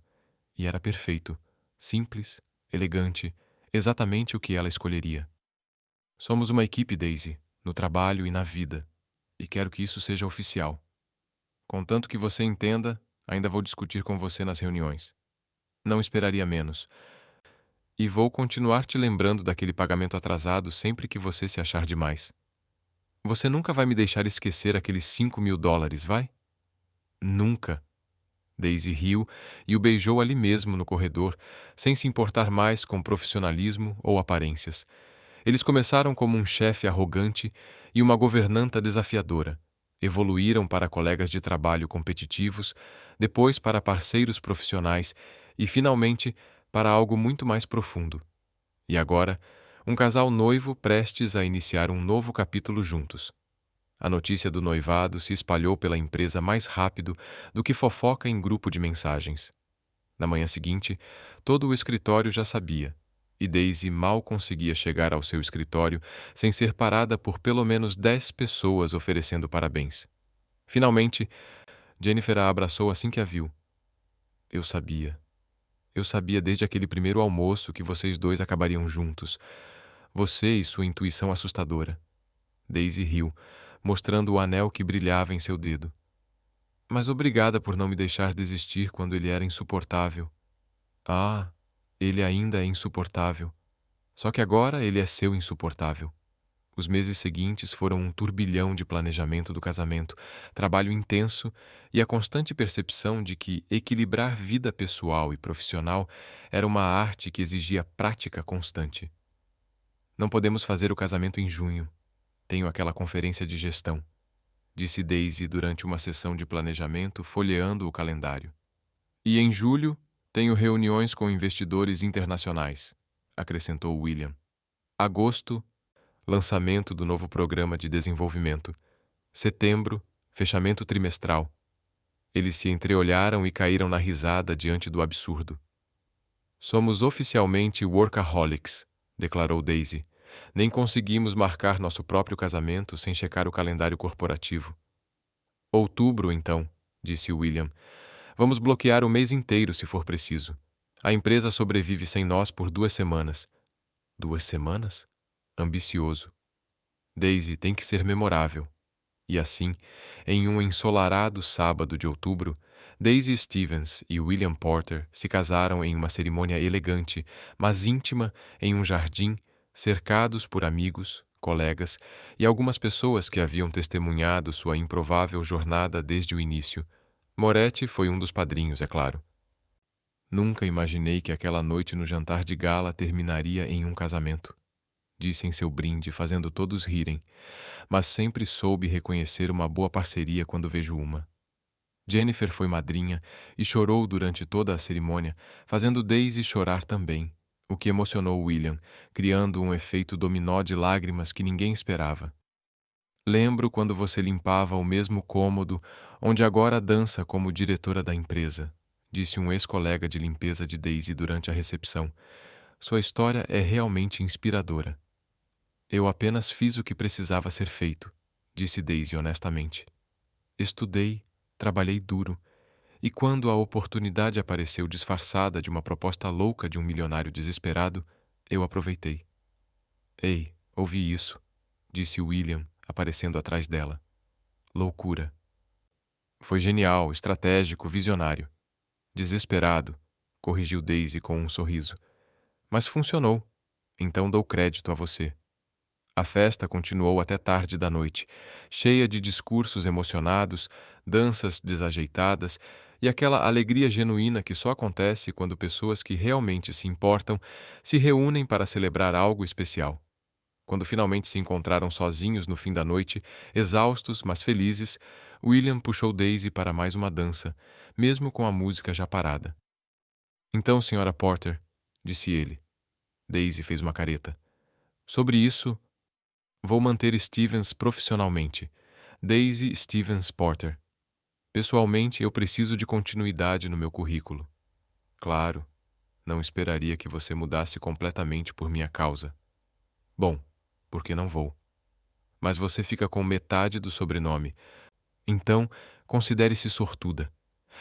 E era perfeito, simples, elegante, exatamente o que ela escolheria. Somos uma equipe, Daisy, no trabalho e na vida, e quero que isso seja oficial. Contanto que você entenda, ainda vou discutir com você nas reuniões. Não esperaria menos. E vou continuar te lembrando daquele pagamento atrasado sempre que você se achar demais. Você nunca vai me deixar esquecer aqueles $5.000, vai? Nunca. Daisy riu e o beijou ali mesmo no corredor, sem se importar mais com profissionalismo ou aparências. Eles começaram como um chefe arrogante e uma governanta desafiadora. Evoluíram para colegas de trabalho competitivos, depois para parceiros profissionais e, finalmente, para algo muito mais profundo. E agora, um casal noivo prestes a iniciar um novo capítulo juntos. A notícia do noivado se espalhou pela empresa mais rápido do que fofoca em grupo de mensagens. Na manhã seguinte, todo o escritório já sabia, e Daisy mal conseguia chegar ao seu escritório sem ser parada por pelo menos 10 pessoas oferecendo parabéns. Finalmente, Jennifer a abraçou assim que a viu. Eu sabia. Eu sabia desde aquele primeiro almoço que vocês dois acabariam juntos. Você e sua intuição assustadora. Daisy riu, mostrando o anel que brilhava em seu dedo. Mas obrigada por não me deixar desistir quando ele era insuportável. Ah, ele ainda é insuportável. Só que agora ele é seu insuportável. Os meses seguintes foram um turbilhão de planejamento do casamento, trabalho intenso e a constante percepção de que equilibrar vida pessoal e profissional era uma arte que exigia prática constante. Não podemos fazer o casamento em junho. Tenho aquela conferência de gestão, disse Daisy durante uma sessão de planejamento, folheando o calendário. E em julho, tenho reuniões com investidores internacionais, acrescentou William. Agosto, lançamento do novo programa de desenvolvimento. Setembro, fechamento trimestral. Eles se entreolharam e caíram na risada diante do absurdo. Somos oficialmente workaholics, declarou Daisy. Nem conseguimos marcar nosso próprio casamento sem checar o calendário corporativo. Outubro, então, disse William. Vamos bloquear o mês inteiro se for preciso. A empresa sobrevive sem nós por 2 semanas. 2 semanas? Ambicioso. Daisy tem que ser memorável. E assim, em um ensolarado sábado de outubro, Daisy Stevens e William Porter se casaram em uma cerimônia elegante, mas íntima, em um jardim, cercados por amigos, colegas e algumas pessoas que haviam testemunhado sua improvável jornada desde o início. Moretti foi um dos padrinhos, é claro. Nunca imaginei que aquela noite no jantar de gala terminaria em um casamento, disse em seu brinde, fazendo todos rirem, mas sempre soube reconhecer uma boa parceria quando vejo uma. Jennifer foi madrinha e chorou durante toda a cerimônia, fazendo Daisy chorar também, o que emocionou William, criando um efeito dominó de lágrimas que ninguém esperava. Lembro quando você limpava o mesmo cômodo onde agora dança como diretora da empresa, disse um ex-colega de limpeza de Daisy durante a recepção. Sua história é realmente inspiradora. Eu apenas fiz o que precisava ser feito, disse Daisy honestamente. Estudei, trabalhei duro, e quando a oportunidade apareceu disfarçada de uma proposta louca de um milionário desesperado, eu aproveitei. Ei, ouvi isso, disse William, aparecendo atrás dela. Loucura. Foi genial, estratégico, visionário. Desesperado, corrigiu Daisy com um sorriso. Mas funcionou, então dou crédito a você. A festa continuou até tarde da noite, cheia de discursos emocionados, danças desajeitadas e aquela alegria genuína que só acontece quando pessoas que realmente se importam se reúnem para celebrar algo especial. Quando finalmente se encontraram sozinhos no fim da noite, exaustos, mas felizes, William puxou Daisy para mais uma dança, mesmo com a música já parada. Então, Sra. Porter, disse ele. Daisy fez uma careta. Sobre isso, vou manter Stevens profissionalmente. Daisy Stevens Porter. Pessoalmente, eu preciso de continuidade no meu currículo. Claro, não esperaria que você mudasse completamente por minha causa. Bom, porque não vou. Mas você fica com metade do sobrenome. Então, considere-se sortuda.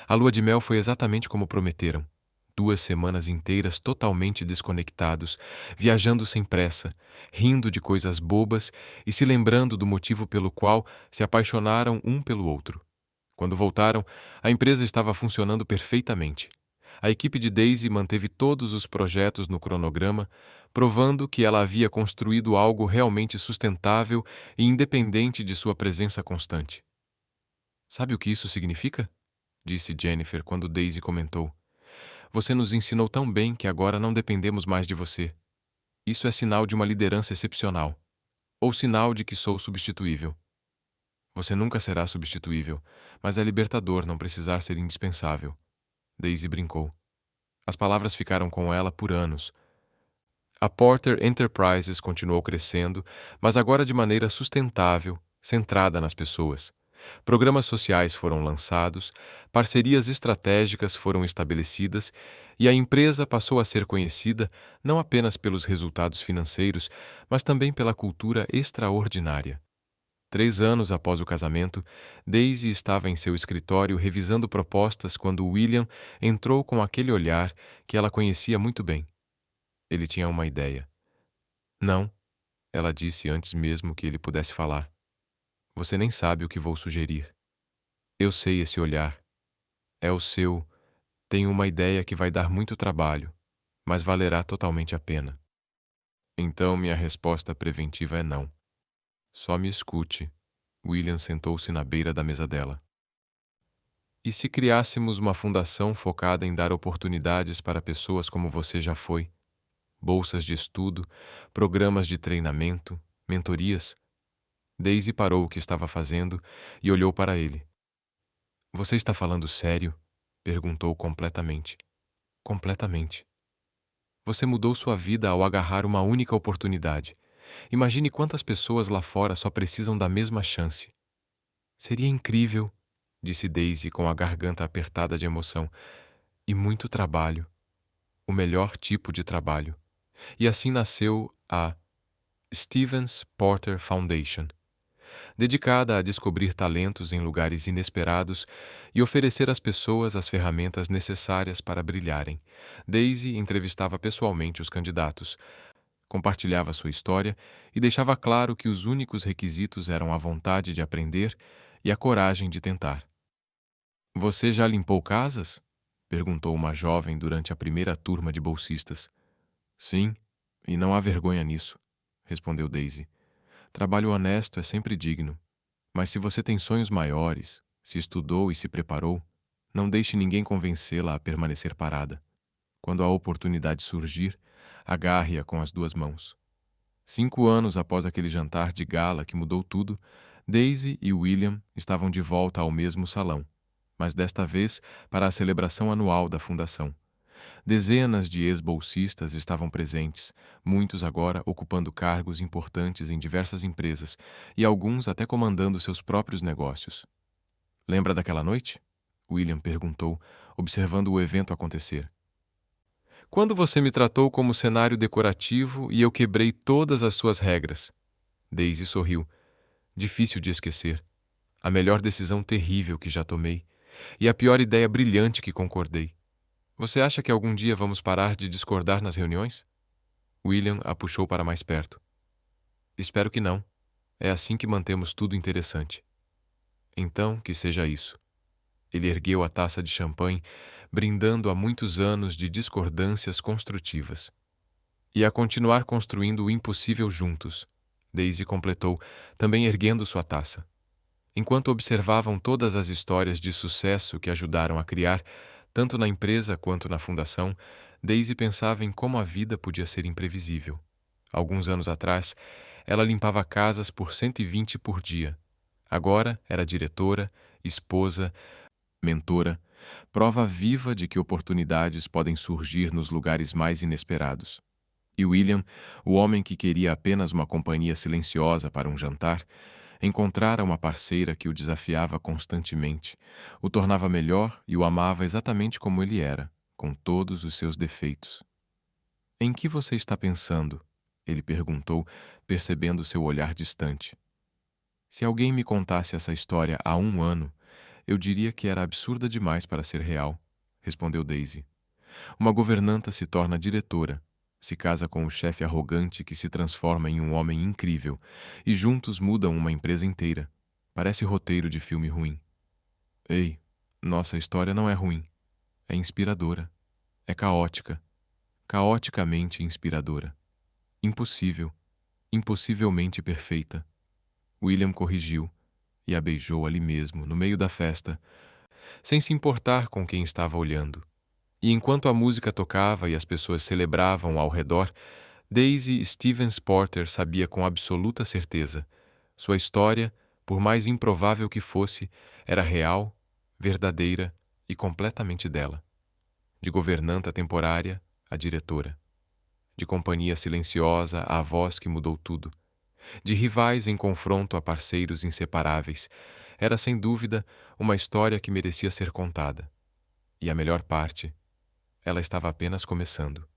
A lua de mel foi exatamente como prometeram. 2 semanas inteiras totalmente desconectados, viajando sem pressa, rindo de coisas bobas e se lembrando do motivo pelo qual se apaixonaram um pelo outro. Quando voltaram, a empresa estava funcionando perfeitamente. A equipe de Daisy manteve todos os projetos no cronograma, provando que ela havia construído algo realmente sustentável e independente de sua presença constante. Sabe o que isso significa? disse Jennifer quando Daisy comentou. Você nos ensinou tão bem que agora não dependemos mais de você. Isso é sinal de uma liderança excepcional. Ou sinal de que sou substituível. Você nunca será substituível, mas é libertador não precisar ser indispensável. Daisy brincou. As palavras ficaram com ela por anos. A Porter Enterprises continuou crescendo, mas agora de maneira sustentável, centrada nas pessoas. Programas sociais foram lançados, parcerias estratégicas foram estabelecidas e a empresa passou a ser conhecida não apenas pelos resultados financeiros, mas também pela cultura extraordinária. 3 anos após o casamento, Daisy estava em seu escritório revisando propostas quando William entrou com aquele olhar que ela conhecia muito bem. Ele tinha uma ideia. Não, ela disse antes mesmo que ele pudesse falar. Você nem sabe o que vou sugerir. Eu sei esse olhar. É o seu. Tenho uma ideia que vai dar muito trabalho, mas valerá totalmente a pena. Então minha resposta preventiva é não. Só me escute. William sentou-se na beira da mesa dela. E se criássemos uma fundação focada em dar oportunidades para pessoas como você já foi? Bolsas de estudo, programas de treinamento, mentorias? Daisy parou o que estava fazendo e olhou para ele. Você está falando sério? Perguntou completamente. Completamente. Você mudou sua vida ao agarrar uma única oportunidade. Imagine quantas pessoas lá fora só precisam da mesma chance. Seria incrível, disse Daisy com a garganta apertada de emoção. E muito trabalho. O melhor tipo de trabalho. E assim nasceu a Stevens Porter Foundation, dedicada a descobrir talentos em lugares inesperados e oferecer às pessoas as ferramentas necessárias para brilharem. Daisy entrevistava pessoalmente os candidatos, compartilhava sua história e deixava claro que os únicos requisitos eram a vontade de aprender e a coragem de tentar. Você já limpou casas? Perguntou uma jovem durante a primeira turma de bolsistas. Sim, e não há vergonha nisso, respondeu Daisy. Trabalho honesto é sempre digno, mas se você tem sonhos maiores, se estudou e se preparou, não deixe ninguém convencê-la a permanecer parada. Quando a oportunidade surgir, agarre-a com as 2 mãos. 5 anos após aquele jantar de gala que mudou tudo, Daisy e William estavam de volta ao mesmo salão, mas desta vez para a celebração anual da fundação. Dezenas de ex-bolsistas estavam presentes, muitos agora ocupando cargos importantes em diversas empresas e alguns até comandando seus próprios negócios. Lembra daquela noite? William perguntou, observando o evento acontecer. Quando você me tratou como cenário decorativo e eu quebrei todas as suas regras. Daisy sorriu. Difícil de esquecer. A melhor decisão terrível que já tomei. E a pior ideia brilhante que concordei. Você acha que algum dia vamos parar de discordar nas reuniões? William a puxou para mais perto. Espero que não. É assim que mantemos tudo interessante. Então, que seja isso. Ele ergueu a taça de champanhe, brindando a muitos anos de discordâncias construtivas. E a continuar construindo o impossível juntos, Daisy completou, também erguendo sua taça. Enquanto observavam todas as histórias de sucesso que ajudaram a criar, tanto na empresa quanto na fundação, Daisy pensava em como a vida podia ser imprevisível. Alguns anos atrás, ela limpava casas por 120 por dia. Agora era diretora, esposa, mentora, prova viva de que oportunidades podem surgir nos lugares mais inesperados. E William, o homem que queria apenas uma companhia silenciosa para um jantar, encontrara uma parceira que o desafiava constantemente, o tornava melhor e o amava exatamente como ele era, com todos os seus defeitos. Em que você está pensando? Ele perguntou, percebendo seu olhar distante. Se alguém me contasse essa história há 1 ano, eu diria que era absurda demais para ser real, respondeu Daisy. Uma governanta se torna diretora, se casa com um chefe arrogante que se transforma em um homem incrível, e juntos mudam uma empresa inteira. Parece roteiro de filme ruim. Ei, nossa história não é ruim. É inspiradora. É caótica. Caoticamente inspiradora. Impossível. Impossivelmente perfeita. William corrigiu e a beijou ali mesmo, no meio da festa. sem se importar com quem estava olhando. E enquanto a música tocava e as pessoas celebravam ao redor, Daisy Stevens Porter sabia com absoluta certeza: sua história, por mais improvável que fosse, era real, verdadeira e completamente dela. De governanta temporária a diretora. De companhia silenciosa à voz que mudou tudo. De rivais em confronto a parceiros inseparáveis. Era sem dúvida uma história que merecia ser contada. E a melhor parte, ela estava apenas começando.